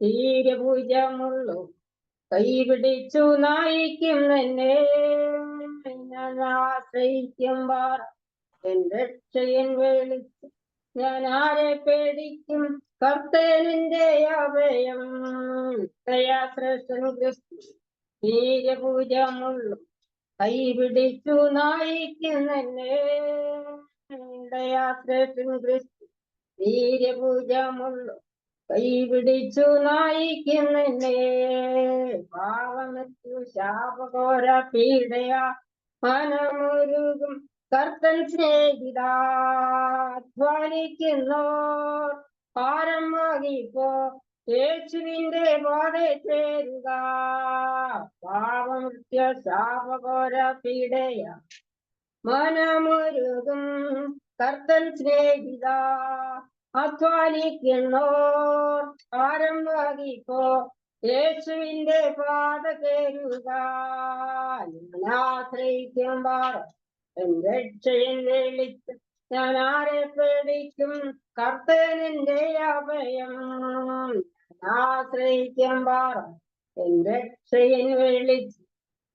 തീരഭുജമുള്ളു കൈപിടിച്ചു നായിക്കും എന്നെ ഞാൻ ആശ്രയിക്കുമ്പോൾ എൻ രക്ഷയൻ വിളിച്ചു ഞാൻ ആരെ പേടിക്കും കർത്തനിന്റെ അഭയം ദയാശ്രേഷ്ഠൻ ക്രിസ്തു തീരഭുജമുള്ളു കൈപിടിച്ചു നായിക്കും എന്നെ ദയാശ്രേഷ്ഠൻ ക്രിസ്തു തീരഭുജമുള്ളു കൈപിടിച്ചു നായിക്കുന്നെ പാവമറ്റു ശാപഘോര പീഡയാ മനമുരുകും കർത്തൻ സ്നേഹിതാധ്വാനിക്കുന്നോർ ഭാരം വഹിപ്പോ യേശുവിന്റെ പാതെ ചേരുക പാവമൃത്യ ശാപഘോര പീഡയാ മനമുരുകും കർത്തൻ സ്നേഹിത അധ്വാനിക്കുന്നോർ ഭാരം വഹിപ്പോ യേശുവിന്റെ പാത കേറുക ഞാൻ ആശ്രയിക്കുമ്പോൾ എൻ രക്ഷയൻ വിളിച്ചു ഞാൻ ആരെ പേടിക്കും കർത്തനെന്റെ അഭയം ആശ്രയിക്കുമ്പോൾ എൻ രക്ഷയൻ വിളിച്ചു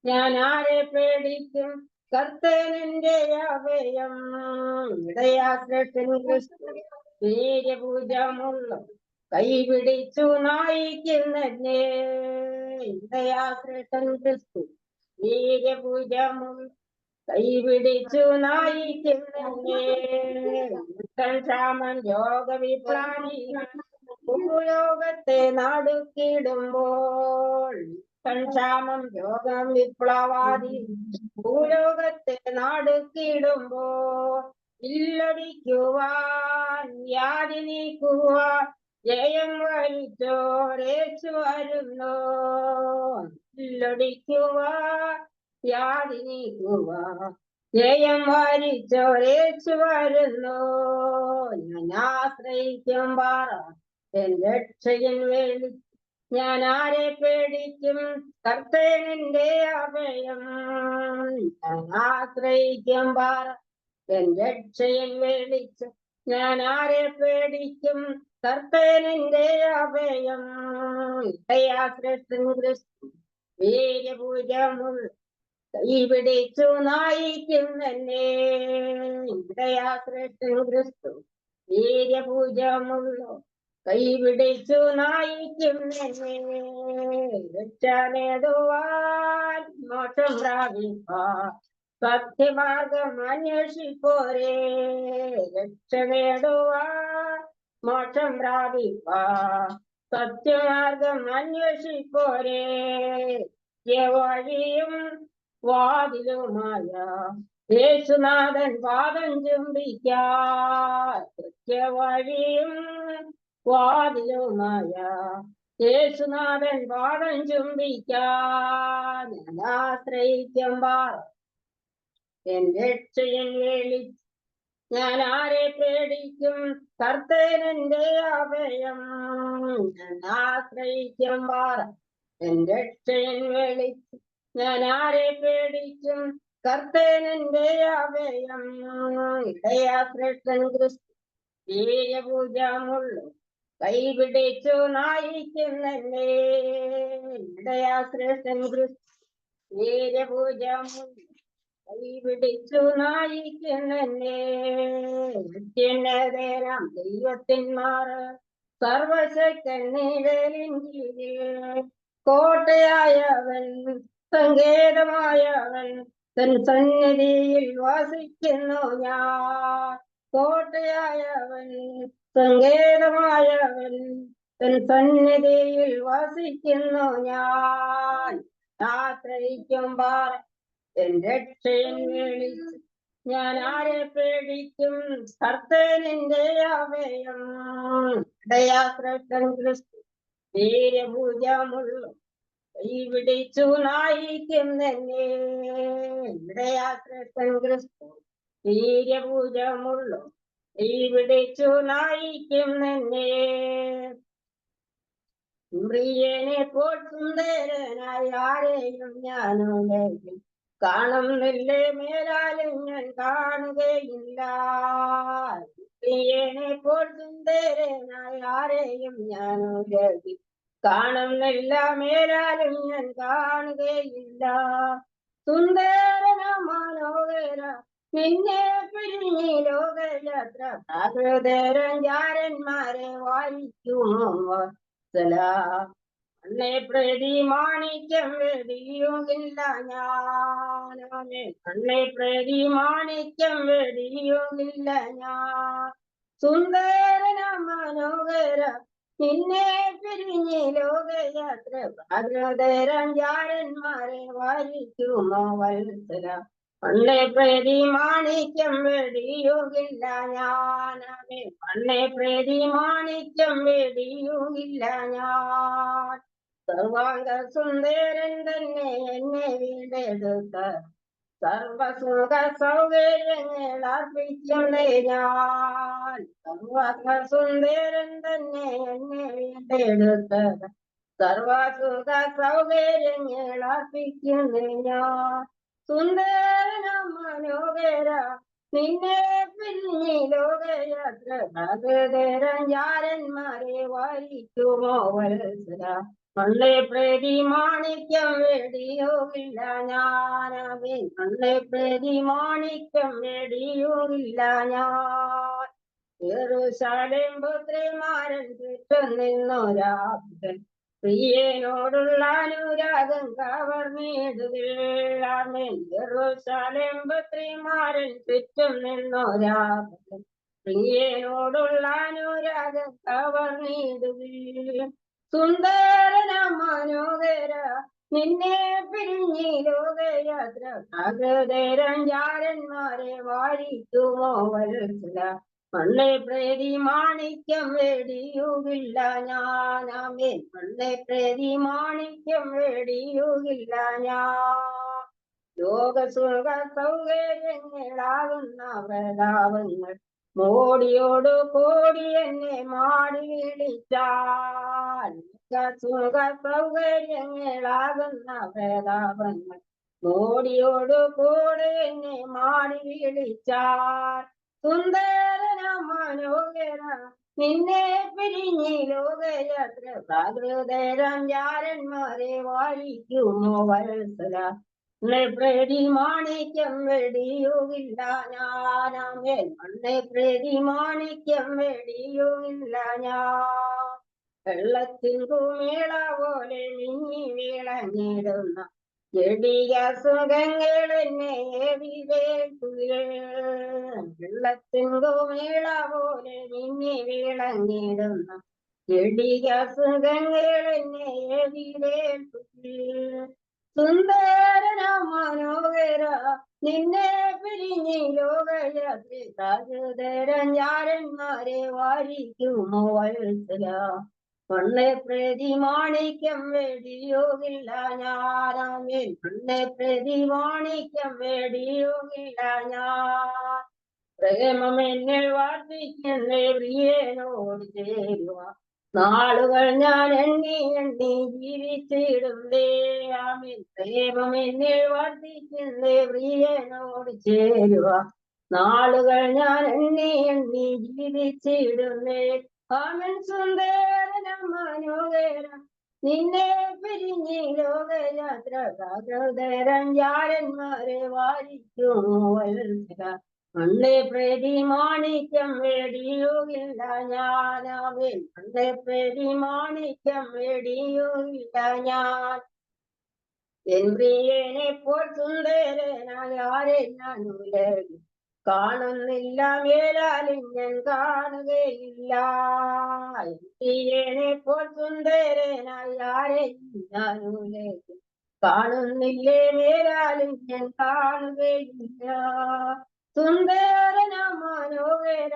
ഞാൻ ആരെ പേടിക്കും കർത്തനെന്റെ അഭയം ഇടയാശ്രേഷ്ഠൻ ക്രിസ്തു വീര്യപൂജമുള്ള കൈപിടിച്ചു നായിക്കുന്നേ ഇടയാശ്രേഷ്ഠൻ ക്രിസ്തു വീര്യപൂജമുള്ള കൈപിടിച്ചു നായിക്കുന്നേ ക്ഷാമൻ യോഗവിപ്ലാനി ഭൂലോകത്തെ നടുക്കിടുമ്പോൾ ക്ഷാമം രോഗം വിപ്ലവാദി ഭൂലോകത്തെ നടുക്കിടുമ്പോൾ ഇല്ലടിക്കുവാൻ വ്യാധി നീക്കുവാൻ ജയം വരിച്ചോരേച്ചു വരുന്നു ഇല്ലടിക്കുവാൻ വ്യാധി നീക്കുവാൻ ജയം വരിച്ചോരേച്ചു വരുന്നു ഞാൻ ആശ്രയിക്കും പാറ എൻ രക്ഷയൻ വേണ്ടി ഞാൻ ആരെ പേടിക്കും കർത്തനെന്റെ അഭയം ഞാൻ ആശ്രയിക്കും പാറ എൻ രക്ഷയൻ വിളിച്ചു ഞാൻ ആരെ പേടിക്കും കർത്തനെന്റെ അഭയം ദയാശ്രേഷ്ഠൻ ക്രിസ്തു വീര്യപൂജമുള്ള കൈപിടിച്ചു നായിക്കുന്നേ ദയാശ്രേഷ്ഠൻ ക്രിസ്തു വീര്യപൂജമുള്ള കൈപിടിച്ചു നായിക്കുന്നേ രക്ഷ നേടുവാൻ മോക്ഷം പ്രാപിപ്പാൻ സത്യമാർഗം അന്വേഷിപ്പോരേ രക്ഷ നേടുവാൻ മോക്ഷം പ്രാപിപ്പാൻ സത്യമാർഗം അന്വേഷിപ്പോരേ വഴിയും വാതിലുമായ യേശുനാഥൻ പാദം ചുംബിക്കാൻ വഴിയും വാതിലുമായ യേശുനാഥൻ പാദം ചുംബിക്കാൻ ഞാൻ ആശ്രയിക്കുമ്പോൾ എൻ രക്ഷയൻ വിളിച്ചു ഞാൻ ആരെ പേടിക്കും കർത്തനെന്റെ അഭയം ഞാൻ ആശ്രയിക്കുമ്പോൾ എൻ രക്ഷയൻ വിളിച്ചു ഞാൻ ആരെ പേടിക്കും കർത്തനെന്റെ അഭയം ഇടയാശ്രേഷ്ഠൻ ക്രിസ്തു വീര്യപൂജമുള്ളു കൈപിടിച്ചു നായിക്കുന്നേ ഇടയാശ്രേഷ്ഠൻ ക്രിസ്തു വീര്യപൂജമുള്ളു കൈപിടിച്ചു നായിക്കുന്നേ നിത്യനേരം ദൈവത്തിന്മാർ സർവശക്തൻ നിഴലിൻ കീഴിൽ കോട്ടയായവൻ സങ്കേതമായവൻ തൻ സന്നിധിയിൽ വസിക്കുന്നു ഞാൻ കോട്ടയായവൻ സങ്കേതമായവൻ തൻ സന്നിധിയിൽ വസിക്കുന്നു ഞാൻ ആശ്രയിക്കുമ്പോൾ എൻ രക്ഷയൻ വിളിച്ചു ഞാൻ ആരെ പേടിക്കും കർത്തനെന്റെ അഭയം ദയാശ്രേഷ്ഠൻ ക്രിസ്തു വീര്യപൂജമുള്ള കൈപിടിച്ചു നായിക്കുന്നേ ദയാശ്രേഷ്ഠൻ ക്രിസ്തു വീര്യപൂജമുള്ള കൈപിടിച്ചു നായിക്കുന്നേ പ്രിയനെ പോൽ സുന്ദരനായി ആരെയും ഞാനുലകിൽ കാണുന്നില്ലേ മേലാലും ഞാൻ കാണുകയില്ല. പ്രിയനെ പോൽ സുന്ദരനായി ആരെയും ഞാൻ ഉലകി കാണുന്നില്ല, മേലാലും ഞാൻ കാണുകയില്ല. സുന്ദരന മനോഹര നിന്നെ പിരിഞ്ഞി ലോകയാത്ര പ്രാകൃതരഞ്ചാരന്മാരെ വായിക്കുമോ വത്സല. കണ്ണെ പ്രതി മാണിക്യം വെടിയുകില്ല ഞാനേ, കണ്ണെ പ്രതി മാണിക്യം വെടിയുകില്ല ഞാൻ. സുന്ദരന മനോഹര നിന്നെ പിരിഞ്ഞ് ലോകയാത്ര പ്രാകൃതരഞ്ചാരന്മാരെ വാരിക്കുമോ വത്സല. കണ്ണെ പ്രതി മാണിക്യം വെടിയുകില്ല ഞാനേ, കണ്ണെ പ്രതി മാണിക്യം വെടിയുകില്ല ഞാൻ. സർവാംഗ സുന്ദരൻ തന്നെ എന്നെ വീണ്ടെടുത്ത സർവസുഖ സൗകര്യങ്ങൾ അർപ്പിക്കുന്നേ ഞാൻ. സർവാംഗ സുന്ദരൻ തന്നെ എന്നെ വീണ്ടെടുത്ത സർവസുഖ സൗകര്യങ്ങൾ അർപ്പിക്കുന്നേ ഞാൻ. സുന്ദരന മനോഹര നിന്നെ പിരിഞ്ഞി ലോകയാത്ര പ്രാകൃതരഞ്ചാരന്മാരെ വായിക്കുമോ വത്സല. കണ്ണെ പ്രതി മാണിക്യം വെടിയുകില്ല ഞാനവേ, കണ്ണെ പ്രതി മാണിക്യം വെടിയുകില്ല ഞാൻ. യെരൂശലേം പുത്രിമാരൻ ചുറ്റും നിന്നൊരാഭൻ പ്രിയനോടുള്ള അനുരാഗം കവർന്നിടുകയാമേൻ. യെരൂശലേം പുത്രിമാരൻ ചുറ്റും നിന്നൊരാഭൻ പ്രിയനോടുള്ള അനുരാഗം കവർന്നിടുകയും. സുന്ദരന മനോഹര നിന്നെ പിരിഞ്ഞി ലോകയാത്ര പ്രാകൃതരഞ്ചാരന്മാരെ വാരിക്കുമോ വത്സല. കണ്ണെ പ്രതി മാണിക്യം വെടിയുകില്ല ഞാനേ, കണ്ണെ പ്രതി മാണിക്യം വെടിയുകില്ല ഞാൻ. ലോകസുഖ സൗകര്യങ്ങളാകുന്ന പ്രതാപങ്ങൾ മോടിയോടു കൂടി എന്നെ മാടി വിളിച്ചാൽ. സുഖ സൗകര്യങ്ങളാകുന്ന പ്രതാപങ്ങൾ മോടിയോടു കൂടി എന്നെ മാടി വിളിച്ചാൽ. സുന്ദരന മനോഹര നിന്നെ പിരിഞ്ഞി ലോകയാത്ര പ്രാകൃതരഞ്ചാരന്മാരെ വായിക്കുമോ വത്സല. കണ്ണെ പ്രതി മാണിക്യം വെടിയുകില്ല ഞാനേ, കണ്ണെ പ്രതി മാണിക്യം വെടിയുകില്ല ഞാൻ. വെള്ളത്തിൽ കുമിള പോലെ മിന്നി വിളഞ്ഞിടുന്ന ജഡിക സുഖങ്ങൾ എന്നെ ഏവിവേൽക്കുകയും. വെള്ളത്തിൽ കുമിള പോലെ മിന്നി വിളഞ്ഞിടുന്ന ജഡിക സുഖങ്ങൾ എന്നെ ഏവിവേൽക്കുകയും. സുന്ദരന മനോഹര നിന്നെ പിരിഞ്ഞി ലോകയാത്ര പ്രാകൃതരഞ്ചാരന്മാരെ വാരിക്കുമോ വത്സല. കണ്ണെ പ്രതി മാണിക്യം വെടിയുകില്ല ഞാനേ, കണ്ണെ പ്രതി മാണിക്യം വെടിയുകില്ല ഞാൻ. പ്രേമം എന്നിൽ വർദ്ധിക്കുന്നേ പ്രിയനോട് ചേരുക നാളുകൾ ഞാൻ എണ്ണി എണ്ണി ജീവിച്ചിടുന്നേ. ആമേൻ. പ്രേമം എന്നിൽ വർദ്ധിക്കുന്നേ പ്രിയനോട് ചേരുക നാളുകൾ ഞാൻ എണ്ണി എണ്ണി ജീവിച്ചിടുന്നേ. ആമൻ. സുന്ദരന മനോഹര നിന്നെ പിരിഞ്ഞി ലോകയാത്ര പ്രാകൃതരഞ്ചാരന്മാരെ വാരിക്കുമോ വത്സല. കണ്ണെ പ്രതി മാണിക്യം വെടിയുകില്ല ഞാനവേ, കണ്ണെ പ്രതി മാണിക്യം വെടിയുകില്ല ഞാൻ. എൻ പ്രിയനെ പോൽ സുന്ദരനായ ആരെ ഞാൻ ഉലകി കാണുന്നില്ല, മേലാലും ഞാൻ കാണുകയില്ല. എൻ പ്രിയനെ പോൽ സുന്ദരനായ ആരെ ഞാൻ ഉലകി കാണുന്നില്ലേ, മേലാലും ഞാൻ കാണുകയില്ല. സുന്ദരന മനോഹര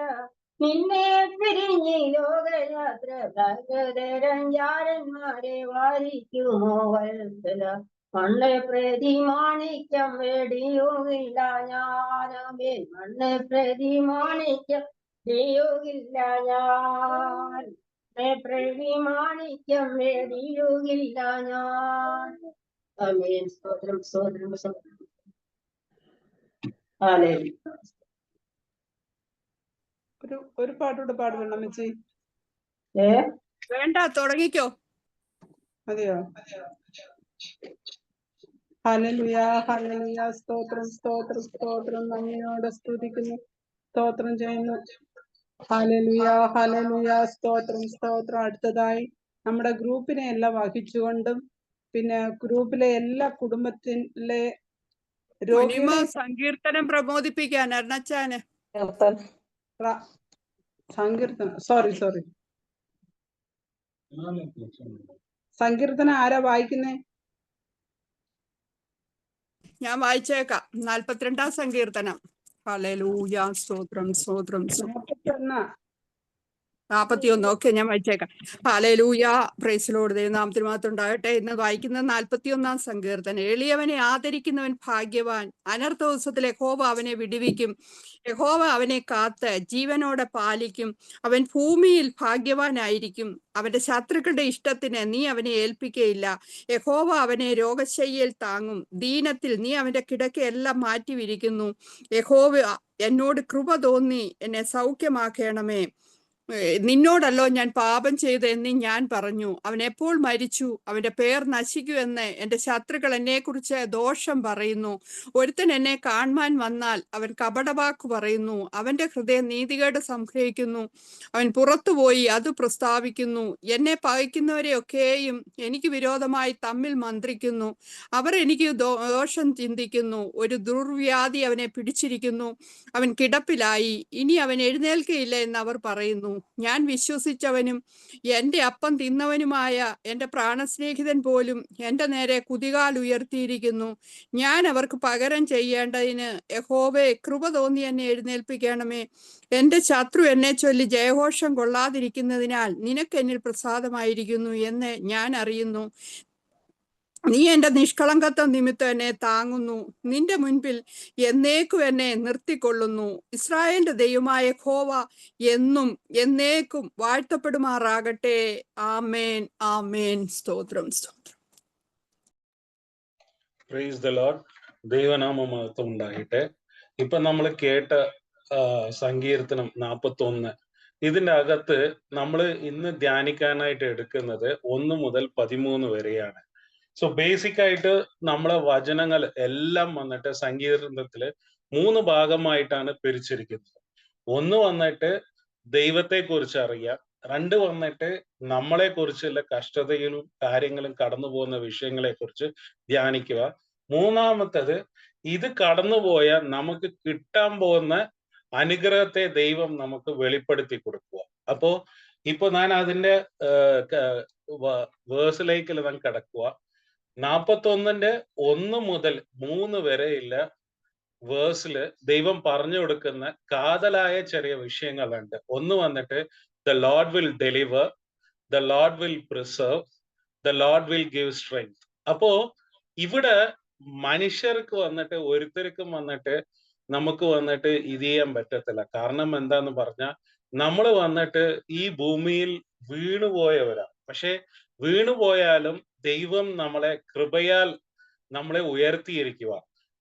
നിന്നെ പിരിഞ്ഞി ലോകയാത്ര പ്രാകൃതരഞ്ചാരന്മാരെ വാരിക്കുമോ വത്സല. കണ്ണെ പ്രതി മാണിക്യം വെടിയുകില്ല ഞാനവേ, കണ്ണെ പ്രതി മാണിക്യം വെടിയുകില്ല ഞാൻ. കണ്ണെ പ്രതി മാണിക്യം വെടിയുകില്ല ഞാൻ. ആമേൻ. സ്തോത്രം സ്തോത്രം സ്തോത്രം. ഒരു പാട്ടോട് പാടണം അമ്മച്ചി. വേണ്ട, തുടങ്ങിക്കോ. അതെയോ? ഹല്ലേലൂയ, ഹല്ലേലൂയ, സ്തോത്രം, സ്തോത്രം, സ്തോത്രം, നന്ദിയോടെ സ്തുതിക്കുന്നു, സ്തോത്രം ചെയ്യുന്നു. ഹല്ലേലൂയ, ഹല്ലേലൂയ, സ്തോത്രം, സ്തോത്രം. അടുത്തതായി നമ്മുടെ ഗ്രൂപ്പിനെ എല്ലാം വഹിച്ചുകൊണ്ടും പിന്നെ ഗ്രൂപ്പിലെ എല്ലാ കുടുംബത്തിലെ രോഗികളെ സങ്കീർത്തനം പ്രബോധിപ്പിക്കാൻ അരുണച്ചാന്. സങ്കീർത്തനം സോറി സങ്കീർത്തനം ആരാ വായിക്കുന്നേ? ഞാൻ വായിച്ചേക്കാം. 42-ാം സങ്കീർത്തനം. ഹല്ലേലൂയ, സ്തോത്രം, സ്തോത്രം. 41. ഓക്കെ, ഞാൻ വായിച്ചേക്കാം. ഹല്ലേലൂയ, പ്രൈസ് ലോർഡ്, ദൈവനാമത്തിന് മാത്രം ഉണ്ടാകട്ടെ. ഇന്ന് വായിക്കുന്നത് 41-ാം സങ്കീർത്തനം. എളിയവനെ ആദരിക്കുന്നവൻ ഭാഗ്യവാൻ. അനർത്ഥ ദിവസത്തിൽ യഹോവ അവനെ വിടുവിക്കും. യഹോവ അവനെ കാത്ത് ജീവനോടെ പാലിക്കും. അവൻ ഭൂമിയിൽ ഭാഗ്യവാനായിരിക്കും. അവന്റെ ശത്രുക്കളുടെ ഇഷ്ടത്തിന് നീ അവനെ ഏൽപ്പിക്കയില്ല. യഹോവ അവനെ രോഗശയ്യയിൽ താങ്ങും. ദീനത്തിൽ നീ അവന്റെ കിടക്കയെല്ലാം മാറ്റിവിരിക്കുന്നു. യഹോവ എന്നോട് കൃപ തോന്നി എന്നെ സൗഖ്യമാക്കണമേ. നിന്നോടല്ലോ ഞാൻ പാപം ചെയ്തെന്ന് ഞാൻ പറഞ്ഞു. അവൻ എപ്പോൾ മരിച്ചു? അവന്റെ പേർ നശിക്കുമെന്ന് എന്റെ ശത്രുക്കൾ എന്നെ കുറിച്ച് ദോഷം പറയുന്നു. ഒരുത്തൻ എന്നെ കാണുവാൻ വന്നാൽ അവൻ കപടവാക്ക് പറയുന്നു. അവന്റെ ഹൃദയം നീതികേട് സംഗ്രഹിക്കുന്നു. അവൻ പുറത്തുപോയി അത് പ്രസ്താവിക്കുന്നു. എന്നെ പകയ്ക്കുന്നവരെയൊക്കെയും എനിക്ക് വിരോധമായി തമ്മിൽ മന്ത്രിക്കുന്നു. അവർ എനിക്ക് ദോഷം ചിന്തിക്കുന്നു. ഒരു ദുർവ്യാധി അവനെ പിടിച്ചിരിക്കുന്നു. അവൻ കിടപ്പിലായി, ഇനി അവൻ എഴുന്നേൽക്കയില്ല എന്ന് അവർ പറയുന്നു. ഞാൻ വിശ്വസിച്ചവനും എന്റെ അപ്പം തിന്നവനുമായ എന്റെ പ്രാണസ്നേഹിതൻ പോലും എന്റെ നേരെ കുതികാൽ ഉയർത്തിയിരിക്കുന്നു. ഞാൻ അവർക്ക് പകരം ചെയ്യേണ്ടതിന് യഹോവേ, കൃപ തോന്നി എന്നെ എഴുന്നേൽപ്പിക്കണമേ. എന്റെ ശത്രു എന്നെ ചൊല്ലി ജയഘോഷം കൊള്ളാതിരിക്കുന്നതിനാൽ നിനക്ക് എന്നിൽ പ്രസാദമായിരിക്കുന്നു എന്ന് ഞാൻ അറിയുന്നു. നീ എന്റെ നിഷ്കളങ്കത്വം നിമിത്തം എന്നെ താങ്ങുന്നു. നിന്റെ മുൻപിൽ എന്നേക്കും എന്നെ നിർത്തിക്കൊള്ളുന്നു. ഇസ്രായേലിന്റെ ദൈവമായ യഹോവ എന്നും എന്നേക്കും വാഴ്ത്തപ്പെടുമാറാകട്ടെ. ആമേൻ, ആമേൻ. സ്തോത്രം, സ്തോത്രം. Praise the Lord. ദൈവനാമ മഹത്വം ഉണ്ടാകട്ടെ. ഇപ്പൊ നമ്മൾ കേട്ട സങ്കീർത്തനം 41, ഇതിന്റെ അകത്ത് നമ്മൾ ഇന്ന് ധ്യാനിക്കാനായിട്ട് എടുക്കുന്നത് 1 മുതൽ 13 വരെയാണ്. സോ ബേസിക് ആയിട്ട് നമ്മളെ വചനങ്ങൾ എല്ലാം വന്നിട്ട് സങ്കീർത്തനത്തില് 3 ഭാഗമായിട്ടാണ് പിരിച്ചിരിക്കുന്നത്. 1 വന്നിട്ട് ദൈവത്തെ കുറിച്ച് അറിയാം. 2 വന്നിട്ട് നമ്മളെ കുറിച്ചുള്ള കഷ്ടതകളും കാര്യങ്ങളും കടന്നു പോകുന്ന വിഷയങ്ങളെ കുറിച്ച് ധ്യാനിക്കുക. 3-മത്തത് ഇത് കടന്നുപോയ നമുക്ക് കിട്ടാൻ പോകുന്ന അനുഗ്രഹത്തെ ദൈവം നമുക്ക് വെളിപ്പെടുത്തി കൊടുക്കുക. ഇപ്പൊ ഞാൻ അതിന്റെ വേഴ്സിലേക്ക് ഞാൻ കിടക്കുക. 41-ന്റെ 1 മുതൽ 3 വരെയുള്ള വേഴ്സില് ദൈവം പറഞ്ഞു കൊടുക്കുന്ന കാതലായ ചെറിയ വിഷയങ്ങളുണ്ട്. 1 വന്നിട്ട് the Lord will deliver, the Lord will preserve, the Lord will give strength. അപ്പോ ഇവിടെ മനുഷ്യർക്ക് വന്നിട്ട് ഒരുത്തർക്കും വന്നിട്ട് നമുക്ക് വന്നിട്ട് ഇത് ചെയ്യാൻ പറ്റത്തില്ല. കാരണം എന്താന്ന് പറഞ്ഞാൽ നമ്മൾ വന്നിട്ട് ഈ ഭൂമിയിൽ വീണുപോയവരാ. പക്ഷെ വീണുപോയാലും ദൈവം നമ്മളെ കൃപയാൽ നമ്മളെ ഉയർത്തിയിരിക്കുക.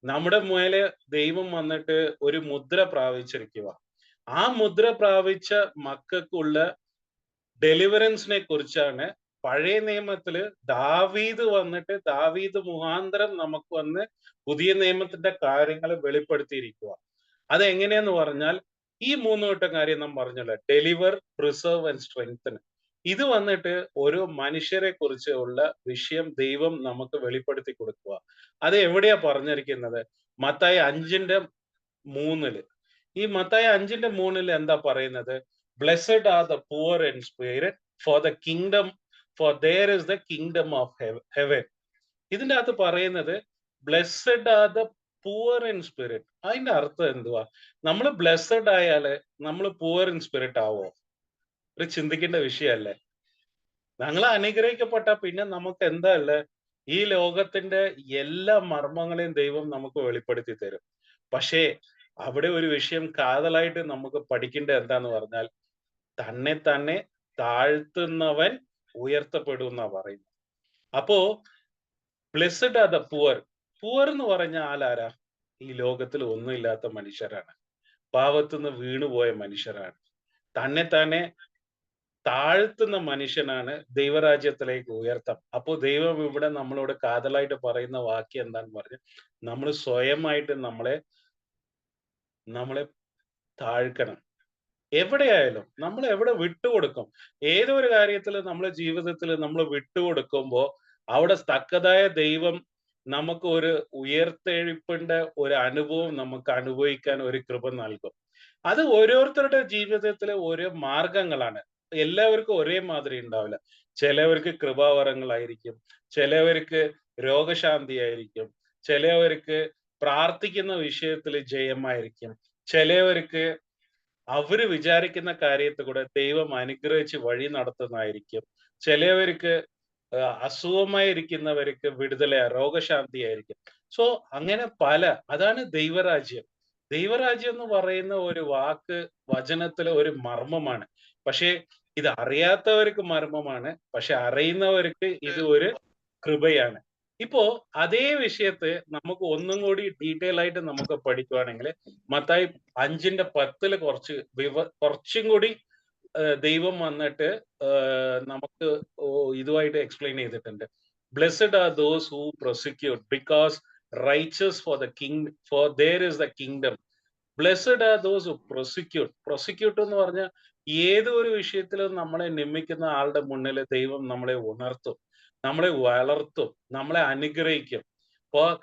നമ്മുടെ മേലെ ദൈവം വന്നിട്ട് ഒരു മുദ്ര പ്രാപിച്ചിരിക്കുക. ആ മുദ്ര പ്രാപിച്ച മക്കൾക്കുള്ള ഡെലിവറൻസിനെ കുറിച്ചാണ് പഴയ നിയമത്തില് ദാവീദ് മുഖാന്തരം നമുക്ക് വന്ന് പുതിയ നിയമത്തിന്റെ കാര്യങ്ങൾ വെളിപ്പെടുത്തിയിരിക്കുക. അതെങ്ങനെയാന്ന് പറഞ്ഞാൽ ഈ 3 വട്ടം കാര്യം നാം പറഞ്ഞല്ലോ, ഡെലിവർ, പ്രിസർവ് ആൻഡ് സ്ട്രെങ്തൻ. ഇത് വന്നിട്ട് ഓരോ മനുഷ്യരെ കുറിച്ചുള്ള വിഷയം ദൈവം നമുക്ക് വെളിപ്പെടുത്തി കൊടുക്കുക. അത് എവിടെയാ പറഞ്ഞിരിക്കുന്നത്? മത്തായി 5:3. ഈ മത്തായി 5:3 എന്താ പറയുന്നത്? Blessed are the poor in spirit, for there is the kingdom of heaven. ഇതിന്റെ അകത്ത് പറയുന്നത് blessed are the poor in spirit. അതിന്റെ അർത്ഥം എന്തുവാ? നമ്മൾ ബ്ലെസ്സഡ് ആയാല് നമ്മൾ പൂവർ ഇൻ സ്പിരിറ്റ് ആവോ? ഒരു ചിന്തിക്കേണ്ട വിഷയമല്ലേ? ഞങ്ങൾ അനുഗ്രഹിക്കപ്പെട്ട പിന്നെ നമുക്ക് എന്താ ഉള്ളത്? ഈ ലോകത്തിന്റെ എല്ലാ മർമ്മങ്ങളെയും ദൈവം നമുക്ക് വെളിപ്പെടുത്തി തരും. പക്ഷേ അവിടെ ഒരു വിഷയം കാതലായിട്ട് നമുക്ക് പഠിക്കേണ്ടത് എന്താന്ന് പറഞ്ഞാൽ, തന്നെ താഴ്ത്തുന്നവൻ ഉയർത്തപ്പെടുന്ന പറയുന്നു. അപ്പോ blessed are the poor. Poor എന്ന് പറഞ്ഞ ആരാ? ഈ ലോകത്തിൽ ഒന്നുമില്ലാത്ത മനുഷ്യരാണ്. പാവത്തുനിന്ന് വീണുപോയ മനുഷ്യരാണ്. തന്നെ തന്നെ താഴ്ത്തുന്ന മനുഷ്യനാണ് ദൈവരാജ്യത്തിലേക്ക് ഉയർത്താം. അപ്പോ ദൈവം ഇവിടെ നമ്മളോട് കാതലായിട്ട് പറയുന്ന വാക്യം എന്താന്ന് പറഞ്ഞാൽ, നമ്മൾ സ്വയമായിട്ട് നമ്മളെ താഴ്ക്കണം. എവിടെയായാലും നമ്മൾ എവിടെ വിട്ടുകൊടുക്കും, ഏതൊരു കാര്യത്തിൽ നമ്മളെ ജീവിതത്തിൽ നമ്മൾ വിട്ടുകൊടുക്കുമ്പോ അവിടെ തക്കതായ ദൈവം നമുക്ക് ഒരു ഉയർത്തെഴുപ്പിന്റെ ഒരു അനുഭവം നമുക്ക് അനുഭവിക്കാൻ ഒരു കൃപ നൽകും. അത് ഓരോരുത്തരുടെ ജീവിതത്തിലെ ഓരോ മാർഗങ്ങളാണ്. എല്ലാവർക്കും ഒരേ മാതിരി ഉണ്ടാവില്ല. ചിലവർക്ക് കൃപാവരങ്ങളായിരിക്കും, ചിലവർക്ക് രോഗശാന്തി ആയിരിക്കും, ചിലവർക്ക് പ്രാർത്ഥിക്കുന്ന വിഷയത്തിൽ ജയമായിരിക്കും, ചിലവർക്ക് അവര് വിചാരിക്കുന്ന കാര്യത്തിൽ കൂടെ ദൈവം അനുഗ്രഹിച്ച് വഴി നടത്തുന്നതായിരിക്കും, ചിലവർക്ക് അസുഖമായിരിക്കുന്നവർക്ക് വിടുതല രോഗശാന്തി ആയിരിക്കും. സോ അങ്ങനെ അതാണ് ദൈവരാജ്യം. ദൈവരാജ്യം എന്ന് പറയുന്ന ഒരു വാക്ക് വചനത്തിലെ ഒരു മർമ്മമാണ്. പക്ഷേ ഇത് അറിയാത്തവർക്ക് മർമ്മമാണ്, പക്ഷെ അറിയുന്നവർക്ക് ഇത് ഒരു കൃപയാണ്. ഇപ്പോ അതേ വിഷയത്തെ നമുക്ക് ഒന്നും കൂടി ഡീറ്റെയിൽ ആയിട്ട് നമുക്ക് പഠിക്കുവാണെങ്കിൽ മത്തായി 5:10 കുറച്ചും കൂടി ദൈവം വന്നിട്ട് നമുക്ക് ഇതുമായിട്ട് എക്സ്പ്ലെയിൻ ചെയ്തിട്ടുണ്ട്. Blessed are those who prosecute because riches for there is the kingdom. Blessed are those who prosecute എന്ന് പറഞ്ഞാൽ ഏതൊരു വിഷയത്തിലും നമ്മളെ നിന്ദിക്കുന്ന ആളുടെ മുന്നിൽ ദൈവം നമ്മളെ ഉണർത്തും, നമ്മളെ വളർത്തും, നമ്മളെ അനുഗ്രഹിക്കും.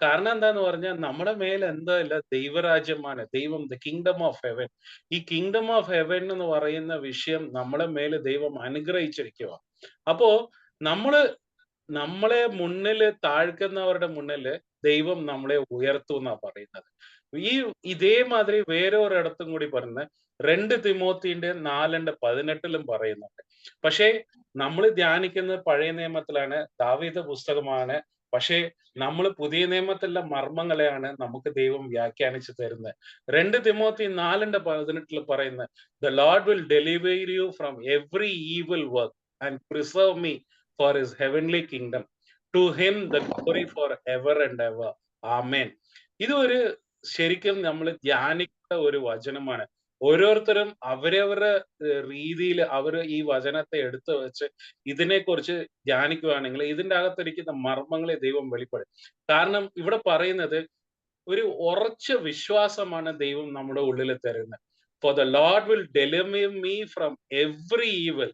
കാരണം എന്താന്ന് പറഞ്ഞാൽ നമ്മുടെ മേൽ എന്തല്ല ദൈവരാജ്യമാണ്, ദൈവം ദ കിങ്ഡം ഓഫ് ഹെവൻ. ഈ കിങ്ഡം ഓഫ് ഹെവൻ എന്ന് പറയുന്ന വിഷയം നമ്മളെ മേല് ദൈവം അനുഗ്രഹിച്ചിരിക്കുക. അപ്പോ നമ്മളെ മുന്നിൽ താഴ്ക്കുന്നവരുടെ മുന്നിൽ ദൈവം നമ്മളെ ഉയർത്തും എന്നാ പറയുന്നത്. ഇതേമാതിരി വേറെ ഒരിടത്തും കൂടി പറയുന്നത് 2 തിമോത്തിയുടെ 4:18 പറയുന്നുണ്ട്. പക്ഷേ നമ്മൾ ധ്യാനിക്കുന്നത് പഴയ നിയമത്തിലാണ്, ദാവീദ് പുസ്തകമാണ്. പക്ഷേ നമ്മൾ പുതിയ നിയമത്തിലെ മർമ്മങ്ങളെയാണ് നമുക്ക് ദൈവം വ്യാഖ്യാനിച്ചു തരുന്നത്. 2 തിമോത്തി 4:18 പറയുന്നത്, The Lord will deliver you from every evil work and preserve me for his heavenly kingdom. To him the glory for ever and ever. Amen. ഇത് ഒരു ശരിക്കും നമ്മൾ ധ്യാനിക്കുന്ന ഒരു വചനമാണ്. ഓരോരുത്തരും അവരവരുടെ രീതിയിൽ ഈ വചനത്തെ എടുത്തു വെച്ച് ഇതിനെക്കുറിച്ച് ധ്യാനിക്കുകയാണെങ്കിൽ ഇതിന്റെ അകത്തിരിക്കുന്ന മർമ്മങ്ങളെ ദൈവം വെളിപ്പെടും. കാരണം ഇവിടെ പറയുന്നത് ഒരു ഉറച്ച വിശ്വാസമാണ് ദൈവം നമ്മുടെ ഉള്ളിൽ തരുന്നത്. For the Lord will deliver me from every evil.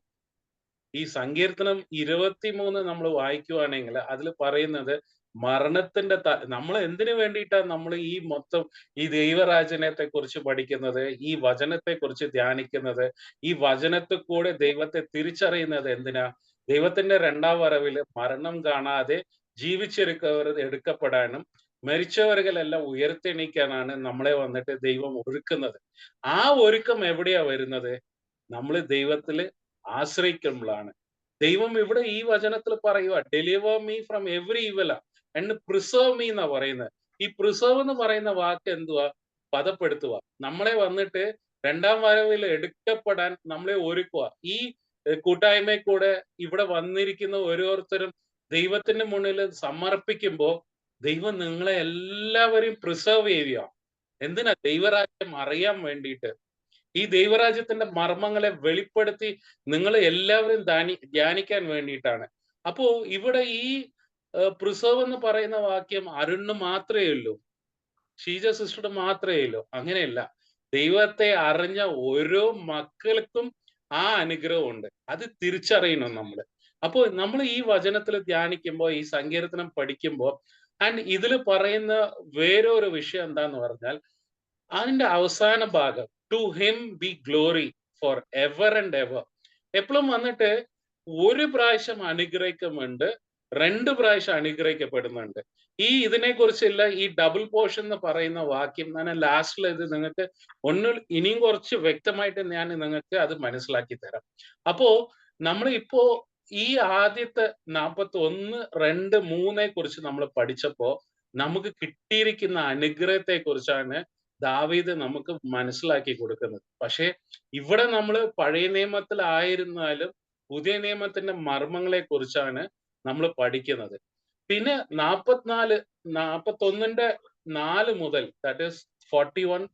ഈ സങ്കീർത്തനം 23 നമ്മൾ വായിക്കുവാണെങ്കിൽ അതിൽ പറയുന്നത് മരണത്തിന്റെ നമ്മൾ എന്തിനു വേണ്ടിയിട്ടാണ് നമ്മൾ ഈ ദൈവരാജ്യത്തെ കുറിച്ച് പഠിക്കുന്നത്, ഈ വചനത്തെ കുറിച്ച് ധ്യാനിക്കുന്നത്, ഈ വചനത്തിൽ കൂടെ ദൈവത്തെ തിരിച്ചറിയുന്നത് എന്തിനാ? ദൈവത്തിന്റെ 2ാം വരവില് മരണം കാണാതെ എടുക്കപ്പെടാനും മരിച്ചവരെല്ലാം ഉയർത്തെണീക്കാനാണ് നമ്മളെ വന്നിട്ട് ദൈവം ഒരുക്കുന്നത്. ആ ഒരുക്കം എവിടെയാ വരുന്നത്? നമ്മൾ ദൈവത്തില് ആശ്രയിക്കുമ്പോഴാണ്. ദൈവം ഇവിടെ ഈ വചനത്തിൽ പറയുക, deliver me from every ഈവൽ and preserve me എന്നാ പറയുന്നത്. ഈ പ്രിസർവ് എന്ന് പറയുന്ന വാക്ക് എന്തുവാ? പദപ്പെടുത്തുക. നമ്മളെ വന്നിട്ട് 2ാം വരവിൽ എടുക്കപ്പെടാൻ നമ്മളെ ഒരുക്കുക. ഈ കൂട്ടായ്മയിൽ കൂടെ ഇവിടെ വന്നിരിക്കുന്ന ഓരോരുത്തരും ദൈവത്തിന്റെ മുന്നിൽ സമർപ്പിക്കുമ്പോ ദൈവം നിങ്ങളെ എല്ലാവരെയും പ്രിസർവ് ചെയ്യുക. എന്തിനാ? ദൈവരാജ്യം അറിയാൻ വേണ്ടിയിട്ട്, ഈ ദൈവരാജ്യത്തിന്റെ മർമ്മങ്ങളെ വെളിപ്പെടുത്തി നിങ്ങൾ എല്ലാവരും ധ്യാനിക്കാൻ വേണ്ടിയിട്ടാണ്. അപ്പോ ഇവിടെ ഈ പ്രിസർവ് എന്ന് പറയുന്ന വാക്യം അരുണിന് മാത്രമേ ഉള്ളൂ, ഷീജ സിസ്റ്റർ മാത്രമേ ഉള്ളൂ. അങ്ങനെയല്ല, ദൈവത്തെ അറിഞ്ഞ ഓരോ മക്കൾക്കും ആ അനുഗ്രഹം ഉണ്ട്. അത് തിരിച്ചറിയണം നമ്മള്. അപ്പോ നമ്മൾ ഈ വചനത്തിൽ ധ്യാനിക്കുമ്പോൾ, ഈ സങ്കീർത്തനം പഠിക്കുമ്പോൾ, ആൻഡ് ഇതിൽ പറയുന്ന വേറൊരു വിഷയം എന്താന്ന് പറഞ്ഞാൽ അതിന്റെ അവസാന ഭാഗം, to him be glory for ever and ever. എപ്പോഴും വന്നിട്ട് ഒരു പ്രാവശ്യം അനുഗ്രഹിക്കുന്നുണ്ട്, 2 പ്രാവശ്യം അനുഗ്രഹിക്കപ്പെടുന്നുണ്ട്. ഇതിനെ കുറിച്ചുള്ള ഈ ഡബിൾ പോർഷൻ എന്ന് പറയുന്ന വാക്യം ഞാൻ ലാസ്റ്റിൽ ഇത് നിങ്ങൾക്ക് ഇനിയും കുറച്ച് വ്യക്തമായിട്ട് ഞാൻ നിങ്ങൾക്ക് അത് മനസ്സിലാക്കി തരാം. അപ്പോ നമ്മൾ ഇപ്പോ ഈ ആദ്യത്തെ 41, 2, 3 കുറിച്ച് നമ്മൾ പഠിച്ചപ്പോ നമുക്ക് കിട്ടിയിരിക്കുന്ന അനുഗ്രഹത്തെ കുറിച്ചാണ് ദാവീദ് നമുക്ക് മനസ്സിലാക്കി കൊടുക്കുന്നത്. പക്ഷെ ഇവിടെ നമ്മൾ പഴയ നിയമത്തിലായിരുന്നാലും പുതിയ നിയമത്തിന്റെ മർമ്മങ്ങളെ കുറിച്ചാണ് നമ്മൾ പഠിക്കുന്നത്. പിന്നെ 41 4 മുതൽ, ദാറ്റ് ഈസ് 41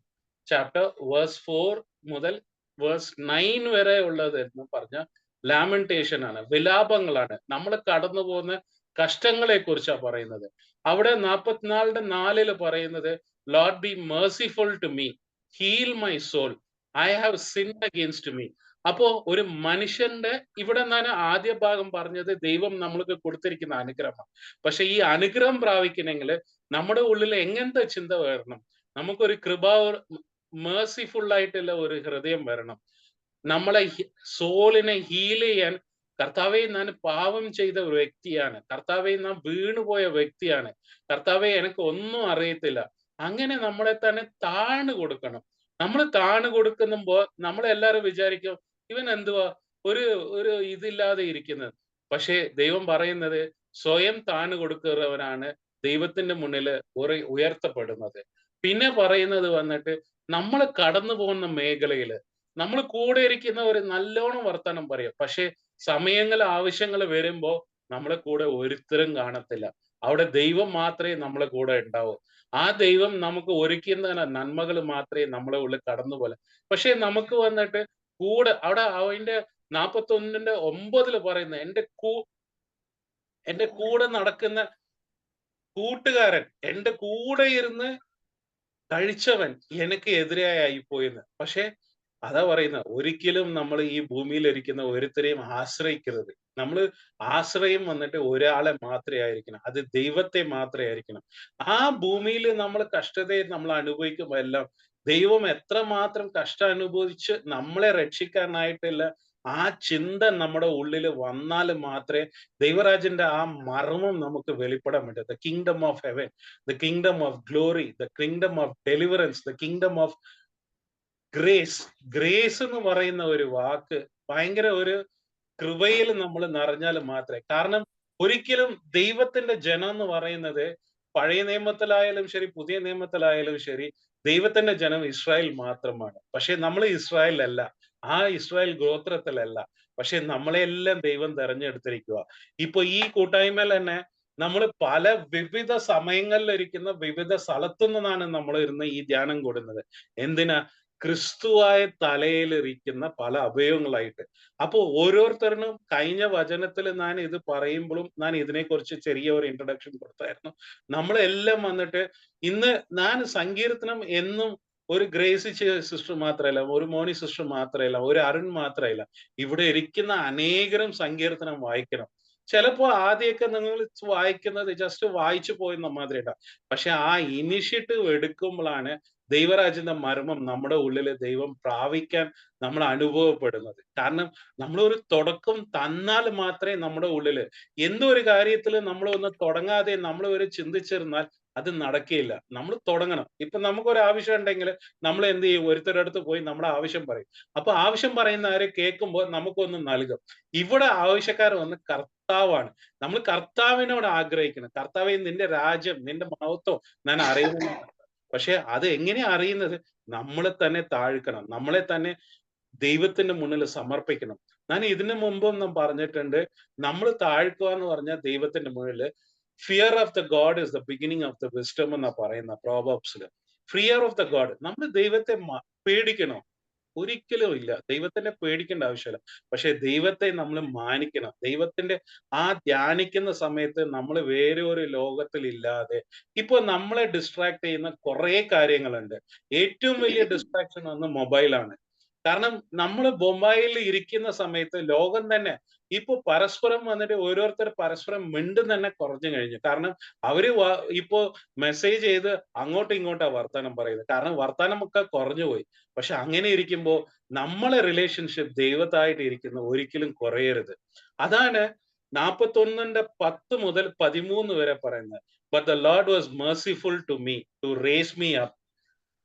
ചാപ്റ്റർ വേഴ്സ് 4 മുതൽ വേഴ്സ് 9 വരെ ഉള്ളത് എന്ന് പറഞ്ഞ ലാമെന്റേഷൻ ആണ്, വിലാപങ്ങളാണ്, നമ്മൾ കടന്നു പോകുന്ന കഷ്ടങ്ങളെ കുറിച്ചാണ് പറയുന്നത്. അവിടെ 44:4 പറയുന്നത്, Lord be merciful to me, heal my soul, I have sinned against me. അപ്പോ ഒരു മനുഷ്യന്റെ, ഇവിടെ ഞാൻ ആദ്യ ഭാഗം പറഞ്ഞത് ദൈവം നമ്മൾക്ക് കൊടുത്തിരിക്കുന്ന അനുഗ്രഹമാണ്. പക്ഷെ ഈ അനുഗ്രഹം പ്രാപിക്കണമെങ്കിൽ നമ്മുടെ ഉള്ളിൽ എങ്ങനത്തെ ചിന്ത വരണം? നമുക്കൊരു മേഴ്സിഫുൾ ആയിട്ടുള്ള ഒരു ഹൃദയം വരണം. നമ്മളെ സോളിനെ ഹീൽ ചെയ്യാൻ, കർത്താവെ ഞാൻ പാവം ചെയ്ത ഒരു വ്യക്തിയാണ്, കർത്താവെ ഞാൻ വീണുപോയ വ്യക്തിയാണ്, കർത്താവെ എനിക്ക് ഒന്നും അറിയത്തില്ല, അങ്ങനെ നമ്മളെ തന്നെ താഴ്ന്നു കൊടുക്കണം. നമ്മൾ താഴ്ന്നു കൊടുക്കുമ്പോ നമ്മളെല്ലാരും വിചാരിക്കും ഇവൻ എന്തുവാ ഒരു ഒരു ഇതില്ലാതെ ഇരിക്കുന്നത്. പക്ഷേ ദൈവം പറയുന്നത് സ്വയം താഴ്ന്നു കൊടുക്കുന്നവനാണ് ദൈവത്തിന്റെ മുന്നിൽ ഉയർത്തപ്പെടുന്നത്. പിന്നെ പറയുന്നത് വന്നിട്ട് നമ്മൾ കടന്നു പോകുന്ന മേഖലയില് നമ്മൾ കൂടെ ഇരിക്കുന്നവർ നല്ലോണം വർത്തമാനം പറയും, പക്ഷെ സമയങ്ങൾ ആവശ്യങ്ങൾ വരുമ്പോ നമ്മളെ കൂടെ ഒരുത്തരും കാണത്തില്ല. അവിടെ ദൈവം മാത്രമേ നമ്മളെ കൂടെ ഉണ്ടാവൂ. ആ ദൈവം നമുക്ക് ഒരുക്കുന്ന നന്മകൾ മാത്രമേ നമ്മളെ ഉള്ളിൽ കടന്നു പോലെ. പക്ഷെ നമുക്ക് വന്നിട്ട് കൂടെ അവിടെ അതിന്റെ 41:9 പറയുന്നത്, എന്റെ കൂടെ നടക്കുന്ന കൂട്ടുകാരൻ, എന്റെ കൂടെ ഇരുന്ന് കഴിച്ചവൻ എനിക്ക് എതിരായി പോയെന്ന്. പക്ഷെ അതാ പറയുന്നത്, ഒരിക്കലും നമ്മൾ ഈ ഭൂമിയിൽ ഇരിക്കുന്ന ഒരുത്തരെയും ആശ്രയിക്കരുത്. നമ്മൾ ആശ്രയം വന്നിട്ട് ഒരാളെ മാത്രമേ ആയിരിക്കണം, അത് ദൈവത്തെ മാത്രമേ ആയിരിക്കണം. ആ ഭൂമിയിൽ നമ്മൾ കഷ്ടതയെ നമ്മൾ അനുഭവിക്കുമ്പോൾ എല്ലാം ദൈവം എത്രമാത്രം കഷ്ടം അനുഭവിച്ച് നമ്മളെ രക്ഷിക്കാനായിട്ടുള്ള ആ ചിന്ത നമ്മുടെ ഉള്ളിൽ വന്നാൽ മാത്രമേ ദൈവരാജന്റെ ആ മർമ്മം നമുക്ക് വെളിപ്പെടാൻ പറ്റൂ. The kingdom of heaven, the kingdom of glory, the kingdom of deliverance, the kingdom of grace. Grace എന്ന് പറയുന്ന ഒരു വാക്ക് ഭയങ്കര ഒരു കൃപയിൽ നമ്മൾ നിറഞ്ഞാൽ മാത്രമേ, കാരണം ഒരിക്കലും ദൈവത്തിന്റെ ജനം എന്ന് പറയുന്നത് പഴയ നിയമത്തിലായാലും ശരി പുതിയ നിയമത്തിലായാലും ശരി ദൈവത്തിന്റെ ജനം ഇസ്രായേൽ മാത്രമാണ്. പക്ഷെ നമ്മൾ ഇസ്രായേലല്ല, ആ ഇസ്രായേൽ ഗോത്രത്തിലല്ല. പക്ഷെ നമ്മളെല്ലാം ദൈവം തെരഞ്ഞെടുത്തിരിക്കുക. ഇപ്പൊ ഈ കൂട്ടായ്മയിൽ തന്നെ നമ്മൾ പല വിവിധ സമയങ്ങളിൽ ഇരിക്കുന്ന വിവിധ സ്ഥലത്തു നിന്നാണ് നമ്മൾ ഇരുന്ന് ഈ ധ്യാനം കൂടുന്നത്. എന്തിനാ? ക്രിസ്തുവായ തലയിലിരിക്കുന്ന പല അവയവങ്ങളായിട്ട്. അപ്പൊ ഓരോരുത്തരിനും കഴിഞ്ഞ വചനത്തിൽ ഞാൻ ഇത് പറയുമ്പോഴും ഞാൻ ഇതിനെക്കുറിച്ച് ചെറിയ ഒരു ഇൻട്രൊഡക്ഷൻ കൊടുത്തായിരുന്നു. നമ്മളെല്ലാം വന്നിട്ട് ഇന്ന് ഞാൻ സങ്കീർത്തനം എന്നും ഒരു ഗ്രേസി സിസ്റ്റർ മാത്രമല്ല, ഒരു മോണി സിസ്റ്റർ മാത്രമല്ല, ഒരു അരുൺ മാത്രമല്ല, ഇവിടെ ഇരിക്കുന്ന അനേകരും സങ്കീർത്തനം വായിക്കണം. ചിലപ്പോ ആദ്യമൊക്കെ നിങ്ങൾ വായിക്കുന്നത് ജസ്റ്റ് വായിച്ചു പോയെന്ന മാതിരിട്ടാ. പക്ഷെ ആ ഇനിഷ്യേറ്റീവ് എടുക്കുമ്പോഴാണ് ദൈവരാജ്യന്റെ മർമ്മം നമ്മുടെ ഉള്ളില് ദൈവം പ്രാപിക്കാൻ നമ്മൾ അനുഭവപ്പെടുന്നത്. കാരണം നമ്മളൊരു തുടക്കം തന്നാൽ മാത്രമേ നമ്മുടെ ഉള്ളില് എന്തൊരു കാര്യത്തിൽ നമ്മൾ ഒന്ന് തുടങ്ങാതെ നമ്മൾ ഒരു ചിന്തിച്ചിരുന്നാൽ അത് നടക്കുകയില്ല. നമ്മൾ തുടങ്ങണം. ഇപ്പൊ നമുക്കൊരു ആവശ്യം ഉണ്ടെങ്കിൽ നമ്മൾ എന്ത് ചെയ്യും? ഒരുത്തരുടെ അടുത്ത് പോയി നമ്മുടെ ആവശ്യം പറയും. അപ്പൊ ആവശ്യം പറയുന്നവരെ കേൾക്കുമ്പോൾ നമുക്കൊന്ന് നൽകും. ഇവിടെ ആവശ്യക്കാർ വന്ന് കർത്താവാണ്. നമ്മൾ കർത്താവിനോട് ആഗ്രഹിക്കണം. കർത്താവെ നിന്റെ രാജ്യം, നിന്റെ മഹത്വം ഞാൻ അറിയുന്നു. പക്ഷെ അത് എങ്ങനെയാ അറിയുന്നത്? നമ്മളെ തന്നെ താഴ്ക്കണം, നമ്മളെ തന്നെ ദൈവത്തിന്റെ മുന്നിൽ സമർപ്പിക്കണം. ഞാൻ ഇതിനു മുമ്പും നാം പറഞ്ഞിട്ടുണ്ട്, നമ്മൾ താഴ്ക്കുക എന്ന് പറഞ്ഞാൽ ദൈവത്തിന്റെ മുന്നിൽ fear of the God is the beginning of the wisdom എന്നാ പറയുന്ന പ്രോവർബ്സിൽ. ഫിയർ ഓഫ് ദ ഗോഡ്, നമ്മൾ ദൈവത്തെ പേടിക്കണോ? ഒരിക്കലും ഇല്ല. ദൈവത്തിനെ പേടിക്കേണ്ട ആവശ്യമില്ല. പക്ഷെ ദൈവത്തെ നമ്മൾ മാനിക്കണം. ദൈവത്തിന്റെ ആ ധ്യാനിക്കുന്ന സമയത്ത് നമ്മൾ വേറെ ഒരു ലോകത്തിൽ ഇല്ലാതെ, ഇപ്പൊ നമ്മളെ ഡിസ്ട്രാക്ട് ചെയ്യുന്ന കുറെ കാര്യങ്ങളുണ്ട്. ഏറ്റവും വലിയ ഡിസ്ട്രാക്ഷൻ ഒന്ന് മൊബൈലാണ്. കാരണം നമ്മൾ മൊബൈലിൽ ഇരിക്കുന്ന സമയത്ത് ലോകം തന്നെ ഇപ്പൊ പരസ്പരം വന്നിട്ട് ഓരോരുത്തർ പരസ്പരം മിണ്ടും തന്നെ കുറഞ്ഞു കഴിഞ്ഞു. കാരണം അവര് ഇപ്പോ മെസ്സേജ് ചെയ്ത് അങ്ങോട്ടും ഇങ്ങോട്ടാ വർത്താനം പറയുന്നത്. കാരണം വർത്താനമൊക്കെ കുറഞ്ഞു പോയി. പക്ഷെ അങ്ങനെ ഇരിക്കുമ്പോ നമ്മളെ റിലേഷൻഷിപ്പ് ദൈവത്തായിട്ട് ഇരിക്കുന്ന ഒരിക്കലും കുറയരുത്. അതാണ് 41:10 മുതൽ 13 വരെ പറയുന്നത്. But the Lord was merciful to me to raise me up,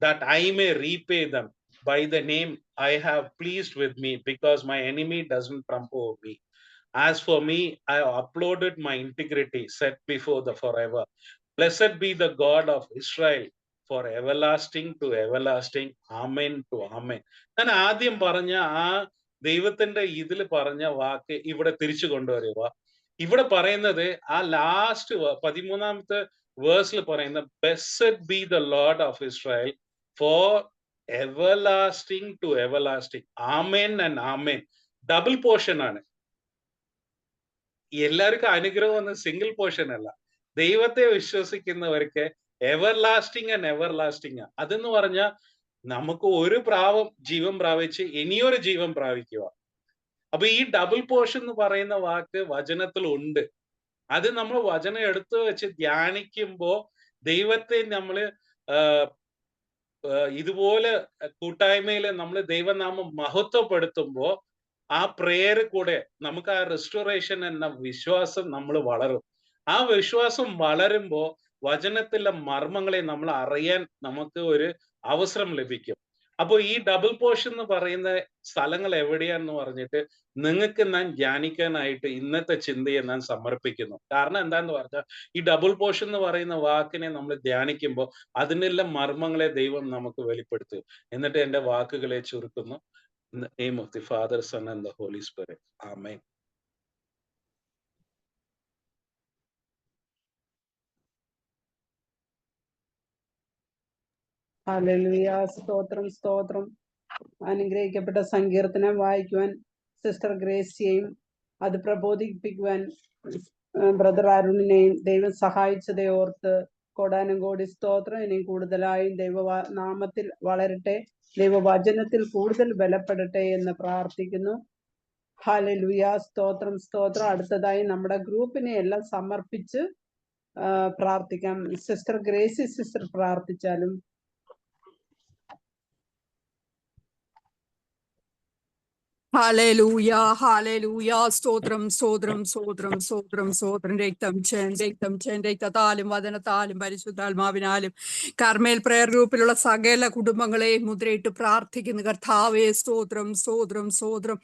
that I may repay them by the name I have pleased with me, because my enemy doesn't trump over me. As for me, I uploaded my integrity set before the forever. Blessed be the God of Israel for everlasting to everlasting. Amen to amen. ഞാൻ ആദ്യം പറഞ്ഞ ആ ദൈവത്തിന്റെ ഇതിൽ പറഞ്ഞ വാക്ക് ഇവിടെ തിരിച്ചു കൊണ്ടുവരിക. ഇവിടെ പറയുന്നത് ആ ലാസ്റ്റ് 13ാമത്തെ വേഴ്സിൽ പറയുന്ന blessed be the Lord of Israel for everlasting to everlasting. Amen and amen. Double portion ആണ്. എല്ലാവർക്കും അനുഗ്രഹം എന്ന സിംഗിൾ പോർഷൻ അല്ല. ദൈവത്തെ വിശ്വസിക്കുന്നവർക്ക് എവർലാസ്റ്റിംഗ് ആൻഡ് എവർലാസ്റ്റിംഗ്. അതെന്ന് പറഞ്ഞാൽ നമുക്ക് ഒരു ജീവൻ പ്രാപിച്ച് ഇനിയൊരു ജീവൻ പ്രാപിക്കുക. അപ്പൊ ഈ ഡബിൾ പോർഷൻ എന്ന് പറയുന്ന വാക്ക് വചനത്തിൽ ഉണ്ട്. അത് നമ്മൾ വചനം എടുത്തു വെച്ച് ധ്യാനിക്കുമ്പോ ദൈവത്തെ നമ്മൾ ഇതുപോലെ കൂട്ടായ്മയിൽ നമ്മൾ ദൈവനാമം മഹത്വപ്പെടുത്തുമ്പോ ആ പ്രേയർ കൂടെ നമുക്ക് ആ റെസ്റ്റോറേഷൻ എന്ന വിശ്വാസം നമ്മൾ വളരും. ആ വിശ്വാസം വളരുമ്പോ വചനത്തിലെ മർമ്മങ്ങളെ നമ്മൾ അറിയാൻ നമുക്ക് ഒരു അവസരം ലഭിക്കും. അപ്പൊ ഈ ഡബിൾ പോർഷൻ എന്ന് പറയുന്ന സ്ഥലങ്ങൾ എവിടെയാന്ന് പറഞ്ഞിട്ട് നിങ്ങൾക്ക് ഞാൻ ധ്യാനിക്കാനായിട്ട് ഇന്നത്തെ ചിന്തയെ ഞാൻ സമർപ്പിക്കുന്നു. കാരണം എന്താന്ന് പറഞ്ഞാൽ ഈ ഡബിൾ പോർഷൻ എന്ന് പറയുന്ന വാക്കിനെ നമ്മൾ ധ്യാനിക്കുമ്പോൾ അതിനെല്ലാം മർമ്മങ്ങളെ ദൈവം നമുക്ക് വെളിപ്പെടുത്തും. എന്നിട്ട് എന്റെ വാക്കുകളെ ചുരുക്കുന്നു. In the name of the Father, Son, and the Holy Spirit. Amen. Hallelujah. സ്തോത്രം സ്തോത്രം. അനുഗ്രഹിക്കപ്പെട്ട സങ്കീർത്തനം വായിക്കുവാൻ സിസ്റ്റർ ഗ്രേസിയെയും അത് പ്രബോധിപ്പിക്കുവാൻ ബ്രദർ അരുണിനെയും ദൈവം സഹായിച്ചതേ ഓർത്ത് കോടാനുകോടി സ്തോത്രം. ഇനി കൂടുതലായും നാമത്തിൽ വളരട്ടെ, ദൈവവചനത്തിൽ കൂടുതൽ ബലപ്പെടട്ടെ എന്ന് പ്രാർത്ഥിക്കുന്നു. ഹല്ലേലൂയ. സ്തോത്രം സ്തോത്രം. അടുത്തതായി നമ്മുടെ ഗ്രൂപ്പിനെ എല്ലാം സമർപ്പിച്ച് പ്രാർത്ഥിക്കാം. സിസ്റ്റർ ഗ്രേസി സിസ്റ്റർ പ്രാർത്ഥിച്ചാലും. Hallelujah hallelujah. സ്തോത്രം സ്തോത്രം സ്തോത്രം സ്തോത്രം സ്തോത്രം. രക്തം രക്തത്താലും വചനത്താലും പരിശുദ്ധാത്മാവിനാലും കർമ്മേൽ പ്രയർ ഗ്രൂപ്പിലുള്ള സകല കുടുംബങ്ങളെയും മുദ്രയിട്ട് പ്രാർത്ഥിക്കുന്നു. കർത്താവേ സ്തോത്രം സ്തോത്രം സ്തോത്രം.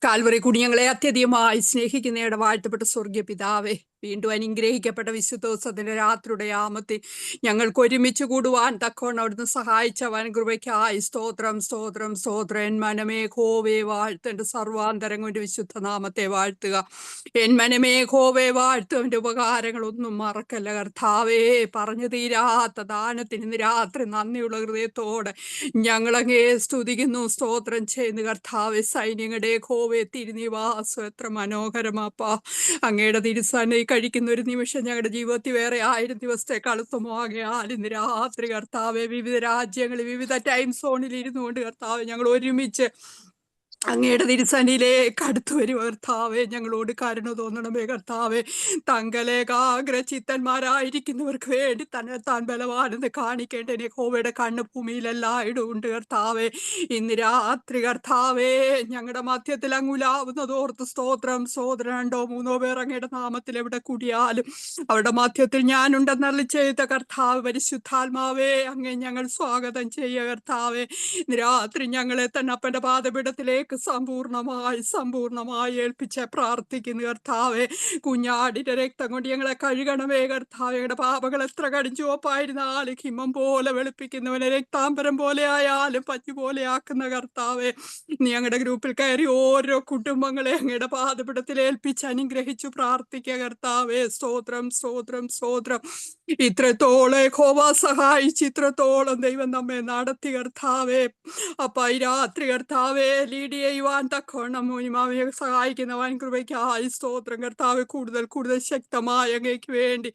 കാൽവറി കുഞ്ഞുങ്ങളെ അത്യധികമായി സ്നേഹിക്കുന്നയുടെ വാഴ്ത്തപ്പെട്ട സ്വർഗീയ പിതാവേ, വീണ്ടും അനുഗ്രഹിക്കപ്പെട്ട വിശുദ്ധോത്സവത്തിന്റെ രാത്രിയുടെ യാമത്തിൽ ഞങ്ങൾക്ക് ഒരുമിച്ച് കൂടുവാൻ തക്കവണ്ണം അവിടുന്ന് സഹായിച്ച വൻകൃപയ്ക്കായി സ്തോത്രം സ്തോത്രം സ്തോത്രം. എൻ മനമേ യഹോവയെ വാഴ്ത്തന്റെ സർവാന്തരം കൊണ്ട് വിശുദ്ധ നാമത്തെ വാഴ്ത്തുക. എൻ മനമേ യഹോവയെ വാഴ്ത്തുവന്റെ ഉപകാരങ്ങളൊന്നും മറക്കല്ല. കർത്താവേ, പറഞ്ഞു തീരാത്ത ദാനത്തിന് ഇന്ന് രാത്രി നന്ദിയുള്ള ഹൃദയത്തോടെ ഞങ്ങളങ്ങേ സ്തുതിക്കുന്നു, സ്തോത്രം ചെയ്യുന്നു. കർത്താവെ, സൈന്യങ്ങളുടെ യഹോവേ തിരുനിവാസം എത്ര മനോഹരമാപ്പാ. അങ്ങയുടെ തിരുസന്നിധി കഴിക്കുന്ന ഒരു നിമിഷം ഞങ്ങളുടെ ജീവിതത്തിൽ വേറെ 1000 ദിവസത്തെ കളുത്തുമാകയാൽ ഇന്ന് രാത്രി കർത്താവെ വിവിധ രാജ്യങ്ങളിൽ വിവിധ ടൈം സോണിൽ ഇരുന്നു കൊണ്ട് കർത്താവെ ഞങ്ങൾ ഒരുമിച്ച് അങ്ങയുടെ തിരുസന്നിധിയിലേക്ക് അടുത്തു വരും. കർത്താവെ, ഞങ്ങളോട് കരുണ തോന്നണമേ. കർത്താവെ, തങ്കലേകാഗ്ര ചിത്തന്മാരായിരിക്കുന്നവർക്ക് വേണ്ടി തന്നെ താൻ ബലവാനെന്ന് കാണിക്കേണ്ട യഹോവയുടെ കണ്ണ് ഭൂമിയിലെല്ലായിടും ഉണ്ട്. കർത്താവെ, ഇന്ന് രാത്രി കർത്താവെ ഞങ്ങളുടെ മധ്യത്തിൽ അങ്ങുലാവുന്നതോർത്ത് സ്തോത്രം സ്തോത്രം. 2 or 3 പേർ അങ്ങയുടെ നാമത്തിൽ എവിടെ കൂടിയാലും അവരുടെ മധ്യത്തിൽ ഞാനുണ്ടെന്നല്ല ചെയ്ത കർത്താവ് പരിശുദ്ധാത്മാവേ, അങ്ങേ ഞങ്ങൾ സ്വാഗതം ചെയ്യുക. കർത്താവെ, ഇന്ന് രാത്രി ഞങ്ങളെ തന്നെ അപ്പന്റെ പാദപീഠത്തിലേക്ക് സമ്പൂർണമായി ഏൽപ്പിച്ച് പ്രാർത്ഥിക്കുന്നു. കർത്താവെ, കുഞ്ഞാടിന്റെ രക്തം കൊണ്ട് ഞങ്ങളെ കഴുകണമേ. കർത്താവെ, ഞങ്ങളുടെ പാപങ്ങൾ എത്ര കടിഞ്ചുവപ്പായിരുന്നാലും ഹിമം പോലെ വെളുപ്പിക്കുന്നവനെ രക്താംബരം പോലെ ആയാലും പഞ്ഞു പോലെ ആക്കുന്ന കർത്താവെ, ഞങ്ങളുടെ ഗ്രൂപ്പിൽ കയറി ഓരോ കുടുംബങ്ങളെ അങ്ങയുടെ പാദപീഠത്തിൽ ഏൽപ്പിച്ച് അനുഗ്രഹിച്ചു പ്രാർത്ഥിക്കുക. കർത്താവെ, സ്തോത്രം സ്തോത്രം സ്തോത്രം. ഇത്രത്തോളം യഹോവ സഹായിച്ച് ഇത്രത്തോളം ദൈവം നമ്മെ നടത്തി. കർത്താവെ, അപ്പ ഈ രാത്രി കർത്താവെ ലീഡ് ചെയ്യുവാൻ തക്കവണ്ണം മുനിമാവിനെ സഹായിക്കുന്നവൻ കൃപയ്ക്കായി സ്തോത്രം. കർത്താവെ, കൂടുതൽ ശക്തമായ അങ്ങേക്ക് വേണ്ടി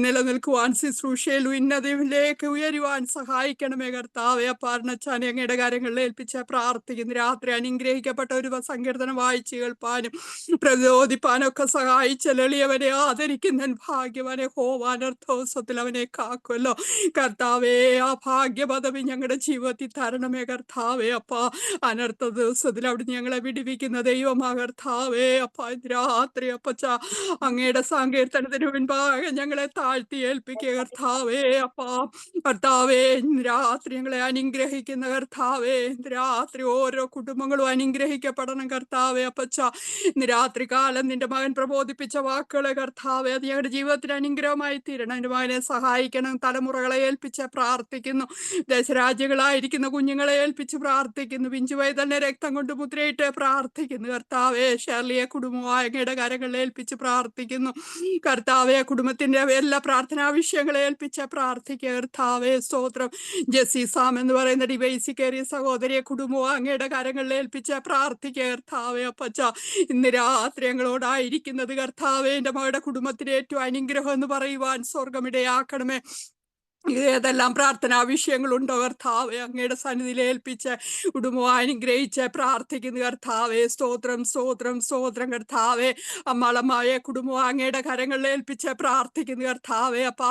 നിലനിൽക്കുവാൻ ശുശ്രൂഷയിൽ ഉന്നതിയിലേക്ക് ഉയരുവാൻ സഹായിക്കണമേ. കർത്താവെ, അപ്പാർണച്ചാനെ അങ്ങയുടെ കാര്യങ്ങളിൽ ഏൽപ്പിച്ച് പ്രാർത്ഥിക്കുന്നു. രാത്രി അനുഗ്രഹിക്കപ്പെട്ട ഒരു സങ്കീർത്തനം വായിച്ചു കേൾപ്പാനും പ്രചോദിപ്പാനും ഒക്കെ സഹായിച്ച എളിയവനെ ആദരിക്കുന്നൻ ഭാഗ്യവനെ ഹോവാനർത്ഥോത്സവത്തിൽ അവനെ കാക്കുമല്ലോ. കർത്താവേ, ആ ഭാഗ്യപദവി ഞങ്ങളുടെ ജീവിതത്തിൽ തരണമേ. കർത്താവേ, അപ്പ അനർത്ഥ ദിവസത്തിൽ അവിടുന്ന് ഞങ്ങളെ വിടിവിക്കുന്ന ദൈവമാ. കർത്താവേ, അപ്പ രാത്രി അപ്പച്ച അങ്ങയുടെ സങ്കീർത്തനത്തിന് മുൻപാകെ ഞങ്ങളെ താഴ്ത്തി ഏൽപ്പിക്കുക. കർത്താവേ, അപ്പ കർത്താവേ, രാത്രി ഞങ്ങളെ അനുഗ്രഹിക്കുന്ന കർത്താവേ, രാത്രി ഓരോ കുടുംബങ്ങളും അനുഗ്രഹിക്കപ്പെടണം. കർത്താവേ, അപ്പച്ച ഇന്ന് രാത്രി കാലം നിന്റെ മകൻ പ്രബോധിപ്പിച്ച വാക്കുകളെ കർത്താവേ അത് ഞങ്ങളുടെ ജീവിതത്തിൽ അനുഗ്രഹമായി തീരണം. എൻ്റെ മകനെ സഹായിക്കണം. തലമുറകളെ ഏൽപ്പിച്ച് പ്രാർത്ഥിക്കുന്നു. ദേശരാജ്യങ്ങളായിരിക്കുന്ന കുഞ്ഞുങ്ങളെ ഏൽപ്പിച്ച് പ്രാർത്ഥിക്കുന്നു. പിഞ്ചു വയതലിനെ രക്തം കൊണ്ട് മുദ്രയിട്ട് പ്രാർത്ഥിക്കുന്നു കർത്താവെ. ഷെർലിയെ കുടുംബമായ അങ്ങയുടെ കരങ്ങളിൽ ഏൽപ്പിച്ച് പ്രാർത്ഥിക്കുന്നു കർത്താവെ. കുടുംബത്തിന്റെ എല്ലാ പ്രാർത്ഥനാ വിഷയങ്ങളെ ഏൽപ്പിച്ച് പ്രാർത്ഥിക്കുക കർത്താവെ. സ്തോത്രം. ജെസ്സി സാം എന്ന് പറയുന്ന ഡിവൈസി കയറിയ സഹോദരിയെ കുടുംബവും അങ്ങയുടെ കരങ്ങളിൽ ഏൽപ്പിച്ച് പ്രാർത്ഥിക്കുക കർത്താവെ. അപ്പച്ച ഇന്ന് രാത്രി ഞങ്ങളോടായിരിക്കുന്നത് കർത്താവെ, എന്റെ മകളുടെ കുടുംബത്തിന് ഏറ്റവും അനുഗ്രഹം എന്ന് പറയുവാൻ സ്വർഗമിടയാക്കണമേ. ഏതെല്ലാം പ്രാർത്ഥനാ വിഷയങ്ങളുണ്ടോ കർത്താവെ, അങ്ങയുടെ സന്നിധിയിൽ ഏൽപ്പിച്ച് കുടുംബം അനുഗ്രഹിച്ച് പ്രാർത്ഥിക്കുന്നു കർത്താവെ. സ്തോത്രം സ്തോത്രം സ്തോത്രം കർത്താവെ. അമ്മളമായ കുടുംബം അങ്ങയുടെ കരങ്ങളിൽ ഏൽപ്പിച്ച് പ്രാർത്ഥിക്കുന്നു കർത്താവെ. അപ്പ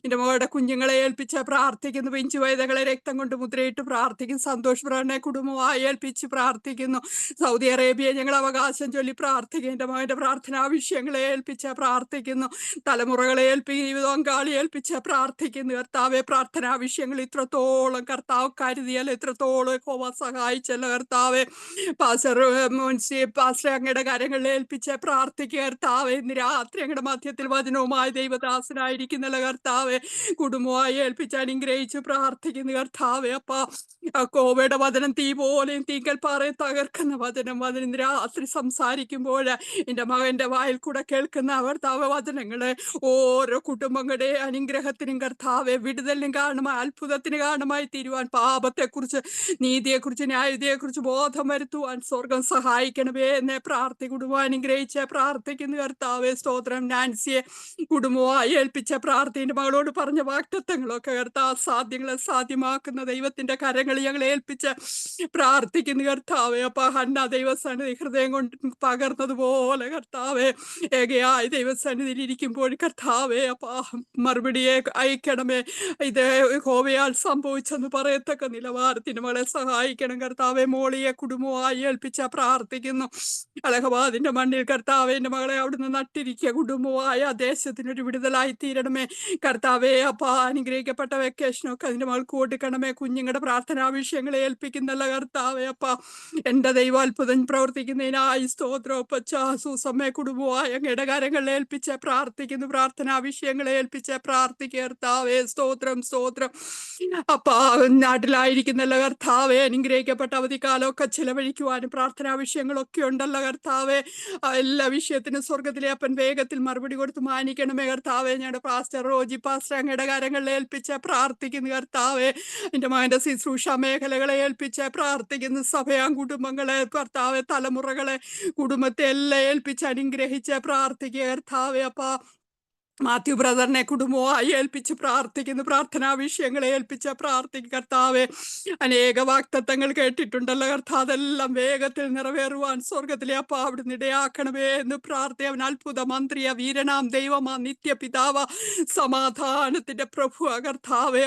എൻ്റെ മകളുടെ കുഞ്ഞുങ്ങളെ ഏൽപ്പിച്ച് പ്രാർത്ഥിക്കുന്നു. പിഞ്ചു വൈദകളെ രക്തം കൊണ്ട് മുദ്രയിട്ട് പ്രാർത്ഥിക്കുന്നു. സന്തോഷ് ബ്രഹ്മനെ കുടുംബമായി ഏൽപ്പിച്ച് പ്രാർത്ഥിക്കുന്നു. സൗദി അറേബ്യ ഞങ്ങൾ അവകാശം ചൊല്ലി പ്രാർത്ഥിക്കുന്നു. എൻ്റെ മകന്റെ പ്രാർത്ഥനാ വിഷയങ്ങളെ ഏൽപ്പിച്ച് പ്രാർത്ഥിക്കുന്നു. തലമുറകളെ പങ്കാളി ഏൽപ്പിച്ച് പ്രാർത്ഥിക്കുന്നു കർത്താവെ. പ്രാർത്ഥനാ വിഷയങ്ങൾ ഇത്രത്തോളം കർത്താവ് കരുതിയാൽ എത്രത്തോളം യഹോവ സഹായിച്ചല്ലോ കർത്താവെ. പാസ്റ്റർ അങ്ങയുടെ കരങ്ങളിൽ ഏൽപ്പിച്ച് പ്രാർത്ഥിക്കുക കർത്താവെ. ഇന്ന് രാത്രി ഞങ്ങളുടെ മധ്യത്തിൽ വചനവുമായി ദൈവദാസനായിരിക്കുന്നല്ലോ കർത്താവെ. കുടുംബമായി ഏൽപ്പിച്ച് അനുഗ്രഹിച്ച് പ്രാർത്ഥിക്കുന്നു കർത്താവെ. അപ്പ കോവയുടെ വചനം തീ പോലെയും തീങ്കൽ പാറയെ തകർക്കുന്ന വചനം ഇന്ന് രാത്രി സംസാരിക്കുമ്പോൾ എൻ്റെ മകന്റെ വായിൽ കൂടെ കേൾക്കുന്ന കർത്താവ് വചനങ്ങള് ഓരോ കുടുംബങ്ങളുടെ അനുഗ്രഹത്തിനും കർത്താവെ, വിടുതലിനും കാരണമായി, അത്ഭുതത്തിന് കാരണമായി തീരുവാൻ, പാപത്തെക്കുറിച്ച്, നീതിയെക്കുറിച്ച്, ന്യായതയെക്കുറിച്ച് ബോധം വരുത്തുവാൻ സ്വർഗം സഹായിക്കണമേ എന്നെ കുടുംബം അനുഗ്രഹിച്ച് പ്രാർത്ഥിക്കുന്നു കർത്താവെ. സ്തോത്രം. നാൻസിയെ കുടുംബമായി ഏൽപ്പിച്ച പ്രാർത്ഥിന്റെ മകളോട് പറഞ്ഞ വാഗ്ദത്തങ്ങളൊക്കെ കർത്താവ് സാധ്യങ്ങളെ സാധ്യമാക്കുന്ന ദൈവത്തിന്റെ കരങ്ങളിൽ ഞങ്ങൾ ഏൽപ്പിച്ച് പ്രാർത്ഥിക്കുന്നു കർത്താവെ. അപ്പൊ ഹന്ന ദൈവസന്നിധി ഹൃദയം കൊണ്ട് പകർന്നതുപോലെ കർത്താവെ, ഏകയായി ദൈവസന്നിധിയിൽ ഇരിക്കുമ്പോൾ കർത്താവെ അപ്പ മറുപടിയെ അയക്കണമേ. ഇത് യഹോവയാൽ സംഭവിച്ചെന്ന് പറയത്തക്ക നിലവാരത്തിന് മകളെ സഹായിക്കണം കർത്താവെ. മോളിയെ കുടുംബമായി ഏൽപ്പിച്ച പ്രാർത്ഥിക്കുന്നു. അലഹബാദിന്റെ മണ്ണിൽ കർത്താവെ എൻ്റെ മകളെ അവിടുന്ന് നട്ടിരിക്കുക. കുടുംബമായ ദേശത്തിനൊരു വിടുതലായി തീരണമേ കർത്താവെ. അപ്പ അനുഗ്രഹിക്കപ്പെട്ട വെക്കേഷനൊക്കെ അതിന്റെ മകൾക്ക് കൊടുക്കണമേ. കുഞ്ഞുങ്ങളുടെ പ്രാർത്ഥനാ വിഷയങ്ങളെ ഏൽപ്പിക്കുന്നല്ല കർത്താവെ. അപ്പ എന്റെ ദൈവം അത്ഭുതം പ്രവർത്തിക്കുന്നതിനായി സ്തോത്രം. പച്ച സൂസമ്മയെ കുടുംബമായി അങ്ങയുടെ കരങ്ങളിൽ ഏൽപ്പിച്ച് പ്രാർത്ഥിക്കുന്നു. പ്രാർത്ഥനാ വിഷയങ്ങളെ ഏൽപ്പിച്ച് പ്രാർത്ഥിക്കുക കർത്താവെ. സ്തോത്രം സ്തോത്രം. അപ്പ നാട്ടിലായിരിക്കുന്നല്ലോ കർത്താവെ. അനുഗ്രഹിക്കപ്പെട്ട അവധിക്കാലമൊക്കെ ചിലവഴിക്കുവാനും പ്രാർത്ഥനാ വിഷയങ്ങളൊക്കെ ഉണ്ടല്ലോ കർത്താവെ. എല്ലാ വിഷയത്തിനും സ്വർഗത്തിലെ അപ്പൻ വേഗത്തിൽ മറുപടി കൊടുത്ത് മാനിക്കണമേ കർത്താവെ. ഞങ്ങളുടെ പാസ്റ്റർ റോജി പാസ്റ്റർ അങ്ങയുടെ കരങ്ങളിൽ ഏൽപ്പിച്ച് പ്രാർത്ഥിക്കുന്നു കർത്താവെ. എൻ്റെ മകന്റെ ശുശ്രൂഷ മേഖലകളെ ഏൽപ്പിച്ച് പ്രാർത്ഥിക്കുന്നു. സഭയാം കുടുംബങ്ങളെ കർത്താവെ, തലമുറകളെ, കുടുംബത്തെ എല്ലാം ഏൽപ്പിച്ച് അനുഗ്രഹിച്ച് പ്രാർത്ഥിക്കുക കർത്താവെ. അപ്പ മാത്യു ബ്രദറിനെ കുടുംബമായി ഏൽപ്പിച്ച് പ്രാർത്ഥിക്കുന്നു. പ്രാർത്ഥനാ വിഷയങ്ങളെ ഏൽപ്പിച്ച് പ്രാർത്ഥിക്കുക കർത്താവെ. അനേക വാഗ്ദത്തങ്ങൾ കേട്ടിട്ടുണ്ടല്ലോ കർത്താവ്. അതെല്ലാം വേഗത്തിൽ നിറവേറുവാൻ സ്വർഗത്തിലെ അപ്പ അവിടുന്ന് ഇടയാക്കണമേ എന്ന് പ്രാർത്ഥന. അവൻ അത്ഭുത മന്ത്രിയ, വീരനാം ദൈവമാ, നിത്യപിതാവ, സമാധാനത്തിന്റെ പ്രഭു കർത്താവെ.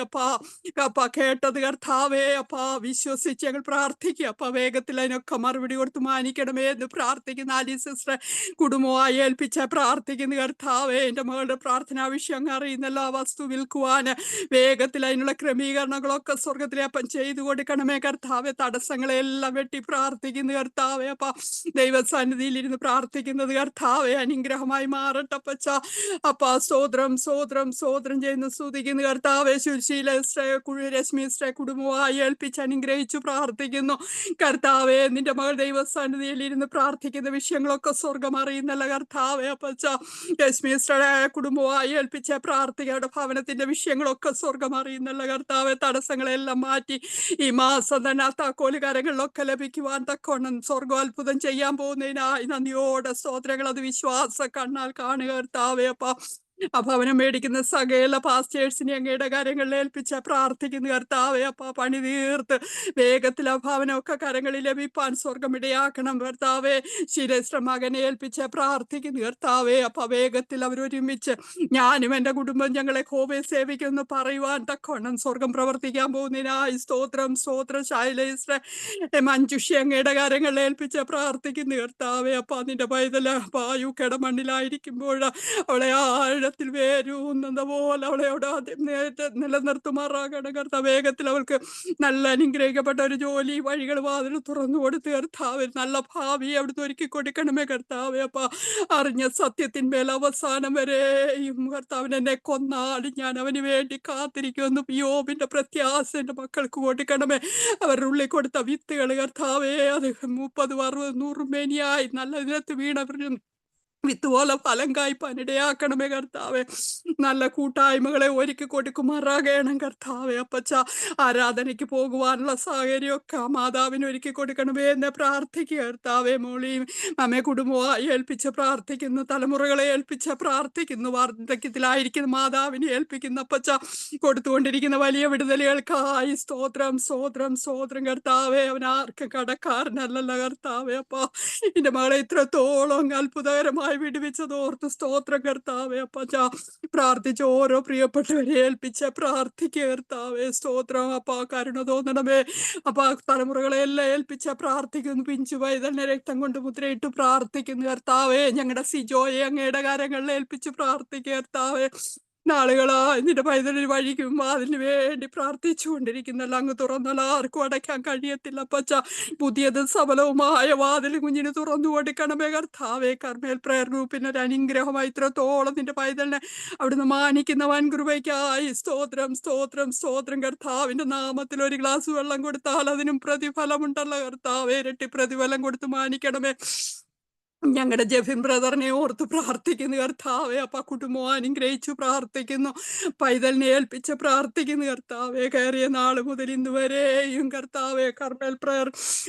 അപ്പ കേട്ടത് കർത്താവെ. അപ്പ വിശ്വസിച്ച് ഞങ്ങൾ പ്രാർത്ഥിക്കുക. അപ്പ വേഗത്തിൽ അതിനൊക്കെ മറുപടി കൊടുത്ത് മാനിക്കണമേ എന്ന് പ്രാർത്ഥിക്കുന്ന ആലി സിസ്റ്ററെ കുടുംബമായി ഏൽപ്പിച്ച് പ്രാർത്ഥിക്കുന്നു കർത്താവെ. എൻ്റെ മകളുടെ പ്രാർത്ഥനാ വിഷയം അറിയുന്നല്ലോ. ആ വസ്തു വിൽക്കുവാന് വേഗത്തിൽ അതിനുള്ള ക്രമീകരണങ്ങളൊക്കെ സ്വർഗത്തിലെ അപ്പം ചെയ്തു കൊടുക്കണമേ കർത്താവെ. തടസ്സങ്ങളെല്ലാം വെട്ടി പ്രാർത്ഥിക്കുന്നു കർത്താവെ. അപ്പ ദൈവസന്നിധിയിൽ ഇരുന്ന് പ്രാർത്ഥിക്കുന്നത് കർത്താവെ അനുഗ്രഹമായി മാറട്ടെ പച്ച. അപ്പ സ്തോത്രം സ്തോത്രം സ്തോത്രം ചെയ്യുന്നു, സ്തുതിക്കുന്നു കർത്താവെ. സുശീല രശ്മി കുടുംബമായി ഏൽപ്പിച്ച് അനുഗ്രഹിച്ചു പ്രാർത്ഥിക്കുന്നു കർത്താവെ. നിന്റെ മകൾ ദൈവസന്നിധിയിൽ ഇരുന്ന് പ്രാർത്ഥിക്കുന്ന വിഷയങ്ങളൊക്കെ സ്വർഗം അറിയുന്നല്ല കർത്താവെ. അപ്പച്ച രശ്മി കുടുംബമായി ഏൽപ്പിച്ച പ്രാർത്ഥികയുടെ ഭവനത്തിന്റെ വിഷയങ്ങളൊക്കെ സ്വർഗം അറിയുന്നല്ല കർത്താവെ. തടസ്സങ്ങളെല്ലാം മാറ്റി ഈ മാസം തന്നെ ആ താക്കോല് കരങ്ങളിലൊക്കെ ലഭിക്കുവാൻ തക്കോണം സ്വർഗം അത്ഭുതം ചെയ്യാൻ പോകുന്നതിനായി നന്ദിയോടെ സ്തോത്രങ്ങൾ. അത് വിശ്വാസ കണ്ണാൽ കാണുക കർത്താവെ. ആ ഭവനം മേടിക്കുന്ന സകല പാസ്റ്റേഴ്സിനെ അങ്ങയുടെ കരങ്ങളിൽ ഏൽപ്പിച്ച് പ്രാർത്ഥിക്കുന്നു കർത്താവെ. അപ്പ പണി തീർത്ത് വേഗത്തിൽ ആ ഭവനമൊക്കെ കരങ്ങളിൽ ലഭിപ്പാൻ സ്വർഗം ഇടയാക്കണം കർത്താവെ. ശിരശ്ര മകനെ ഏൽപ്പിച്ച് പ്രാർത്ഥിക്കുന്നു കർത്താവെ. അപ്പ വേഗത്തിൽ അവരൊരുമിച്ച് ഞാനും എൻ്റെ കുടുംബം ഞങ്ങളെ യഹോവയെ സേവിക്കുമെന്ന് പറയുവാൻ തക്കോണം സ്വർഗം പ്രവർത്തിക്കാൻ പോകുന്നതിനായി സ്തോത്രം സ്തോത്രം. ശൈലേശ്വര മഞ്ജുഷി അങ്ങയുടെ കരങ്ങളിൽ ഏൽപ്പിച്ച് പ്രാർത്ഥിക്കുന്നു കർത്താവെ. അപ്പ നിന്റെ പൈതല് യുക്കയുടെ മണ്ണിലായിരിക്കുമ്പോൾ അവളെ ആഴ ഹൃദയത്തിൽ വേരൂന്നുന്ന പോലെ അവളെ അവിടെ നിലനിർത്തുമാറാകണം കർത്താവ്. വേഗത്തിൽ അവൾക്ക് നല്ല അനുഗ്രഹിക്കപ്പെട്ട ഒരു ജോലി വഴികൾ വാതിൽ തുറന്നു കൊടുത്ത് കർത്താവ് നല്ല ഭാവി അവിടുന്ന് ഒരുക്കി കൊടുക്കണമേ കർത്താവ്. അപ്പൊ അറിഞ്ഞ സത്യത്തിന്മേൽ അവസാനം വരെയും കർത്താവിന് എന്നെ കൊന്നാലും ഞാൻ അവന് വേണ്ടി കാത്തിരിക്കുമെന്ന് യോബിന്റെ പ്രത്യാശ എന്റെ മക്കൾക്ക് കൊടുക്കണമേ. അവരുടെ ഉള്ളിൽ കൊടുത്ത വിത്തുകൾ കർത്താവേ അത് 30, 60, 100 മേനിയായി നല്ല ഇതിനകത്ത് വീണവരും വിത്ത് പോലെ ഫലം കായ്പാനിടയാക്കണമേ കർത്താവെ. നല്ല കൂട്ടായ്മകളെ ഒരുക്കി കൊടുക്കുമാറാകണം കർത്താവെ. അപ്പച്ച ആരാധനയ്ക്ക് പോകുവാനുള്ള സാഹചര്യമൊക്കെ ആ മാതാവിന് ഒരുക്കി കൊടുക്കണമേ എന്ന് പ്രാർത്ഥിക്കുക കർത്താവെ. മോളിയും അമ്മയെ കുടുംബമായി ഏൽപ്പിച്ച് പ്രാർത്ഥിക്കുന്നു, തലമുറകളെ ഏൽപ്പിച്ച് പ്രാർത്ഥിക്കുന്നു, വാർദ്ധക്യത്തിലായിരിക്കുന്ന മാതാവിനെ ഏൽപ്പിക്കുന്നു അപ്പച്ച. കൊടുത്തുകൊണ്ടിരിക്കുന്ന വലിയ വിടുതലുകൾക്കായി സ്തോത്രം സ്തോത്രം സ്തോത്രം കർത്താവെ. അവൻ ആർക്കും കടക്കാരനല്ലല്ലോ കർത്താവെ. അപ്പ എന്റെ മകളെ ഇത്രത്തോളം അത്ഭുതകരമായി വിടുവിച്ചത് ഓർത്ത് സ്തോത്രം കർത്താവെ. അപ്പച്ച പ്രാർത്ഥിച്ച ഓരോ പ്രിയപ്പെട്ടവരെ ഏൽപ്പിച്ച് പ്രാർത്ഥിക്കുക കർത്താവെ. സ്തോത്രം അപ്പ. കരുണ തോന്നണമേ അപ്പ. തലമുറകളെ എല്ലാം ഏൽപ്പിച്ച് പ്രാർത്ഥിക്കുന്നു. പിഞ്ചു പൈതലിനെ രക്തം കൊണ്ട് മുദ്രയിട്ട് പ്രാർത്ഥിക്കുന്നു കർത്താവെ. ഞങ്ങളുടെ സിജോയെ അങ്ങയുടെ കാര്യങ്ങളിൽ ഏൽപ്പിച്ച് പ്രാർത്ഥിക്കുക കർത്താവെ. നാളുകളാ നിന്റെ പൈതലിന് വഴിക്കും അതിന് വേണ്ടി പ്രാർത്ഥിച്ചുകൊണ്ടിരിക്കുന്നല്ല അങ്ങ് തുറന്നല്ല ആർക്കും അടയ്ക്കാൻ കഴിയത്തില്ല പച്ച. പുതിയതും സഫലവുമായ വാതിൽ കുഞ്ഞിന് തുറന്നു കൊടുക്കണമേ കർത്താവേ. കർമ്മേൽ പ്രയർ ഗ്രൂപ്പിന് ഒരു അനുഗ്രഹമായി ഇത്രത്തോളം നിന്റെ പൈതലിനെ അവിടുന്ന് മാനിക്കുന്ന വൻകൃപയ്ക്കായി സ്തോത്രം സ്തോത്രം സ്തോത്രം കർത്താവിന്റെ നാമത്തിൽ. ഒരു ഗ്ലാസ് വെള്ളം കൊടുത്താൽ അതിനും പ്രതിഫലമുണ്ടല്ലോ കർത്താവേ. ഇരട്ടി പ്രതിഫലം കൊടുത്ത് മാനിക്കണമേ. ഞങ്ങളുടെ ജെഫിൻ ബ്രദറിനെ ഓർത്ത് പ്രാർത്ഥിക്കുന്നു കർത്താവെ. അപ്പ കുടുംബം അനുഗ്രഹിച്ചു പ്രാർത്ഥിക്കുന്നു, പൈതലിനെ ഏൽപ്പിച്ച് പ്രാർത്ഥിക്കുന്നു കർത്താവെ. കയറിയ നാള് മുതൽ ഇന്ന് വരെയും കർത്താവെ കർമ്മൽ പ്രയർ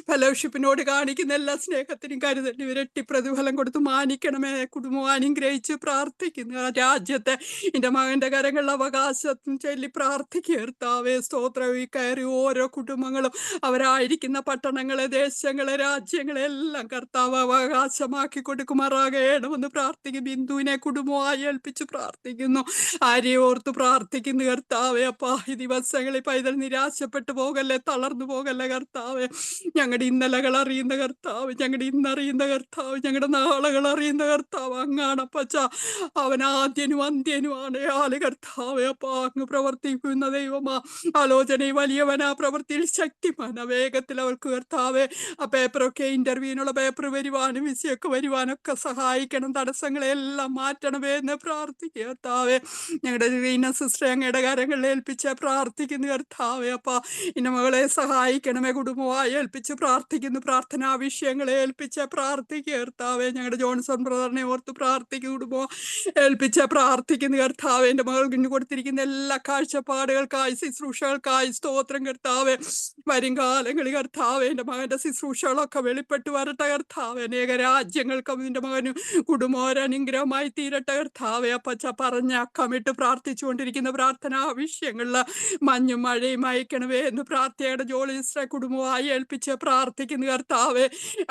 ഫെലോഷിപ്പിനോട് കാണിക്കുന്ന എല്ലാ സ്നേഹത്തിനും കരുതലിനും ഇരട്ടി പ്രതിഫലം കൊടുത്ത് മാനിക്കണമേ. കുടുംബം അനുഗ്രഹിച്ച് പ്രാർത്ഥിക്കുന്നു. രാജ്യത്തെ എൻ്റെ മകന്റെ കരങ്ങളിൽ അവകാശം ചൊല്ലി പ്രാർത്ഥിക്കുക കർത്താവെ. സ്തോത്രം. ഈ കയറി ഓരോ കുടുംബങ്ങളും അവരായിരിക്കുന്ന പട്ടണങ്ങളെ, ദേശങ്ങളെ, രാജ്യങ്ങളെ എല്ലാം കർത്താവ് അവകാശമാക്കി കൊടുക്കുമാറാകണമെന്ന് പ്രാർത്ഥിക്കും. ബിന്ദുവിനെ കുടുംബമായി ഏൽപ്പിച്ച് പ്രാർത്ഥിക്കുന്നു. ആരെ ഓർത്ത് പ്രാർത്ഥിക്കുന്നു കർത്താവെ. അപ്പ ഈ ദിവസങ്ങളിൽ പൈതൽ നിരാശപ്പെട്ടു പോകല്ലേ, തളർന്നു പോകല്ലേ കർത്താവെ. ഞങ്ങളുടെ ഇന്നലകൾ അറിയുന്ന കർത്താവ്, ഞങ്ങളുടെ ഇന്നറിയുന്ന കർത്താവ്, ഞങ്ങളുടെ നാളുകൾ അറിയുന്ന കർത്താവ് അങ്ങാണപ്പച്ച. അവൻ ആദ്യനും അന്ത്യനുമാണ് ആള് കർത്താവെ. അപ്പ അങ്ങ് പ്രവർത്തിക്കുന്ന ദൈവമാ. ആലോചന വലിയവനാ, പ്രവൃത്തിയിൽ ശക്തിമാനാ. വേഗത്തിൽ അവൾക്ക് കർത്താവെ ആ പേപ്പറൊക്കെ ഇന്റർവ്യൂവിനുള്ള പേപ്പർ വരുവാനും വിസയൊക്കെ വരുവാനൊക്കെ സഹായിക്കണം. തടസ്സങ്ങളെല്ലാം മാറ്റണമേ എന്ന് പ്രാർത്ഥിക്കുക കർത്താവെ. ഞങ്ങളുടെ റീന സിസ്റ്റർ അങ്ങയുടെ കാര്യങ്ങളിൽ ഏൽപ്പിച്ച് പ്രാർത്ഥിക്കുന്നു കർത്താവെ. അപ്പ ഇന്ന മകളെ സഹായിക്കണമേ. കുടുംബമായി ഏൽപ്പിച്ച് പ്രാർത്ഥിക്കുന്നു. പ്രാർത്ഥനാ വിഷയങ്ങളെ ഏൽപ്പിച്ച് പ്രാർത്ഥിക്കുക കർത്താവെ. ഞങ്ങളുടെ ജോൺസൺ ബ്രദറിനെ ഓർത്ത് പ്രാർത്ഥിക്കുന്നു. കുടുംബം ഏൽപ്പിച്ച് പ്രാർത്ഥിക്കുന്നു കർത്താവെ. എൻ്റെ മകൾക്ക് കൊടുത്തിരിക്കുന്ന എല്ലാ കാഴ്ചപ്പാടുകൾക്കായി, ശുശ്രൂഷകൾക്കായി സ്തോത്രം കർത്താവെ. വരും കാലങ്ങളിൽ കർത്താവെ എൻ്റെ മകന്റെ ശുശ്രൂഷകളൊക്കെ വെളിപ്പെട്ട് വരട്ടെ കർത്താവെ. അനേക രാജ്യങ്ങൾക്ക് നിന്റെ മകനും കുടുംബോരനുഗ്രഹമായി തീരട്ടെ കർത്താവെ. അപ്പച്ച പറഞ്ഞ അക്കമിട്ട് പ്രാർത്ഥിച്ചുകൊണ്ടിരിക്കുന്ന പ്രാർത്ഥനാ വിഷയങ്ങളിൽ മഞ്ഞും മഴയും അയക്കണവേ എന്ന് പ്രാർത്ഥനയുടെ ജോലിസ്റ്ററെ കുടുംബമായി ഏൽപ്പിച്ച് പ്രാർത്ഥിക്കുന്നു കർത്താവെ.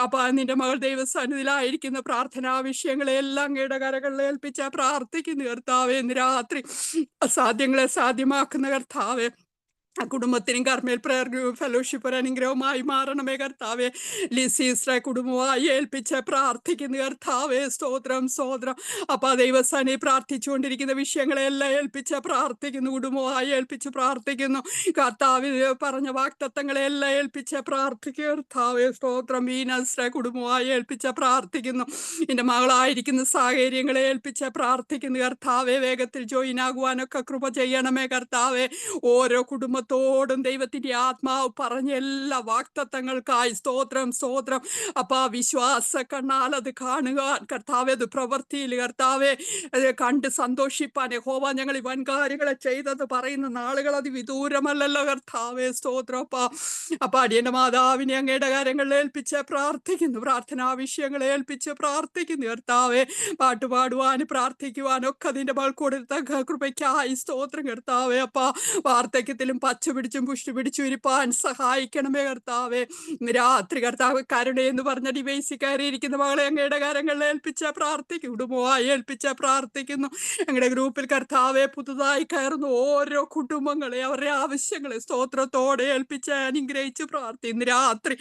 അപ്പൊ നിന്റെ മകൾ ദൈവസന്നിധിയിലായിരിക്കുന്ന പ്രാർത്ഥനാ വിഷയങ്ങളെ എല്ലാം അങ്ങയുടെ കരകളിൽ ഏൽപ്പിച്ച് പ്രാർത്ഥിക്കുന്നു കർത്താവെ. ഇന്ന് രാത്രി അസാധ്യങ്ങളെ സാധ്യമാക്കുന്ന കർത്താവെ. ആ കുടുംബത്തിനും കർമ്മേൽ പ്രയർ ഗ്രൂപ്പ് ഫെലോഷിപ്പ് ഒരു അനുഗ്രഹമായി മാറണമേ കർത്താവെ. ലിസീസ്റെ കുടുംബമായി ഏൽപ്പിച്ച് പ്രാർത്ഥിക്കുന്നു കർത്താവെ. സ്തോത്രം സ്തോത്രം. അപ്പൊ ദൈവസ്ഥാനെ പ്രാർത്ഥിച്ചുകൊണ്ടിരിക്കുന്ന വിഷയങ്ങളെല്ലാം ഏൽപ്പിച്ച് പ്രാർത്ഥിക്കുന്നു. കുടുംബമായി ഏൽപ്പിച്ച് പ്രാർത്ഥിക്കുന്നു കർത്താവ്. പറഞ്ഞ വാക്തത്വങ്ങളെല്ലാം ഏൽപ്പിച്ച് പ്രാർത്ഥിക്കുക കർത്താവെ. സ്തോത്രം. വീനസ്റെ കുടുംബമായി ഏൽപ്പിച്ച് പ്രാർത്ഥിക്കുന്നു. എൻ്റെ മകളായിരിക്കുന്ന സാഹചര്യങ്ങളെ ഏൽപ്പിച്ച് പ്രാർത്ഥിക്കുന്നു കർത്താവെ. വേഗത്തിൽ ജോയിൻ ആകുവാനൊക്കെ കൃപ ചെയ്യണമേ കർത്താവെ. ഓരോ കുടുംബത്തോടും ദൈവത്തിന്റെ ആത്മാവ് പറഞ്ഞ എല്ലാ വാക്തത്വങ്ങൾക്കായി സ്തോത്രം സ്തോത്രം. അപ്പ വിശ്വാസ കണ്ണാൽ അത് കാണുക കർത്താവെ. അത് പ്രവൃത്തിയിൽ കർത്താവെ കണ്ട് സന്തോഷിപ്പാൻ യഹോവ ഞങ്ങൾ ഈ വൻകാര്യങ്ങളെ ചെയ്തെന്ന് പറയുന്ന നാളുകൾ അത് വിദൂരമല്ലല്ലോ കർത്താവെ. സ്തോത്രം. അപ്പ അടിയന്റെ മാതാവിനെ അങ്ങയുടെ കാര്യങ്ങളിൽ ഏൽപ്പിച്ച് പ്രാർത്ഥിക്കുന്നു. പ്രാർത്ഥനാ വിഷയങ്ങളെ ഏൽപ്പിച്ച് പ്രാർത്ഥിക്കുന്നു കർത്താവെ. പാട്ടുപാടുവാനും പ്രാർത്ഥിക്കുവാനും ഒക്കെ അതിന്റെ മകൾ കൊടുത്ത കൃപയ്ക്കായി സ്തോത്രം കർത്താവെ. അപ്പ വാർദ്ധക്യത്തിലും പച്ച പിടിച്ചും പുഷ്ടി പിടിച്ചും ഇരിപ്പാൻ സഹായിക്കണമേ കർത്താവേ. ഇന്ന് രാത്രി കർത്താവ് കരുണയെന്ന് പറഞ്ഞ ഡിവൈസി കയറിയിരിക്കുന്ന മകളെ അങ്ങയുടെ കാര്യങ്ങളിൽ ഏൽപ്പിച്ച പ്രാർത്ഥിക്കും, കുടുംബമായി ഏൽപ്പിച്ച പ്രാർത്ഥിക്കുന്നു. ഞങ്ങളുടെ ഗ്രൂപ്പിൽ കർത്താവെ പുതുതായി കയറുന്ന ഓരോ കുടുംബങ്ങളെ അവരുടെ ആവശ്യങ്ങളെ സ്തോത്രത്തോടെ ഏൽപ്പിച്ച് അനുഗ്രഹിച്ച് ഇന്ന് രാത്രി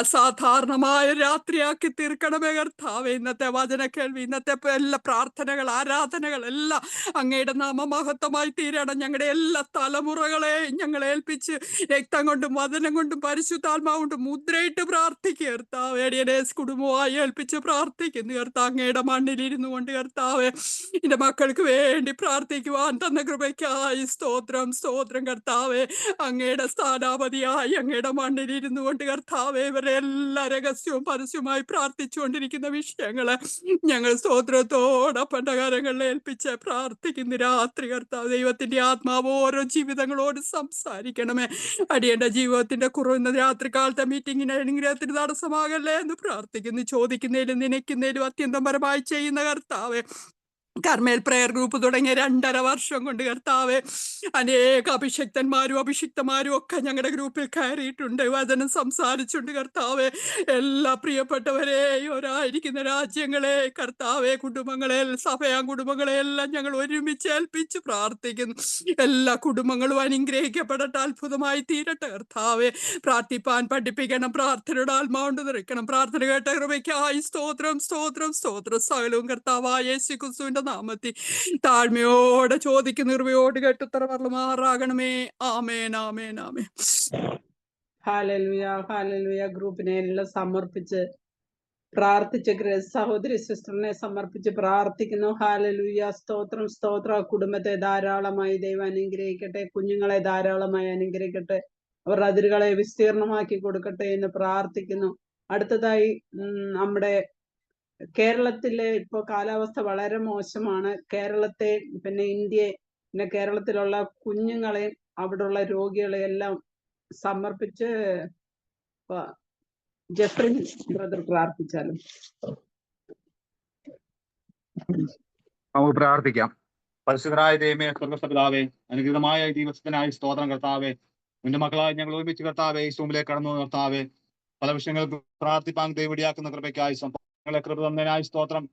അസാധാരണമായ രാത്രിയാക്കി തീർക്കണമേ കർത്താവെ. ഇന്നത്തെ വചന കേൾവി, ഇന്നത്തെ എല്ലാ പ്രാർത്ഥനകൾ, ആരാധനകൾ എല്ലാം അങ്ങയുടെ നാമമഹത്വമായി തീരണം. ഞങ്ങളുടെ എല്ലാ തലമുറകളെയും ഞങ്ങൾ ഏൽപ്പിച്ച് രക്തം കൊണ്ടും വചനം കൊണ്ടും പരിശുദ്ധാത്മാവ് കൊണ്ടും മുദ്രയിട്ട് പ്രാർത്ഥിക്കുക കർത്താവേ. കുടുംബമായി ഏൽപ്പിച്ച് പ്രാർത്ഥിക്കുന്നു കർത്താവ്. അങ്ങയുടെ മണ്ണിലിരുന്നു കൊണ്ട് കർത്താവേ എന്റെ മക്കൾക്ക് വേണ്ടി പ്രാർത്ഥിക്കുവാൻ തന്ന കൃപയ്ക്കായി സ്തോത്രം സ്തോത്രം കർത്താവേ. അങ്ങയുടെ സ്ഥാനാപതിയായി അങ്ങയുടെ മണ്ണിലിരുന്നു കൊണ്ട് കർത്താവേ ഇവരെ എല്ലാ രഹസ്യവും പരസ്യമായി പ്രാർത്ഥിച്ചുകൊണ്ടിരിക്കുന്ന വിഷയങ്ങള് ഞങ്ങൾ സ്തോത്രത്തോടൊപ്പം കാര്യങ്ങളിൽ ഏൽപ്പിച്ച് പ്രാർത്ഥിക്കുന്നു രാത്രി കർത്താവ്. ദൈവത്തിന്റെ ആത്മാവ് ഓരോ ജീവിതങ്ങളോട് സംസാരിക്കണമേ. അടിയന്റെ ജീവിതത്തിന്റെ കുറവുന്ന രാത്രി കാലത്തെ മീറ്റിങ്ങിന് അനുഗ്രഹത്തിന് തടസ്സമാകല്ലേ എന്ന് പ്രാർത്ഥിക്കുന്നു. ചോദിക്കുന്നതിലും നനയ്ക്കുന്നതിലും അത്യന്തപരമായി ചെയ്യുന്ന കർത്താവേ, കർമ്മേൽ പ്രയർ ഗ്രൂപ്പ് തുടങ്ങിയ 2.5 വർഷം കൊണ്ട് കർത്താവെ അനേക അഭിഷിക്തന്മാരും അഭിഷിക്തമാരും ഒക്കെ ഞങ്ങളുടെ ഗ്രൂപ്പിൽ കയറിയിട്ടുണ്ട്, വചനം സംസാരിച്ചുണ്ട് കർത്താവെ. എല്ലാ പ്രിയപ്പെട്ടവരെയും ഒരായിരിക്കുന്ന രാജ്യങ്ങളെ കർത്താവെ, കുടുംബങ്ങളെ, സഭയാ കുടുംബങ്ങളെ എല്ലാം ഞങ്ങൾ ഒരുമിച്ച് ഏൽപ്പിച്ച് പ്രാർത്ഥിക്കുന്നു. എല്ലാ കുടുംബങ്ങളും അനുഗ്രഹിക്കപ്പെടട്ടെ, അത്ഭുതമായി തീരട്ടെ കർത്താവെ. പ്രാർത്ഥിപ്പാൻ പഠിപ്പിക്കണം, പ്രാർത്ഥനയുടെ ആത്മാവുണ്ട് നിറയ്ക്കണം. പ്രാർത്ഥന കേട്ട കൃപയ്ക്കായി സ്തോത്രം സ്തോത്രം സ്തോത്രം. സകലവും കർത്താവായ യേശു ക്രിസ്തുവിന്റെ നാമത്തിൽ താഴ്മയോടെ ചോദിക്കുന്ന കൃപയോട് കേട്ടുത്തര പറമാറാകണമേ. ആമേൻ ആമേൻ ആമേൻ. Hallelujah hallelujah. ഗ്രൂപ്പിനെ എല്ലാം സമർപ്പിച്ച് പ്രാർത്ഥിച്ച സഹോദരി സിസ്റ്ററിനെ സമർപ്പിച്ച് പ്രാർത്ഥിക്കുന്നു. ഹല്ലേലൂയ. സ്തോത്രം സ്തോത്രം. കുടുംബത്തെ ധാരാളമായി ദൈവം അനുഗ്രഹിക്കട്ടെ, കുഞ്ഞുങ്ങളെ ധാരാളമായി അനുഗ്രഹിക്കട്ടെ, അവരുടെ അതിരുകളെ വിസ്തീർണമാക്കി കൊടുക്കട്ടെ എന്ന് പ്രാർത്ഥിക്കുന്നു. അടുത്തതായി നമ്മുടെ കേരളത്തിലെ ഇപ്പൊ കാലാവസ്ഥ വളരെ മോശമാണ്. കേരളത്തെ പിന്നെ ഇന്ത്യയെ പിന്നെ കേരളത്തിലുള്ള കുഞ്ഞുങ്ങളെയും അവിടെയുള്ള രോഗികളെ എല്ലാം സമർപ്പിച്ച് ജെഫ്രി ബ്രദർ പ്രാർത്ഥിച്ചാലും. നമുക്ക് പ്രാർത്ഥിക്കാം. പരിശുദ്ധരായ ദൈവമേ, സ്വർഗ്ഗസ്ഥപിതാവേ, അനുഗ്രഹമായ ദിവസത്തിനായി സ്തോത്രം കർത്താവേ. നിന്റെ മക്കളായി ഞങ്ങൾ ഒരുമിച്ച് കർത്താവേ ഈ സൂമിലേക്ക് കടന്നു കർത്താവേ. പല വിഷയങ്ങൾക്ക് പ്രാർത്ഥിപ്പാൻ ദൈവടിയാക്കുന്ന കൃപയ്ക്കായി ഞങ്ങളെ കൃപ തന്നതിനായി സ്തോത്രം.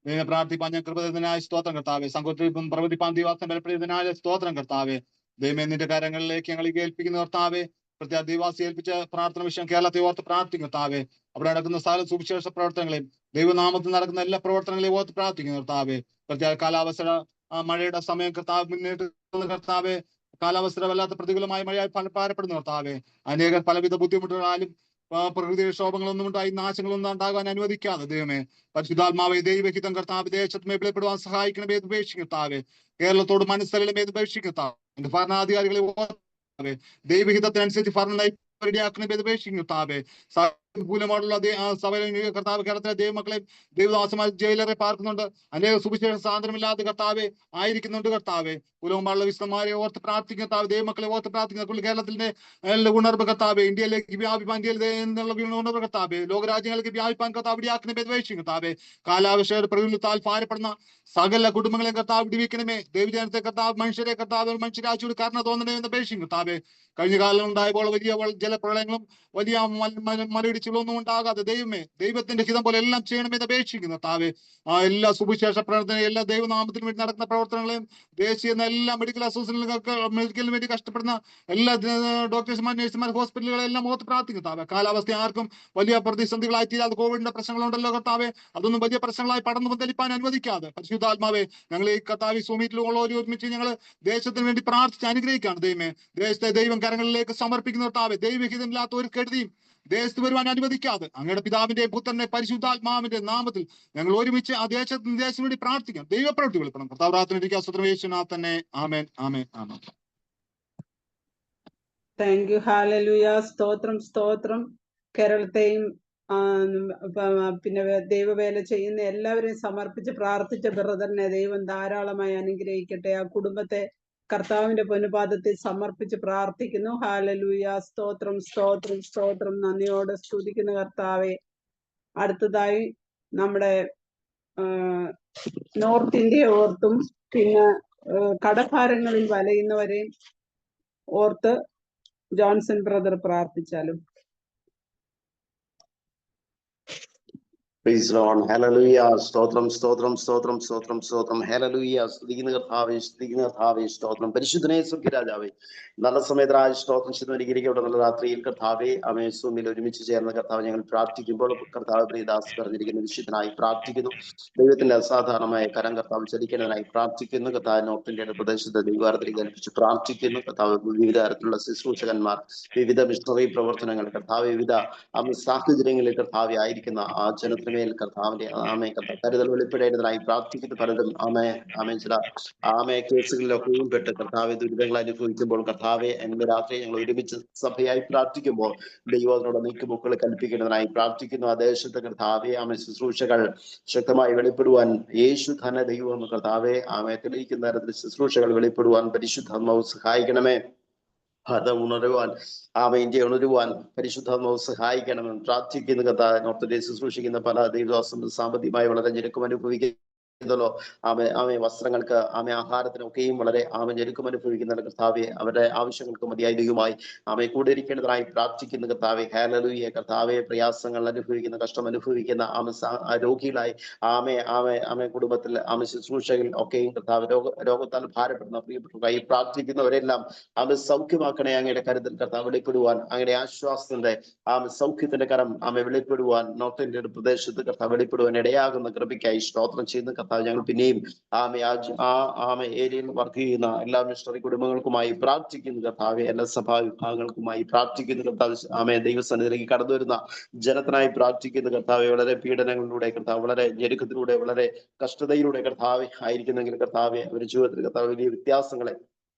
ദൈവം പ്രാർത്ഥിപ്പാൻ ഞാൻ കൃപ തന്നതിനായി സ്തോത്രം കർത്താവേ. സംഘത്തിലും പ്രവർത്തിപ്പാൻ ദൈവാസം ബലപ്പെടുത്തിയതിനായ സ്തോത്രം കർത്താവേ. ദൈവമേ, നിന്റെ കാര്യങ്ങളിലേക്ക് ഞങ്ങൾ ഏൽപ്പിക്കുന്ന കർത്താവേ. പ്രത്യേക ദൈവാസി ഏൽപ്പിച്ച പ്രാർത്ഥന വിഷയം കേരളത്തെ ഓർത്ത് പ്രാർത്ഥിക്കും കർത്താവേ. അവിടെ നടക്കുന്ന സ്ഥല സുവിശേഷ പ്രവർത്തനങ്ങളെയും ദൈവനാമത്തിൽ നടക്കുന്ന എല്ലാ പ്രവർത്തനങ്ങളെയും ഓർത്ത് പ്രാർത്ഥിക്കുന്നു കർത്താവേ. പ്രത്യേക കാലാവസ്ഥ മഴയുടെ സമയം കർത്താവ് മുന്നേറ്റ് കർത്താവെ. കാലാവസ്ഥ വല്ലാത്ത പ്രതികൂലമായ മഴയായി ഭാരപ്പെടുന്നു കർത്താവെ. അനേകം പലവിധ ബുദ്ധിമുട്ടുകളാലും പ്രകൃതി ക്ഷോഭങ്ങളൊന്നും ഉണ്ടായി നാശങ്ങളൊന്നും ഉണ്ടാകാൻ അനുവദിക്കാതെ ദൈവമേ, പരിശുദ്ധാത്മാവെ ദൈവഹിതം കർത്താവ് ദേശത്ത് മേഖലപ്പെടുവാൻ സഹായിക്കണമേ എന്ന് ഉപേക്ഷിക്കും കർത്താവെ. കേരളത്തോട് മനസ്സലമേ എന്ന് ഉപേക്ഷിക്കും കർത്താവ്. എന്റെ ഭരണാധികാരികളെ ദൈവഹിതത്തിനനുസരിച്ച് ഭരണം റെഡിയാക്കണമേ എന്ന് ഉപേക്ഷിക്കും കർത്താവെ. മൂലമായിട്ടുള്ള കർത്താവ് കേരളത്തിലെ ദൈവമക്കളെ ദൈവദാസമായ ജയിലറെ പാർക്കുന്നുണ്ട്. അനേക സുവിശേഷ സ്വാതന്ത്ര്യമില്ലാതെ കർത്താവെ ആയിരിക്കുന്നുണ്ട് കർത്താവെ. കുലവുമായുള്ള വിശുദ്ധന്മാരെ ഓർത്ത് പ്രാർത്ഥിക്കുന്ന കർത്താവ്, ദൈവമക്കളെ ഓർത്ത് പ്രാർത്ഥിക്കുന്ന കേരളത്തിന്റെ ഉണർവ് കർത്താവെ. ഇന്ത്യയിലേക്ക് വ്യാപിപ്പാൻ, ഇന്ത്യയിൽ എന്നുള്ള ഉണർവ് കർത്താവെ. ലോകരാജ്യങ്ങൾക്ക് വ്യാപിപ്പാൻ കർത്താവ് ഇടയാക്കണമേ എന്ന് കർത്താവെ. കാലാവസ്ഥയുടെ പ്രതികൂലത്താൽ ഭാരപ്പെടുന്ന സകല കുടുംബങ്ങളെ കർത്താവ് വിടിവിക്കണമേ. ദൈവജനത്തെ കർത്താവ്, മനുഷ്യരെ കർത്താവ്, മനുഷ്യരാശിയോട് കാരണം തോന്നണമേ എന്ന് അപേക്ഷിക്കും കർത്താവെ. കഴിഞ്ഞ കാലം ഉണ്ടായപ്പോൾ വലിയ ജലപ്രളയങ്ങളും വലിയ മലയിടിച്ചുകളൊന്നും ഉണ്ടാകാതെ ദൈവമേ, ദൈവത്തിന്റെ ഹിതം പോലെ എല്ലാം ചെയ്യണമെന്ന് അപേക്ഷിക്കുന്നു കർത്താവെ. എല്ലാ സുവിശേഷ പ്രവർത്തനം, എല്ലാ ദൈവനാമത്തിനു വേണ്ടി നടക്കുന്ന പ്രവർത്തനങ്ങളെയും ദേശീയ എല്ലാ മെഡിക്കൽ അസോസിയേഷനുകൾക്ക് മെഡിക്കലിന് വേണ്ടി കഷ്ടപ്പെടുന്ന എല്ലാ ഡോക്ടേഴ്സുമാർ, നഴ്സുമാർ, ഹോസ്പിറ്റലുകളെല്ലാം ഓർത്ത് പ്രാർത്ഥിക്കും കർത്താവെ. കാലാവസ്ഥ ആർക്കും വലിയ പ്രതിസന്ധികളായി തീരാതെ, കോവിഡിന്റെ പ്രശ്നങ്ങളുണ്ടല്ലോ കർത്താവെ, അതൊന്നും വലിയ പ്രശ്നങ്ങളായി പടർന്നു പന്തലിപ്പാൻ അനുവദിക്കാതെ പരിശുദ്ധാത്മാവെ ഞങ്ങൾ ഈ കർത്താവ് സൂമീറ്റിലുള്ള ഒരുമിച്ച് ഞങ്ങൾ ദേശത്തിന് വേണ്ടി പ്രാർത്ഥിച്ച് അനുഗ്രഹിക്കുകയാണ് ദൈവമേ. ദേശത്തെ ദൈവം കരങ്ങളിലേക്ക് സമർപ്പിക്കുന്ന കർത്താവെ. ദൈവഹിതമില്ലാത്ത ഒരു കെടുതിയും ദേശത്ത് വരുവാൻ അനുവദിക്കാതെ അങ്ങയുടെ പിതാവിന്റെ പുത്രന്റെ പരിശുദ്ധാത്മാവിന്റെ നാമത്തിൽ ഞങ്ങൾ ഒരുമിച്ച് ആ ദേശത്തിന് വേണ്ടി പ്രാർത്ഥിക്കാം. ദൈവപ്രവൃത്തി വെളിപ്പെടണം. കർത്താവ് പ്രാർത്ഥനയ്ക്ക് സ്വത്രം യേശുനാഥ് തന്നെ. Amen amen amen. Thank you. Hallelujah. സ്തോത്രം സ്തോത്രം. കേരളത്തെയും പിന്നെ ദൈവവേല ചെയ്യുന്ന എല്ലാവരെയും സമർപ്പിച്ച് പ്രാർത്ഥിച്ച ബ്രദറിനെ ദൈവം ധാരാളമായി അനുഗ്രഹിക്കട്ടെ. ആ കുടുംബത്തെ കർത്താവിന്റെ പൊന്നുപാദത്തിൽ സമർപ്പിച്ച് പ്രാർത്ഥിക്കുന്നു. ഹല്ലേലൂയ. സ്തോത്രം സ്തോത്രം സ്തോത്രം. നന്ദിയോടെ സ്തുതിക്കുന്ന കർത്താവെ. അടുത്തതായി നമ്മുടെ നോർത്ത് ഇന്ത്യ ഓർത്തും പിന്നെ കടഭാരങ്ങളിൽ വലയുന്നവരെയും ഓർത്ത് ജോൺസൺ ബ്രദർ പ്രാർത്ഥിച്ചാലും. Praise Lord. Hallelujah. സ്തോത്രം സ്തോത്രം സ്തോത്രം സ്തോത്രം സ്തോത്രം. ഹല്ലേലൂയ. സ്തുതിക്കുന്ന കർത്താവേ, സ്തുതിക്കുന്ന കർത്താവേ, സ്തോത്രം. പരിശുദ്ധനെ സ്വർഗ്ഗരാജാവേ, നല്ല സമയത്തായ സ്തോത്രം ചിന്തകരിക്കട്ടെ. നല്ല രാത്രിയിൽ കർത്താവേ, അമേ സൂമിൽ ഒരുമിച്ച് ചേർന്ന കർത്താവ് ഞങ്ങൾ പ്രാർത്ഥിക്കുമ്പോൾ കർത്താവ് പ്രിയദാസ് പറഞ്ഞിരിക്കുന്ന വിശുദ്ധനായി പ്രാർത്ഥിക്കുന്നു. ദൈവത്തിന്റെ അസാധാരണമായ കരം കർത്താവ് ചലിക്കുന്നതിനായി പ്രാർത്ഥിക്കുന്നു. കർത്താവ് നോർത്ത് പ്രദേശത്തെ ദൈവാർത്തിലേക്ക് ഏൽപ്പിച്ച് പ്രാർത്ഥിക്കുന്നു. കർത്താവ് വിവിധ തരത്തിലുള്ള ശുശ്രൂഷകന്മാർ, വിവിധ മിഷണറി പ്രവർത്തനങ്ങൾ, കർത്താവ് വിവിധ സാഹചര്യങ്ങളിൽ കർത്താവ് ആയിരിക്കുന്ന ആ ജനത്തിന് കർത്താവിന്റെ ആമേ കരുതൽ വെളിപ്പെടേണ്ടതായി പ്രാർത്ഥിക്കുന്ന പലരും ചില കേസുകളിലൊക്കെയും പെട്ട് കർത്താവെ ദുരിതങ്ങൾ അനുഭവിക്കുമ്പോൾ കർത്താവെ ഇന്ന് രാത്രി ഞങ്ങൾ ഒരുമിച്ച് സഭയായി പ്രാർത്ഥിക്കുമ്പോൾ ദൈവത്തിനോട് നീക്കുമുക്കൾ കൽപ്പിക്കേണ്ടതിനായി പ്രാർത്ഥിക്കുന്നു. ആ ദേശത്തെ കർത്താവെ ശുശ്രൂഷകൾ ശക്തമായി വെളിപ്പെടുവാൻ യേശു തന്നെ ദൈവം കർത്താവെ തെളിയിക്കുന്ന തരത്തിൽ ശുശ്രൂഷകൾ വെളിപ്പെടുവാൻ പരിശുദ്ധാത്മാവ് സഹായിക്കണമേ. അത് ഉണരുവാൻ ഇന്ത്യ ഉണരുവാൻ പരിശുദ്ധാത്മാവ് സഹായിക്കണമെന്ന് പ്രാർത്ഥിക്കുന്ന കർത്താവ് നോർത്ത് ശുശ്രൂഷിക്കുന്ന പല ദൈവദാസം സാമ്പത്തികമായി വളരെ ഞെരുക്കം അനുഭവിക്കുന്നല്ലോ. വസ്ത്രങ്ങൾക്ക് ആഹാരത്തിനൊക്കെയും വളരെ ഞെരുക്കം അനുഭവിക്കുന്ന കർത്താവെ അവരുടെ ആവശ്യങ്ങൾക്ക് മതിയായ ദൈവമായി കൂടെ ഇരിക്കേണ്ടതായി പ്രാർത്ഥിക്കുന്ന കർത്താവെ. ഹല്ലേലൂയ. കർത്താവെ പ്രയാസങ്ങൾ അനുഭവിക്കുന്ന, കഷ്ടം അനുഭവിക്കുന്ന രോഗികളായി കുടുംബത്തിൽ ശുശ്രൂഷകൾ ഒക്കെയും കർത്താവ് രോഗത്താൽ ഭാരപ്പെടുന്ന പ്രിയപ്പെട്ടവരായി പ്രാർത്ഥിക്കുന്നവരെല്ലാം സൗഖ്യമാക്കണേ. അങ്ങയുടെ കരുതൽ കർത്താവ് വെളിപ്പെടുവാൻ, അങ്ങയുടെ ആശ്വാസത്തിന്റെ സൗഖ്യത്തിന്റെ കരം വെളിപ്പെടുവാൻ നോർത്ത് ഇന്ത്യൻ പ്രദേശത്ത് കർത്താവ് വെളിപ്പെടുവാൻ ഇടയാകുന്ന കൃപയ്ക്കായി സ്തോത്രം ചെയ്യുന്ന കർത്താവ്. ഞങ്ങൾ പിന്നെയും ഏരിയയിൽ വർക്ക് ചെയ്യുന്ന എല്ലാ മിഷണറി കുടുംബങ്ങൾക്കുമായി പ്രാർത്ഥിക്കുന്നു കർത്താവ്. എല്ലാ സഭാ വിഭാഗങ്ങൾക്കുമായി പ്രാർത്ഥിക്കുന്നു കർത്താവ്. ദൈവസന്നിധിയിലേക്ക് കടന്നു വരുന്ന ജനത്തിനായി പ്രാർത്ഥിക്കുന്ന കർത്താവ്. വളരെ പീഡനങ്ങളിലൂടെ കർത്താവ്, വളരെ ഞെരുക്കത്തിലൂടെ, വളരെ കഷ്ടതയിലൂടെ കർത്താവ് ആയിരിക്കുന്നെങ്കിൽ കർത്താവ് അവരുടെ ജീവിതത്തിൽ കർത്താവ് വലിയ വ്യത്യാസങ്ങളെ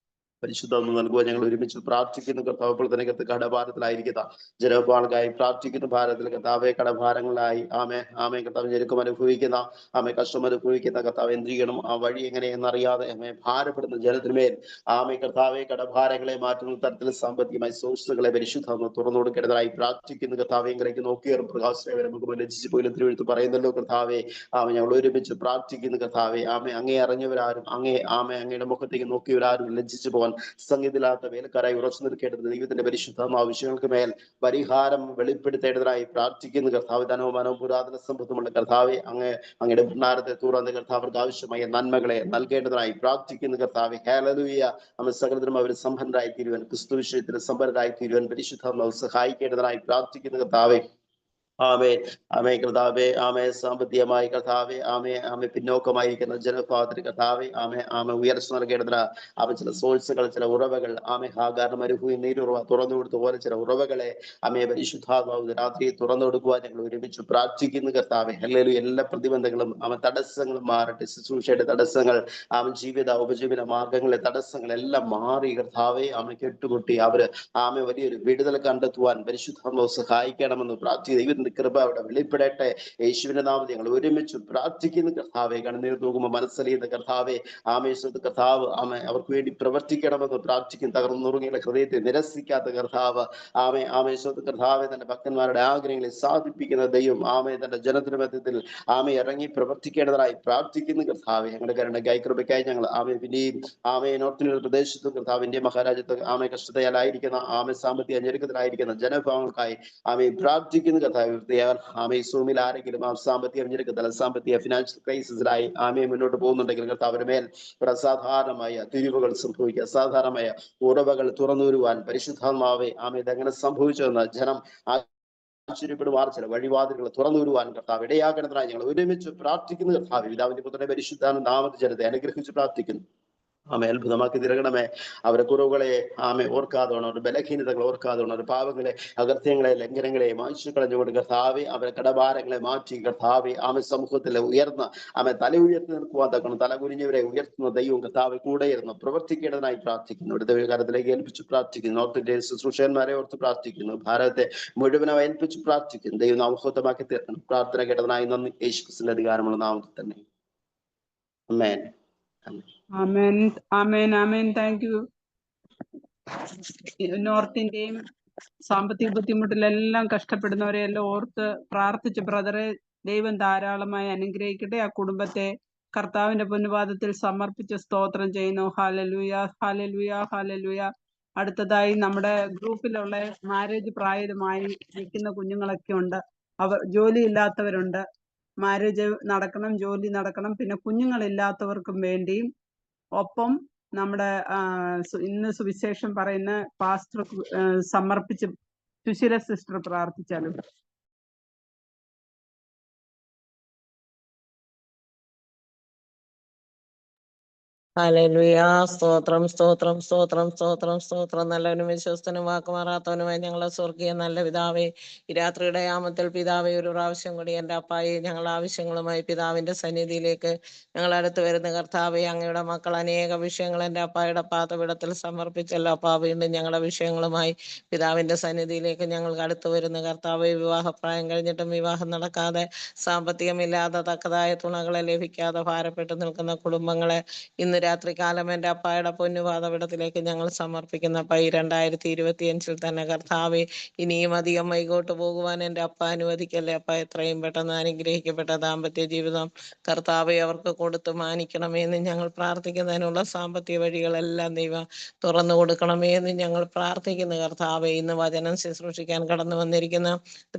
പരിശുദ്ധം നൽകുക. ഞങ്ങൾ ഒരുമിച്ച് പ്രാർത്ഥിക്കുന്നു കർത്താവ്. ഇപ്പോൾ തന്നെ കടഭാരത്തിലായിരിക്കുന്ന ജനവിഭാഗങ്ങൾക്കായി പ്രാർത്ഥിക്കുന്നു. ഭാരതത്തിൽ കർത്താവെ കടഭാരങ്ങളായി കർത്താവ് ഞെരുക്കം അനുഭവിക്കുന്ന കഷ്ടം അനുഭവിക്കുന്ന കർത്താവ് എന്ത് ചെയ്യണം, ആ വഴി എങ്ങനെയെന്നറിയാതെ ഭാരപ്പെടുന്ന ജനത്തിന്മേൽ കർത്താവെ കടഭാരങ്ങളെ മാറ്റുന്ന തരത്തിൽ സാമ്പത്തികമായി സോഴ്സുകളെ പരിശുദ്ധം തുറന്നു കൊടുക്കേണ്ടതായി പ്രാർത്ഥിക്കുന്നു കർത്താവെ. എങ്കിലേക്ക് നോക്കിയർ പ്രകാശം നമുക്ക് ലജ്ജിച്ചു പോലും തിരുവെഴുത്ത് പറയുന്നല്ലോ കർത്താവെ. ഞങ്ങൾ ഒരുമിച്ച് പ്രാർത്ഥിക്കുന്നു കർത്താവെ. അങ്ങേ അറിഞ്ഞവരാരും അങ്ങയുടെ മുഖത്തേക്ക് നോക്കിയവരാരും ലജ്ജിച്ചു പോകാൻ സംഗീതമില്ലാത്ത വേലക്കാരായി ഉറച്ചു നിൽക്കേണ്ടത് ദൈവത്തിന്റെ പരിശുദ്ധ ആവശ്യങ്ങൾക്ക് മേൽ പരിഹാരം വെളിപ്പെടുത്തേണ്ടതായി പ്രാർത്ഥിക്കുന്നു കർത്താവ്. ധനവും മനവും പുരാതന സമ്പത്തുമുള്ള കർത്താവെ, അങ്ങയുടെ ഭണ്ഡാരത്തെ തുറന്ന് കർത്താവർക്ക് ആവശ്യമായ നന്മകളെ നൽകേണ്ടതായി പ്രാർത്ഥിക്കുന്നു കർത്താവെ. ഹല്ലേലൂയ. സകലത്തിലും അവർ സമ്പന്നരായി തീരുവാൻ, ക്രിസ്തു വിഷയത്തിൽ സമ്പന്നരായി തീരുവാൻ പരിശുദ്ധ സഹായിക്കേണ്ടതായി പ്രാർത്ഥിക്കുന്നു കർത്താവെ. കർത്താവെ സാമ്പത്തികമായി കർത്താവെ പിന്നോക്കമായിരിക്കുന്ന ജനവിഭാഗത്തിന് കർത്താവെ ഉയർച്ച നൽകേണ്ടതിന് ചില സോഴ്സുകൾ, ചില ഉറവകൾ ഹാഗാറിന് മരുഭൂമി നീരുറവ തുറന്നു കൊടുത്ത പോലെ ചില ഉറവകളെ പരിശുദ്ധാത്മാവ് രാത്രി തുറന്നു കൊടുക്കുവാൻ ഞങ്ങൾ ഒരുമിച്ച് പ്രാർത്ഥിക്കുന്നു കർത്താവെ. ഹല്ലേലൂയ. എല്ലാ പ്രതിബന്ധങ്ങളും തടസ്സങ്ങളും മാറട്ടെ. ശുശ്രൂഷയുടെ തടസ്സങ്ങൾ, ജീവിത ഉപജീവന മാർഗങ്ങളിലെ തടസ്സങ്ങൾ എല്ലാം മാറി കർത്താവെ കെട്ടുകൊട്ടി അവര് വലിയൊരു വിടുതൽ കണ്ടെത്തുവാൻ പരിശുദ്ധാത്മാവ് സഹായിക്കണമെന്ന് പ്രാർത്ഥിക്കുന്നു. ദൈവത്തിന്റെ കൃപ അവിടെ വെളിപ്പെടട്ടെ. യേശുവിന്റെ നാമത്തിൽ ഞങ്ങൾ ഒരുമിച്ച് പ്രാർത്ഥിക്കുന്നു കർത്താവെ. കണ്ണുനീർ തൂകുമ്പോൾ മനസ്സലിയുന്ന കർത്താവെ കർത്താവ് അവർക്ക് വേണ്ടി പ്രവർത്തിക്കണമെന്ന് പ്രാർത്ഥിക്കുന്നു. തകർന്നു നുറുങ്ങിയുള്ള ഹൃദയത്തെ നിരസിക്കാത്ത കർത്താവ് കർത്താവെ തന്റെ ഭക്തന്മാരുടെ ആഗ്രഹങ്ങളെ സാധിപ്പിക്കുന്ന ദൈവം തന്റെ ജനത്തിന്റെ മധ്യത്തിൽ ഇറങ്ങി പ്രവർത്തിക്കേണ്ടതായി പ്രാർത്ഥിക്കുന്നു കർത്താവെ. ഞങ്ങളുടെ കരുണയ്ക്കായി കൃപയ്ക്കായി ഞങ്ങൾ പിന്നെയും നോർത്ത് പ്രദേശത്തും കർത്താവിന്റെ മഹാരാജ്യത്ത് കഷ്ടതയാലായിരിക്കുന്ന സാമ്പത്തിക ഞെരുക്കത്തിലായിരിക്കുന്ന ജനവിഭാഗങ്ങൾക്കായി പ്രാർത്ഥിക്കുന്നു കർത്താവ്. സൂമിൽ ആരെങ്കിലും സാമ്പത്തിക ഞെരുക്കത്തിൽ, സാമ്പത്തിക ഫിനാൻഷ്യൽ ക്രൈസിസിലായി മുന്നോട്ട് പോകുന്നുണ്ടെങ്കിൽ കർത്താവിന്റെ മേൽ അസാധാരണമായ തിരിവുകൾ സംഭവിക്കുക, അസാധാരണമായ ഉറവകൾ തുറന്നു വരുവാൻ പരിശുദ്ധാത്മാവെ ഇതെങ്ങനെ സംഭവിച്ചതെന്ന് ജനം ആശ്ചര്യപ്പെടുവാൻ ചില വഴിവാതിലുകൾ തുറന്നു വരുവാൻ കർത്താവ് ഇടയാകണത്തിനായി ഞങ്ങൾ ഒരുമിച്ച് പ്രാർത്ഥിക്കുന്നു കർത്താവ്. പിതാവിന്റെ പുത്രന്റെ പരിശുദ്ധാത്മ നാമത്തിൽ ജനത്തെ അനുഗ്രഹിച്ച് പ്രാർത്ഥിക്കുന്നു. അത്ഭുതമാക്കി തിരകണമേ. അവരുടെ കുറവുകളെ ഓർക്കാതെ വേണം, അവരുടെ ബലഹീനതകൾ ഓർക്കാതെ വേണം, അവരുടെ പാപങ്ങളെ, അകൃത്യങ്ങളെ, ലംഘനങ്ങളെ മായ്ച്ചു കളഞ്ഞുകൊണ്ട് കർത്താവെ അവരുടെ കടഭാരങ്ങളെ മാറ്റി കർത്താവെ സമൂഹത്തിൽ ഉയർന്ന തല ഉയർത്തി നിൽക്കുവാൻ തക്കണം. തല കുനിഞ്ഞവരെ ഉയർത്തുന്ന ദൈവം കർത്താവെ കൂടെ ഇരുന്ന് പ്രവർത്തിക്കേണ്ടതായി പ്രാർത്ഥിക്കുന്നു. ഇവിടുത്തെ കാര്യത്തിലേക്ക് ഏൽപ്പിച്ച് പ്രാർത്ഥിക്കുന്നു. നോർത്ത് ഇന്ത്യൻ ശുശ്രൂഷകന്മാരെ ഓർത്ത് പ്രാർത്ഥിക്കുന്നു. ഭാരതത്തെ മുഴുവനും ഏൽപ്പിച്ച് പ്രാർത്ഥിക്കുന്നു. ദൈവം നാമഹത്വമാക്കി തീർക്കണം. പ്രാർത്ഥന കേട്ടതിനായി നന്ദി. യേശുക്രിസ്തുവിന്റെ അധികാരമുള്ള നാമത്തിൽ തന്നെ. Amen. Amen, amen, amen. Thank you. North ഇന്ത്യയും സാമ്പത്തിക ബുദ്ധിമുട്ടിലെല്ലാം കഷ്ടപ്പെടുന്നവരെ എല്ലാം ഓർത്ത് പ്രാർത്ഥിച്ച് ബ്രദറെ ദൈവം ധാരാളമായി അനുഗ്രഹിക്കട്ടെ. ആ കുടുംബത്തെ കർത്താവിന്റെ പൊന്നുപാദത്തിൽ സമർപ്പിച്ച് സ്തോത്രം ചെയ്യുന്നു. Hallelujah, hallelujah, hallelujah. അടുത്തതായി നമ്മുടെ ഗ്രൂപ്പിലുള്ള മാരേജ് പ്രായമായി നിൽക്കുന്ന കുഞ്ഞുങ്ങളൊക്കെ ഉണ്ട്. അവർ ജോലി ഇല്ലാത്തവരുണ്ട്. മാരേജ് നടക്കണം, ജോലി നടക്കണം. പിന്നെ കുഞ്ഞുങ്ങളില്ലാത്തവർക്കും വേണ്ടിയും ഒപ്പം നമ്മുടെ ഇന്ന് സുവിശേഷം പറയുന്ന പാസ്റ്റർ സമർപ്പിച്ച് സുശീല സിസ്റ്റർ പ്രാർത്ഥിച്ചാലും. ഹല്ലേലൂയ. സ്തോത്രം സ്തോത്രം സ്തോത്രം സ്തോത്രം സ്തോത്രം. നല്ലവനും വിശ്വസ്തനും വാക്കുമാറാത്തവനുമായി ഞങ്ങളെ സ്വർഗീയ നല്ല പിതാവേ, ഈ രാത്രിയുടെ യാമത്തിൽ പിതാവേ ഒരു പ്രാവശ്യം കൂടി എൻ്റെ അപ്പായെ ഞങ്ങൾ ആവശ്യങ്ങളുമായി പിതാവിൻ്റെ സന്നിധിയിലേക്ക് ഞങ്ങൾ അടുത്ത് വരുന്ന കർത്താവെ, അങ്ങയുടെ മക്കൾ അനേക വിഷയങ്ങൾ എൻ്റെ അപ്പായുടെ പാതപീഠത്തിൽ സമർപ്പിച്ചല്ലോ അപ്പാ. വീണ്ടും ഞങ്ങളുടെ വിഷയങ്ങളുമായി പിതാവിൻ്റെ സന്നിധിയിലേക്ക് ഞങ്ങൾക്ക് അടുത്ത് വരുന്ന കർത്താവെ, വിവാഹപ്രായം കഴിഞ്ഞിട്ടും വിവാഹം നടക്കാതെ, സാമ്പത്തികമില്ലാതെ തക്കതായ തുണകളെ ലഭിക്കാതെ ഭാരപ്പെട്ട് നിൽക്കുന്ന കുടുംബങ്ങളെ ഇന്ന് രാത്രികാലം എൻ്റെ അപ്പായുടെ പൊന്നുപാതപീഠത്തിലേക്ക് ഞങ്ങൾ സമർപ്പിക്കുന്ന ഈ 2025 തന്നെ കർത്താവെ, ഇനിയും അധികം വൈകോട്ട് പോകുവാൻ എൻ്റെ അപ്പ അനുവദിക്കല്ലേ അപ്പ. എത്രയും പെട്ടെന്ന് അനുഗ്രഹിക്കപ്പെട്ട ദാമ്പത്യ ജീവിതം കർത്താവെ അവർക്ക് കൊടുത്ത് മാനിക്കണമേ എന്ന് ഞങ്ങൾ പ്രാർത്ഥിക്കുന്നതിനുള്ള സാമ്പത്തിക വഴികളെല്ലാം ദൈവം തുറന്നു കൊടുക്കണമേ എന്ന് ഞങ്ങൾ പ്രാർത്ഥിക്കുന്നു കർത്താവെ. ഇന്ന് വചനം ശുശ്രൂഷിക്കാൻ കടന്നു വന്നിരിക്കുന്ന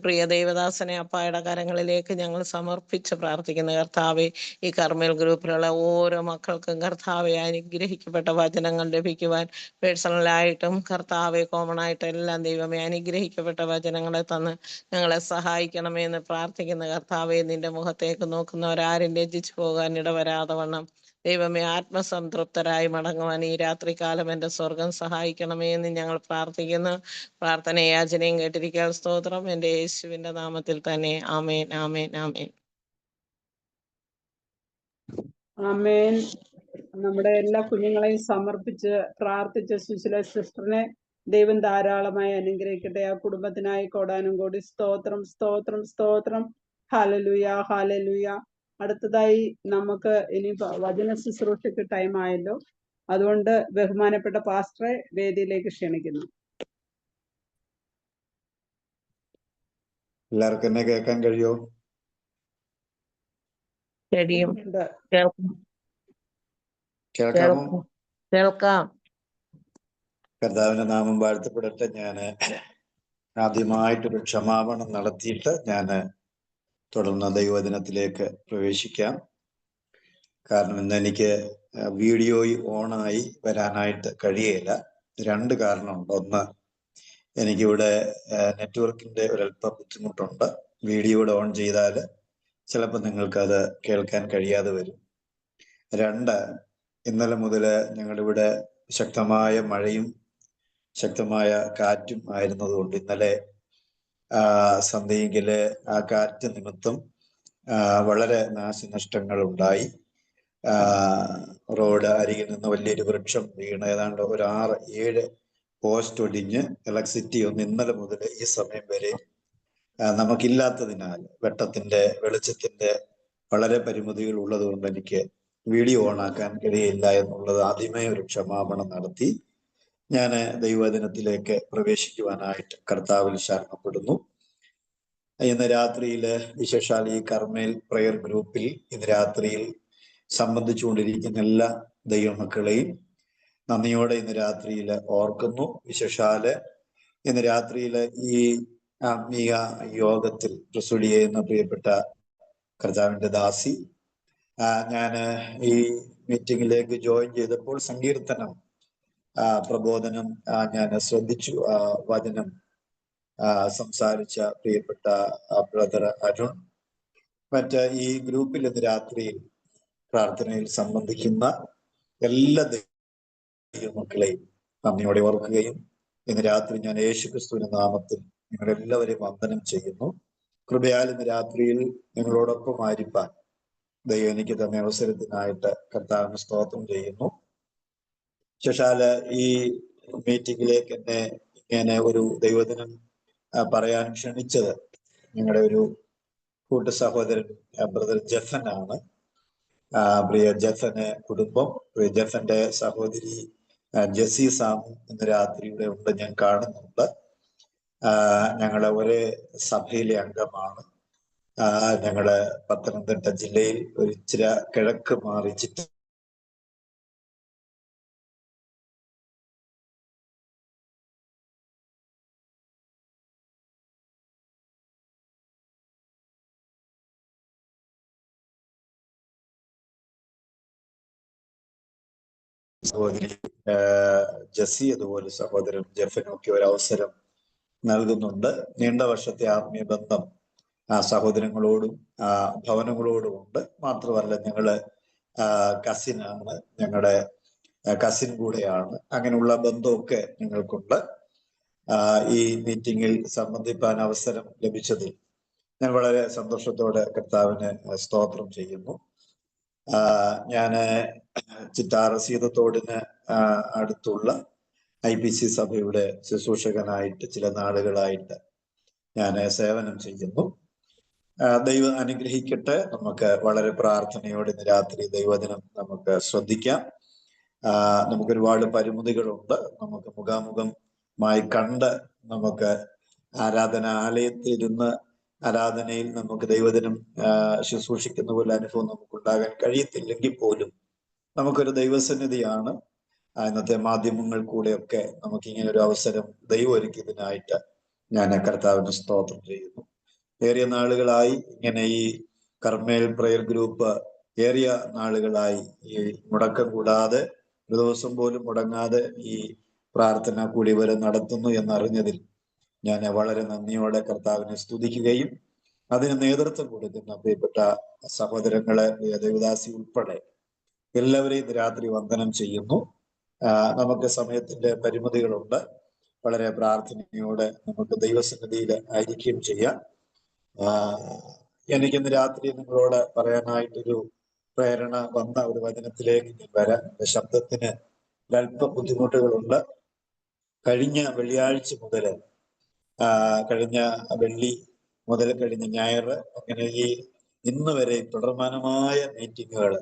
പ്രിയ ദൈവദാസനെ അപ്പായുടെ കരങ്ങളിലേക്ക് ഞങ്ങൾ സമർപ്പിച്ച് പ്രാർത്ഥിക്കുന്നു കർത്താവെ. ഈ കർമ്മൽ ഗ്രൂപ്പിലുള്ള ഓരോ മക്കൾക്കും കർത്താവെ അനുഗ്രഹിക്കപ്പെട്ട വചനങ്ങൾ ലഭിക്കുവാൻ പേഴ്സണലായിട്ടും കർത്താവെ കോമണായിട്ടും എല്ലാം ദൈവമേ അനുഗ്രഹിക്കപ്പെട്ട വചനങ്ങളെ തന്ന് ഞങ്ങളെ സഹായിക്കണമേ എന്ന് പ്രാർത്ഥിക്കുന്ന കർത്താവെ. നിന്റെ മുഖത്തേക്ക് നോക്കുന്നവരാരും ലജ്ജിച്ചു പോകാൻ ഇടവരാതെ വണ്ണം ദൈവമേ ആത്മസംതൃപ്തരായി മടങ്ങുവാൻ ഈ രാത്രികാലം എൻ്റെ സ്വർഗം സഹായിക്കണമേ എന്ന് ഞങ്ങൾ പ്രാർത്ഥിക്കുന്നു. പ്രാർത്ഥനയാചനയും കേട്ടിരിക്കാൻ സ്തോത്രം. എൻ്റെ യേശുവിൻ്റെ നാമത്തിൽ തന്നെ ആമേൻ ആമേൻ ആമേൻ. ആമേൻ. നമ്മുടെ എല്ലാ കുഞ്ഞുങ്ങളെയും സമർപ്പിച്ച് പ്രാർത്ഥിച്ച സുശീല സിസ്റ്ററിനെ ദൈവം ധാരാളമായി അനുഗ്രഹിക്കട്ടെ. ആ കുടുംബത്തിനായി കോടാനും കോടി സ്തോത്രം സ്തോത്രം സ്തോത്രം. Hallelujah hallelujah. അടുത്തതായി നമുക്ക് ഇനി വചന ശുശ്രൂഷയ്ക്ക് ടൈം ആയല്ലോ. അതുകൊണ്ട് ബഹുമാനപ്പെട്ട പാസ്റ്ററെ വേദിയിലേക്ക് ക്ഷണിക്കുന്നു. എല്ലാവർക്കും എന്നെ കേൾക്കാൻ കഴിയോ? കേൾക്കാമോ? കേൾക്കാം. കർത്താവിന്റെ നാമം വാഴ്ത്തപ്പെടട്ടെ. ഞാന് ആദ്യമായിട്ടൊരു ക്ഷമാപണം നടത്തിയിട്ട് ഞാന് തുടർന്ന് ദൈവവചനത്തിലേക്ക് പ്രവേശിക്കാം. കാരണം ഇന്ന് എനിക്ക് വീഡിയോ ഓണായി വരാനായിട്ട് കഴിയില്ല. 2 കാരണമുണ്ട്. ഒന്ന്, എനിക്കിവിടെ നെറ്റ്വർക്കിന്റെ ഒരല്പം ബുദ്ധിമുട്ടുണ്ട്. വീഡിയോയുടെ ഓൺ ചെയ്താൽ ചിലപ്പോൾ നിങ്ങൾക്കത് കേൾക്കാൻ കഴിയാതെ വരും. 2, ഇന്നലെ മുതൽ ഞങ്ങളുടെ ഇവിടെ ശക്തമായ മഴയും ശക്തമായ കാറ്റും ആയിരുന്നതുകൊണ്ട് ഇന്നലെ സന്ധ്യയെങ്കില് ആ കാറ്റ് നിമിത്തം വളരെ നാശനഷ്ടങ്ങൾ ഉണ്ടായി. റോഡ് അരികിൽ നിന്ന് വലിയൊരു വൃക്ഷം വീണ് ഏതാണ്ട് ഒരു 6-7 പോസ്റ്റ് ഒടിഞ്ഞ് ഇലക്ട്രിസിറ്റി ഒന്നും ഇന്നലെ മുതൽ ഈ സമയം വരെ നമുക്കില്ലാത്തതിനാൽ വെളിച്ചത്തിന്റെ വളരെ പരിമിതികൾ ഉള്ളത് കൊണ്ട് എനിക്ക് വീഡിയോ ഓണാക്കാൻ കഴിയില്ല എന്നുള്ളത് ആദ്യമേ ഒരു ക്ഷമാപണം നടത്തി ഞാൻ ദൈവവചനത്തിലേക്ക് പ്രവേശിക്കുവാനായിട്ട് കർത്താവിൽ ശരണപ്പെടുന്നു. ഇന്ന് രാത്രിയില് വിശേഷാൽ ഈ കർമ്മേൽ പ്രയർ ഗ്രൂപ്പിൽ ഇന്ന് രാത്രിയിൽ സംബന്ധിച്ചുകൊണ്ടിരിക്കുന്ന എല്ലാ ദൈവമക്കളെയും നന്ദിയോടെ ഇന്ന് രാത്രിയിൽ ഓർക്കുന്നു. വിശേഷാല് ഇന്ന് രാത്രിയില് ഈ ആത്മീയ യോഗത്തിൽ പ്രൊസീഡ് ചെയ്യുന്ന പ്രിയപ്പെട്ട കർത്താവിന്റെ ദാസി, ഞാന് ഈ മീറ്റിംഗിലേക്ക് ജോയിൻ ചെയ്തപ്പോൾ സങ്കീർത്തനം പ്രബോധനം ഞാൻ ശ്രദ്ധിച്ചു. വചനം സംസാരിച്ച പ്രിയപ്പെട്ട ബ്രദർ അരുൺ, മറ്റ് ഈ ഗ്രൂപ്പിൽ ഇന്ന് രാത്രിയിൽ പ്രാർത്ഥനയിൽ സംബന്ധിക്കുന്ന എല്ലാ ദൈവമക്കളെയും നന്ദിയോടെ ഓർക്കുകയും ഇന്ന് രാത്രി ഞാൻ യേശുക്രിസ്തുവിന്റെ നാമത്തിൽ നിങ്ങളെല്ലാവരെയും വന്ദനം ചെയ്യുന്നു. കൃപയാൽ ഇന്ന് രാത്രിയിൽ നിങ്ങളോടൊപ്പം ആയിരിക്കാൻ ദൈവം എനിക്ക് തന്നെ അവസരത്തിനായിട്ട് കർത്താവിന് സ്തോത്രം ചെയ്യുന്നു. ശേഷാല് ഈ മീറ്റിംഗിലേക്ക് എന്നെ ഇങ്ങനെ ഒരു ദൈവദിനം പറയാൻ ക്ഷണിച്ചത് ഞങ്ങളുടെ ഒരു കൂട്ടു സഹോദരൻ ബ്രദർ ജഫൻ ആണ്. പ്രിയ ജഫന് കുടുംബം, പ്രിയ ജഫന്റെ സഹോദരി ജെസ്സി സാമും ഇന്ന് രാത്രി ഇവിടെ ഉണ്ട്, ഞാൻ കാണുന്നുണ്ട്. ഞങ്ങള് ഒരേ സഭയിലെ അംഗമാണ്. ഞങ്ങള് പത്തനംതിട്ട ജില്ലയിൽ ഒരു ഇച്ചിരി കിഴക്ക് മാറി സഹോദരി ജസി, അതുപോലെ സഹോദരൻ ജെഫിനും ഒക്കെ ഒരു അവസരം നൽകുന്നുണ്ട്. നീണ്ട വർഷത്തെ ആത്മീയ ബന്ധം ആ സഹോദരങ്ങളോടും ഭവനങ്ങളോടും ഉണ്ട്. മാത്രമല്ല ഞങ്ങള് കസിനാണ്, ഞങ്ങളുടെ കസിൻ കൂടെയാണ്. അങ്ങനെയുള്ള ബന്ധമൊക്കെ ഞങ്ങൾക്കുണ്ട്. ഈ മീറ്റിംഗിൽ സംബന്ധിപ്പാൻ അവസരം ലഭിച്ചതിൽ ഞാൻ വളരെ സന്തോഷത്തോടെ കർത്താവിന് സ്തോത്രം ചെയ്യുന്നു. ഞാന് ചിറ്റാർ സീതത്തോടിന് അടുത്തുള്ള IPC സഭയുടെ ശുശ്രൂഷകനായിട്ട് ചില നാളുകളായിട്ട് ഞാൻ സേവനം ചെയ്യുന്നു. ദൈവം അനുഗ്രഹിക്കട്ടെ. നമുക്ക് വളരെ പ്രാർത്ഥനയോടെ ഇന്ന് രാത്രി ദൈവദിനം നമുക്ക് ശ്രദ്ധിക്കാം. നമുക്ക് ഒരുപാട് പരിമിതികളുണ്ട്. നമുക്ക് മുഖാമുഖമായി കണ്ട് നമുക്ക് ആരാധനാലയത്തിൽ ഇരുന്ന് ആരാധനയിൽ നമുക്ക് ദൈവദിനം ശുശ്രൂഷിക്കുന്ന പോലെ അനുഭവം നമുക്ക് ഉണ്ടാകാൻ കഴിയത്തില്ലെങ്കിൽ പോലും നമുക്കൊരു ദൈവസന്നിധിയാണ്. ഇന്നത്തെ മാധ്യമങ്ങൾ കൂടെയൊക്കെ നമുക്ക് ഇങ്ങനെ ഒരു അവസരം ദൈവം ഒരുക്കിയതിനായിട്ട് ഞാൻ കർത്താവിന് സ്തോത്രം ചെയ്യുന്നു. ഏറിയ നാളുകളായി ഇങ്ങനെ ഈ കർമ്മേൽ പ്രയർ ഗ്രൂപ്പ് ഏറിയ നാളുകളായി ഈ മുടക്കം കൂടാതെ ഒരു ദിവസം പോലും മുടങ്ങാതെ ഈ പ്രാർത്ഥന കൂടി വരെ നടത്തുന്നു എന്നറിഞ്ഞതിൽ ഞാൻ വളരെ നന്ദിയോടെ കർത്താവിനെ സ്തുതിക്കുകയും അതിന് നേതൃത്വം കൊടുക്കുന്ന പ്രിയപ്പെട്ട സഹോദരങ്ങളെ, ദേവദാസി ഉൾപ്പെടെ എല്ലാവരെയും രാത്രി വന്ദനം ചെയ്യുന്നു. നമുക്ക് സമയത്തിന്റെ പരിമിതികളുണ്ട്. വളരെ പ്രാർത്ഥനയോടെ നമുക്ക് ദൈവസന്നിധിയിൽ ആയിരിക്കുകയും ചെയ്യാം. എനിക്കിന്ന് രാത്രി നിങ്ങളോട് പറയാനായിട്ടൊരു പ്രേരണ വന്ന ഒരു വചനത്തിലേക്ക് വരാൻ. എന്റെ ശബ്ദത്തിന് ഒരല്പ ബുദ്ധിമുട്ടുകളുണ്ട്. കഴിഞ്ഞ വെള്ളിയാഴ്ച മുതൽ കഴിഞ്ഞ വെള്ളി മുതൽ കഴിഞ്ഞ ഞായർ അങ്ങനെ ഈ ഇന്ന് വരെ തുടർമാനമായ മീറ്റിങ്ങുകൾ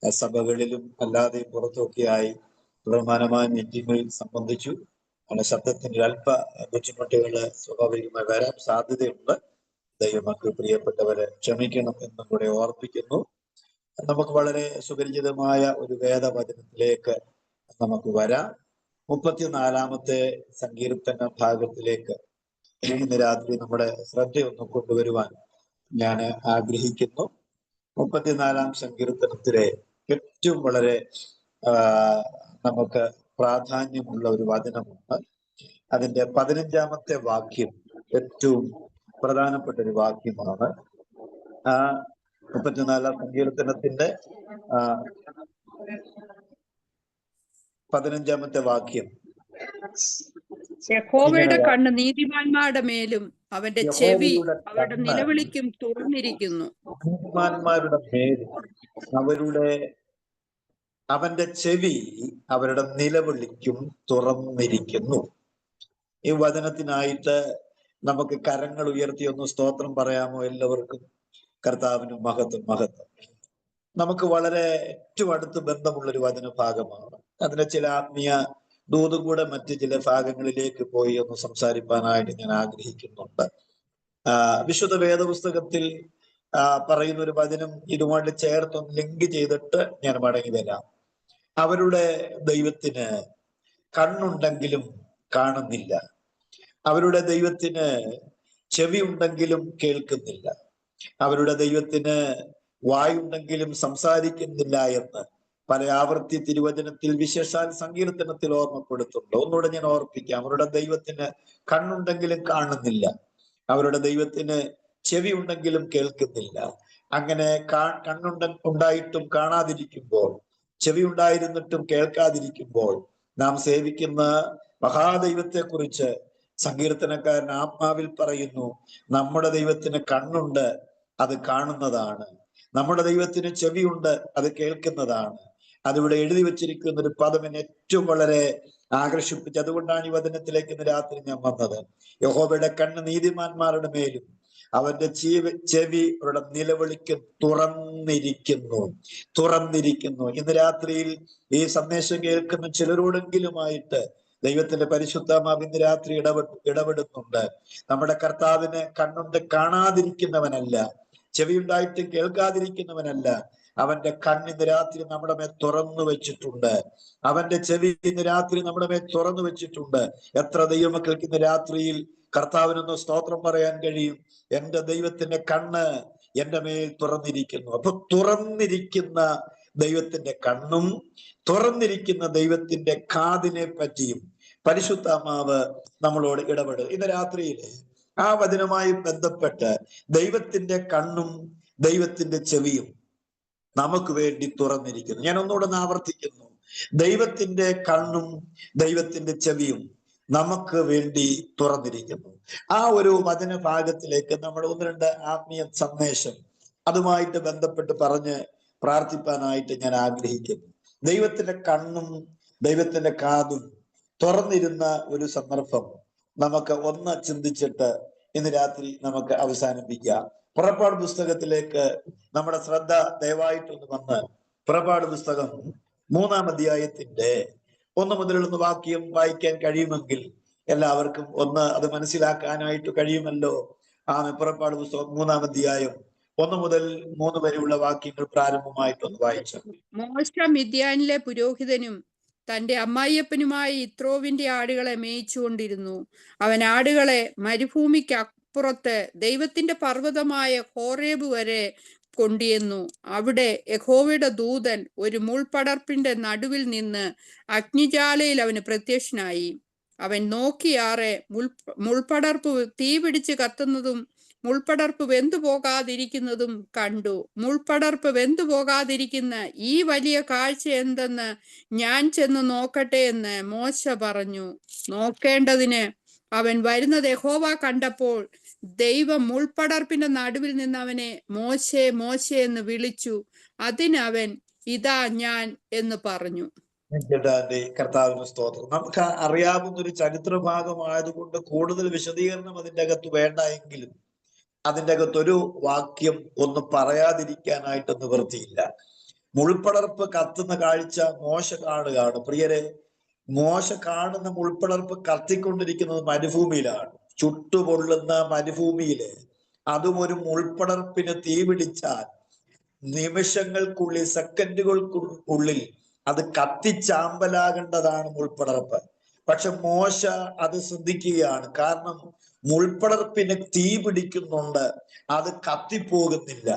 സഭകളിലും അല്ലാതെ പുറത്തുമൊക്കെയായി തുടർമാനമായ മീറ്റിങ്ങുകളിൽ സംബന്ധിച്ചു. അങ്ങനെ ശബ്ദത്തിന് അല്പ ബുദ്ധിമുട്ടുകൾ സ്വാഭാവികമായി വരാൻ സാധ്യതയുണ്ട്. ദൈവമക്കൾ പ്രിയപ്പെട്ടവരെ ക്ഷമിക്കണം എന്നും കൂടെ ഓർപ്പിക്കുന്നു. നമുക്ക് വളരെ സുപരിചിതമായ ഒരു വേദവചനത്തിലേക്ക് നമുക്ക് വരാം. 34-ാമത്തെ സങ്കീർത്തന ഭാഗത്തിലേക്ക് ഇന്ന് രാത്രി നമ്മുടെ ശ്രദ്ധയൊന്ന് കൊണ്ടുവരുവാൻ ഞാൻ ആഗ്രഹിക്കുന്നു. 34-ാം സങ്കീർത്തനത്തിലെ ഏറ്റവും വളരെ നമുക്ക് പ്രാധാന്യമുള്ള ഒരു വചനമുണ്ട്. അതിന്റെ 15-ാമത്തെ വാക്യം ഏറ്റവും പ്രധാനപ്പെട്ട ഒരു വാക്യമാണ്. 34-ാം സങ്കീർത്തനത്തിന്റെ 15-ാമത്തെ വാക്യം, യഹോവയുടെ കണ്ണ് നീതിമാന്മാരുടെ മേലും അവന്റെ ചെവി അവരുടെ നിലവിളിക്കും തുറന്നിരിക്കുന്നു. നീതിമാന്മാരുടെ മേലും അവന്റെ ചെവി അവരുടെ നിലവിളിക്കും തുറന്നിരിക്കുന്നു. ഈ വചനത്തിനായിട്ട് നമുക്ക് കരങ്ങൾ ഉയർത്തി ഒന്ന് സ്തോത്രം പറയാമോ? എല്ലാവർക്കും കർത്താവിന് മഹത്വം. നമുക്ക് വളരെ ഏറ്റവും അടുത്ത് ബന്ധമുള്ളൊരു വചന ഭാഗമാണ്. അതിന്റെ ചില ആത്മീയ ദൂതും കൂടെ മറ്റ് ചില ഭാഗങ്ങളിലേക്ക് പോയി ഒന്ന് സംസാരിക്കാനായിട്ട് ഞാൻ ആഗ്രഹിക്കുന്നുണ്ട്. വിശുദ്ധ വേദപുസ്തകത്തിൽ പറയുന്ന ഒരു വചനം ഇതുമായിട്ട് ചേർത്തൊന്ന് ലിങ്ക് ചെയ്തിട്ട് ഞാൻ മടങ്ങി വരാം. അവരുടെ ദൈവത്തിന് കണ്ണുണ്ടെങ്കിലും കാണുന്നില്ല, അവരുടെ ദൈവത്തിന് ചെവി ഉണ്ടെങ്കിലും കേൾക്കുന്നില്ല, അവരുടെ ദൈവത്തിന് വായുണ്ടെങ്കിലും സംസാരിക്കുന്നില്ല എന്ന് പല ആവർത്തി തിരുവചനത്തിൽ വിശേഷാൽ സങ്കീർത്തനത്തിൽ ഓർമ്മപ്പെടുത്തുന്നുണ്ട്. ഒന്നുകൂടെ ഞാൻ ഓർപ്പിക്കാം. അവരുടെ ദൈവത്തിന് കണ്ണുണ്ടെങ്കിലും കാണുന്നില്ല, അവരുടെ ദൈവത്തിന് ചെവി ഉണ്ടെങ്കിലും കേൾക്കുന്നില്ല. അങ്ങനെ ഉണ്ടായിട്ടും കാണാതിരിക്കുമ്പോൾ, ചെവി ഉണ്ടായിരുന്നിട്ടും കേൾക്കാതിരിക്കുമ്പോൾ നാം സേവിക്കുന്ന മഹാദൈവത്തെ കുറിച്ച് സങ്കീർത്തനക്കാരൻ ആത്മാവിൽ പറയുന്നു, നമ്മുടെ ദൈവത്തിന് കണ്ണുണ്ട്, അത് കാണുന്നതാണ്. നമ്മുടെ ദൈവത്തിന് ചെവിയുണ്ട്, അത് കേൾക്കുന്നതാണ്. അതിവിടെ എഴുതി വെച്ചിരിക്കുന്ന ഒരു പദം എന്നെ ഏറ്റവും വളരെ ആകർഷിപ്പിച്ചു. അതുകൊണ്ടാണ് ഈ വചനത്തിലേക്ക് ഇന്ന് രാത്രി ഞാൻ വന്നത്. യഹോവയുടെ കണ്ണ് നീതിമാന്മാരുടെ മേലും അവന്റെ ചെവി അവരുടെ നിലവിളിക്ക് തുറന്നിരിക്കുന്നു. ഇന്ന് രാത്രിയിൽ ഈ സന്ദേശം കേൾക്കുന്ന ചിലരോടെങ്കിലുമായിട്ട് ദൈവത്തിന്റെ പരിശുദ്ധമാവ് ഇന്ന് രാത്രി ഇടപെടുന്നുണ്ട്. നമ്മുടെ കർത്താവിന് കണ്ണുണ്ട്, കാണാതിരിക്കുന്നവനല്ല, ചെവിയുണ്ടായിട്ടും കേൾക്കാതിരിക്കുന്നവനല്ല. അവന്റെ കണ്ണിന്ന് രാത്രി നമ്മുടെ മേൽ തുറന്നു വെച്ചിട്ടുണ്ട്. അവന്റെ ചെവി ഇന്ന് രാത്രി നമ്മുടെ മേൽ തുറന്നു വെച്ചിട്ടുണ്ട്. എത്ര ദൈവമക്കൾക്ക് ഇന്ന് രാത്രിയിൽ കർത്താവിനൊന്ന് സ്തോത്രം പറയാൻ കഴിയും? എന്റെ ദൈവത്തിന്റെ കണ്ണ് എന്റെ മേൽ തുറന്നിരിക്കുന്നു. അപ്പൊ തുറന്നിരിക്കുന്ന ദൈവത്തിന്റെ കണ്ണും തുറന്നിരിക്കുന്ന ദൈവത്തിന്റെ കാതിനെ പറ്റിയും പരിശുദ്ധാത്മാവ് നമ്മളോട് ഇടപെടും. ഇന്ന് രാത്രിയിൽ ആ വചനവുമായി ബന്ധപ്പെട്ട് ദൈവത്തിന്റെ കണ്ണും ദൈവത്തിന്റെ ചെവിയും നമുക്ക് വേണ്ടി തുറന്നിരിക്കുന്നു. ഞാൻ ഒന്നുകൂടെ ആവർത്തിക്കുന്നു, ദൈവത്തിന്റെ കണ്ണും ദൈവത്തിന്റെ ചെവിയും നമുക്ക് വേണ്ടി തുറന്നിരിക്കുന്നു. ആ ഒരു വചനഭാഗത്തിലേക്ക് നമ്മൾ ഒന്ന് രണ്ട് ആത്മീയ സന്ദേശം അതുമായിട്ട് ബന്ധപ്പെട്ട് പറഞ്ഞ് പ്രാർത്ഥിപ്പാനായിട്ട് ഞാൻ ആഗ്രഹിക്കുന്നു. ദൈവത്തിന്റെ കണ്ണും ദൈവത്തിന്റെ കാതും തുറന്നിരുന്ന ഒരു സന്ദർഭം നമുക്ക് ഒന്ന് ചിന്തിച്ചിട്ട് ഇന്ന് രാത്രി നമുക്ക് അവസാനിപ്പിക്കാം. പുറപ്പാട് പുസ്തകത്തിലേക്ക് നമ്മുടെ ശ്രദ്ധ ദയവായിട്ടൊന്ന് വന്ന് പുറപ്പാട് പുസ്തകം 3-ാം അധ്യായത്തിന്റെ 1 മുതലുള്ള വാക്യം വായിക്കാൻ കഴിയുമെങ്കിൽ എല്ലാവർക്കും ഒന്ന് അത് മനസ്സിലാക്കാനായിട്ട് കഴിയുമല്ലോ. പുറപ്പാട് പുസ്തകം 3-ാം അധ്യായം 1 മുതൽ 3 വരെയുള്ള വാക്യങ്ങൾ പ്രാരംഭമായിട്ടൊന്ന് വായിച്ചു. മോശ മിദ്യാനിലെ പുരോഹിതനും തന്റെ അമ്മായിയപ്പനുമായ യിത്രോവിന്റെ ആടുകളെ മേയിച്ചുകൊണ്ടിരുന്നു. അവൻ ആടുകളെ മരുഭൂമിക്കപ്പുറത്ത് ദൈവത്തിന്റെ പർവ്വതമായ ഹോറേബ് വരെ കൊണ്ടുവന്നു. അവിടെ യഹോവയുടെ ദൂതൻ ഒരു മുൾപടർപ്പിന്റെ നടുവിൽ നിന്ന് അഗ്നിജ്വാലയിൽ അവന് പ്രത്യക്ഷനായി. അവൻ നോക്കിയാറെ മുൾപടർപ്പ് തീ പിടിച്ച് കത്തുന്നതും മുൾപടർപ്പ് വെന്തുപോകാതിരിക്കുന്നതും കണ്ടു. മുൾപടർപ്പ് വെന്തുപോകാതിരിക്കുന്ന ഈ വലിയ കാഴ്ച എന്തെന്ന് ഞാൻ ചെന്ന് നോക്കട്ടെ എന്ന് മോശ പറഞ്ഞു. നോക്കേണ്ടതിന് അവൻ വരുന്നത് യഹോവ കണ്ടപ്പോൾ ദൈവം മുൾപടർപ്പിന്റെ നടുവിൽ നിന്ന് അവനെ മോശെ മോശെ എന്ന് വിളിച്ചു. അതിനവൻ ഇതാ ഞാൻ എന്ന് പറഞ്ഞു. കർത്താവിന് സ്തോത്രം. നമുക്ക് അറിയാവുന്ന ഒരു ചരിത്ര ഭാഗമായതുകൊണ്ട് കൂടുതൽ വിശദീകരണം അതിൻ്റെ അകത്ത് വേണ്ട എങ്കിലും അതിൻ്റെ അകത്തൊരു വാക്യം ഒന്ന് പറയാതിരിക്കാനായിട്ട് നിവൃത്തിയില്ല. മുൾപടർപ്പ് കത്തുന്ന കാഴ്ച മോശ കാണുകയാണ്. പ്രിയരെ, മോശ കാണുന്ന മുൾപടർപ്പ് കത്തിക്കൊണ്ടിരിക്കുന്നത് മരുഭൂമിയിലാണ്, ചുട്ടുപൊള്ളുന്ന മരുഭൂമിയില്. അതും ഒരു മുൾപടർപ്പിന് തീ പിടിച്ചാൽ നിമിഷങ്ങൾക്കുള്ളിൽ, സെക്കൻഡുകൾക്കുള്ളിൽ അത് കത്തിച്ചാമ്പലാകേണ്ടതാണ് മുൾപടർപ്പ്. പക്ഷെ മോശ അത് ശ്രദ്ധിക്കുകയാണ്. കാരണം മുൾപടർപ്പിന് തീ പിടിക്കുന്നുണ്ട്, അത് കത്തിപ്പോകുന്നില്ല.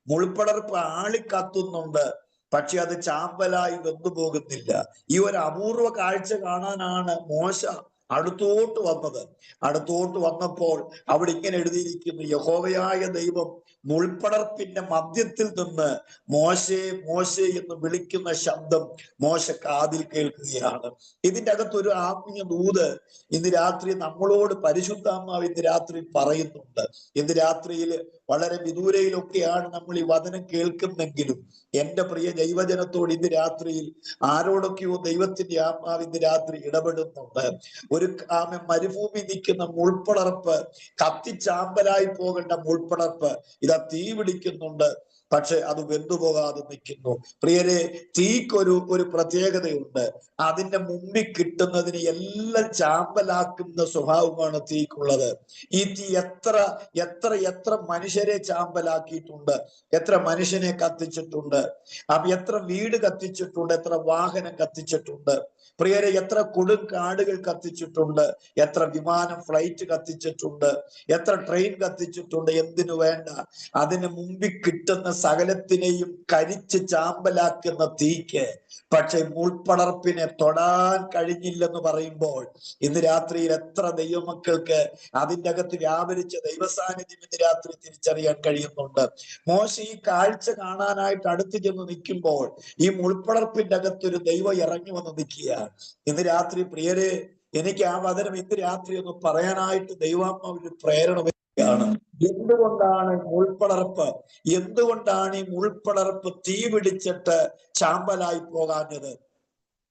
മുൾപടർപ്പ് ആളിക്കത്തുന്നുണ്ട്, പക്ഷെ അത് ചാമ്പലായി വെന്തുപോകുന്നില്ല. ഈ ഒരു അപൂർവ കാഴ്ച കാണാനാണ് മോശ അടുത്തോട്ട് വന്നത്. അടുത്തോട്ട് വന്നപ്പോൾ അവിടെ ഇങ്ങനെ എഴുതിയിരിക്കുന്നു, യഹോവയായ ദൈവം മുൾപടർപ്പിന്റെ മധ്യത്തിൽ നിന്ന് മോശെ മോശെ എന്ന് വിളിക്കുന്ന ശബ്ദം മോശ കാതിൽ കേൾക്കുകയാണ്. ഇതിന്റെ അകത്തൊരു ആത്മീയ ദൂത് ഇന്ന് രാത്രി നമ്മളോട് പരിശുദ്ധാത്മാവ് ഇന്ന് രാത്രി പറയുന്നുണ്ട്. ഇന്ന് രാത്രിയിൽ വളരെ വിദൂരയിലൊക്കെയാണ് നമ്മൾ ഈ വചനം കേൾക്കുന്നെങ്കിലും എന്റെ പ്രിയ ദൈവജനത്തോട് ഇന്ന് രാത്രിയിൽ ആരോടൊക്കെയോ ദൈവത്തിന്റെ ആത്മാവ് ഇന്ന് രാത്രി ഇടപെടുന്നുണ്ട്. ഒരു മരുഭൂമി നിൽക്കുന്ന മുൾപടർപ്പ്, കത്തിച്ചാമ്പലായി പോകേണ്ട മുൾപടർപ്പ് ഇതാ തീ പിടിക്കുന്നുണ്ട്, പക്ഷെ അത് വെന്തുപോകാതെ നിൽക്കുന്നു. പ്രിയരെ, തീക്കൊരു പ്രത്യേകതയുണ്ട്. അതിന്റെ മുമ്പിൽ കിട്ടുന്നതിന് എല്ലാം ചാമ്പലാക്കുന്ന സ്വഭാവമാണ് തീക്കുള്ളത്. ഈ തീ എത്ര എത്ര എത്ര മനുഷ്യരെ ചാമ്പലാക്കിയിട്ടുണ്ട്, എത്ര മനുഷ്യനെ കത്തിച്ചിട്ടുണ്ട്, എത്ര വീട് കത്തിച്ചിട്ടുണ്ട്, എത്ര വാഹനം കത്തിച്ചിട്ടുണ്ട്. പ്രിയരെ, എത്ര കൊടുങ്കാടുകൾ കത്തിച്ചിട്ടുണ്ട്, എത്ര വിമാനം ഫ്ലൈറ്റ് കത്തിച്ചിട്ടുണ്ട്, എത്ര ട്രെയിൻ കത്തിച്ചിട്ടുണ്ട്. എന്തിനു വേണ്ട, അതിന് മുമ്പിൽ കിട്ടുന്ന സകലത്തിനെയും കരിച്ച് ചാമ്പലാക്കുന്ന തീക്ക് പക്ഷെ മുൾപടർപ്പിനെ തൊടാൻ കഴിഞ്ഞില്ലെന്ന് പറയുമ്പോൾ ഇന്ന് രാത്രിയിൽ എത്ര ദൈവമക്കൾക്ക് അതിൻ്റെ അകത്ത് വ്യാപരിച്ച ദൈവസാന്നിധ്യം ഇന്ന് രാത്രി തിരിച്ചറിയാൻ കഴിയുന്നുണ്ട്. മോശ ഈ കാഴ്ച കാണാനായിട്ട് അടുത്ത് ചെന്ന് നിൽക്കുമ്പോൾ ഈ മുൾപടർപ്പിന്റെ അകത്തൊരു ദൈവം ഇറങ്ങി വന്ന് നിൽക്കുകയാണ്. ഇന്ന് രാത്രി പ്രിയരെ, എനിക്ക് ആ വചനം ഇന്ന് രാത്രി ഒന്ന് പറയാനായിട്ട് ദൈവാത്മാവിന്റെ പ്രേരണ വരികയാണ്. എന്തുകൊണ്ടാണ് മുൾപടർപ്പ്, എന്തുകൊണ്ടാണ് ഈ മുൾപടർപ്പ് തീ പിടിച്ചിട്ട് ചാമ്പലായി പോകാഞ്ഞത്?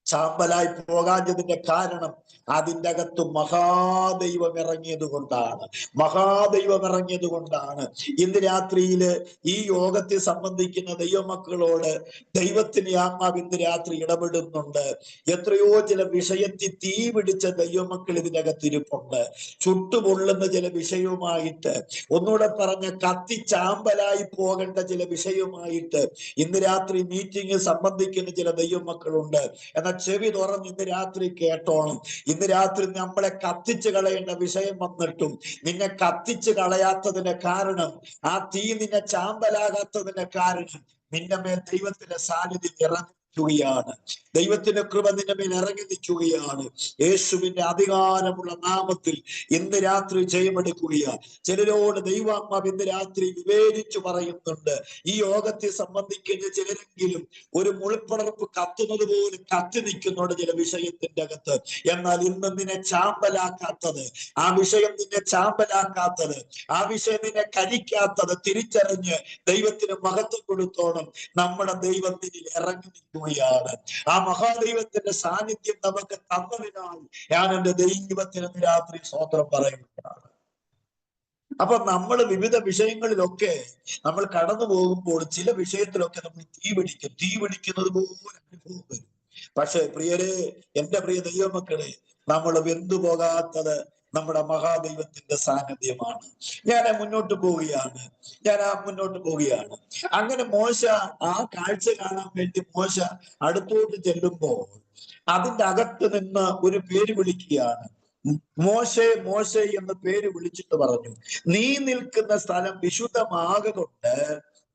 ചാമ്പലായി പോകാഞ്ഞതിന്റെ കാരണം അതിൻ്റെ അകത്ത് മഹാദൈവം ഇറങ്ങിയത് കൊണ്ടാണ്. മഹാദൈവം ഇറങ്ങിയത് കൊണ്ടാണ്. ഇന്ന് രാത്രിയില് ഈ യോഗത്തെ സംബന്ധിക്കുന്ന ദൈവമക്കളോട് ദൈവത്തിന്റെ ആത്മാവ് ഇന്ന് രാത്രി ഇടപെടുന്നുണ്ട്. എത്രയോ ചില വിഷയത്തിൽ തീ പിടിച്ച ദൈവമക്കൾ ഇതിൻ്റെ അകത്ത് ഇരിപ്പുണ്ട്. ചുട്ടുപൊള്ളുന്ന ചില വിഷയവുമായിട്ട്, ഒന്നുകൂടെ പറഞ്ഞ കത്തി ചാമ്പലായി പോകേണ്ട ചില വിഷയവുമായിട്ട് ഇന്ന് രാത്രി മീറ്റിംഗ് സംബന്ധിക്കുന്ന ചില ദൈവമക്കളുണ്ട്. എന്നാൽ ചെവി തുറന്ന് ഇന്ന് രാത്രി കേട്ടോണം. ഇന്ന് രാത്രി നമ്മളെ കത്തിച്ചു കളയേണ്ട വിഷയം വന്നിട്ടും നിന്നെ കത്തിച്ചു കളയാത്തതിന്റെ കാരണം, ആ തീ നിന്നെ ചാമ്പലാകാത്തതിന്റെ കാരണം നിന്റെ മേൽ ദൈവത്തിന്റെ സാന്നിധ്യം ഇറങ്ങിക്കുകയാണ്. ദൈവത്തിന്റെ കൃപ നിന്റെ മേൽ ഇറങ്ങി നിൽക്കുകയാണ്. യേശുവിന്റെ അധികാരമുള്ള നാമത്തിൽ ഇന്ന് രാത്രി ജയമെടുക്കുകയാണ്. ചിലരോട് ദൈവാത്മാവ് ഇന്ന് രാത്രി വിവേചിച്ചു പറയുന്നുണ്ട്. ഈ യോഗത്തെ സംബന്ധിക്കുന്ന ചിലരെങ്കിലും ഒരു മുൾപ്പടർപ്പ് കത്തുന്നത് പോലെ കത്തി നിൽക്കുന്നുണ്ട് ചില വിഷയത്തിന്റെ അകത്ത്. എന്നാൽ ഇന്ന് നിന്നെ ചാമ്പലാക്കാത്തത്, ആ വിഷയം നിന്നെ ചാമ്പലാക്കാത്തത്, ആ വിഷയം നിന്നെ കരിക്കാത്തത് തിരിച്ചറിഞ്ഞ് ദൈവത്തിന് മഹത്വം കൊടുത്തോണം. നമ്മുടെ ദൈവം നിന്നിൽ ഇറങ്ങി നിൽക്കുകയാണ്. ആ മഹാദൈവത്തിന്റെ സാന്നിധ്യം നമുക്ക് തന്നതിനാൽ ഞാൻ എന്റെ ദൈവത്തിന് രാത്രി സ്തോത്രം പറയുകയാണ്. അപ്പൊ നമ്മൾ വിവിധ വിഷയങ്ങളിലൊക്കെ നമ്മൾ കടന്നു പോകുമ്പോൾ ചില വിഷയത്തിലൊക്കെ നമ്മൾ തീ പിടിക്കുന്നത് പോലെ അനുഭവം വരും. പക്ഷെ പ്രിയരെ, എന്റെ പ്രിയ ദൈവമക്കളെ, നമ്മൾ വെന്തു പോകാത്തത് നമ്മുടെ മഹാദൈവത്തിന്റെ സാന്നിധ്യമാണ്. ഞാൻ മുന്നോട്ട് പോവുകയാണ്. അങ്ങനെ മോശ ആ കാഴ്ച കാണാൻ വേണ്ടി മോശ അടുത്തോട്ട് ചെല്ലുമ്പോൾ അതിന്റെ അകത്ത് നിന്ന് ഒരു പേര് വിളിക്കുകയാണ്. മോശെ മോശെ എന്ന് പേര് വിളിച്ചിട്ട് പറഞ്ഞു, നീ നിൽക്കുന്ന സ്ഥലം വിശുദ്ധമാകൊണ്ട്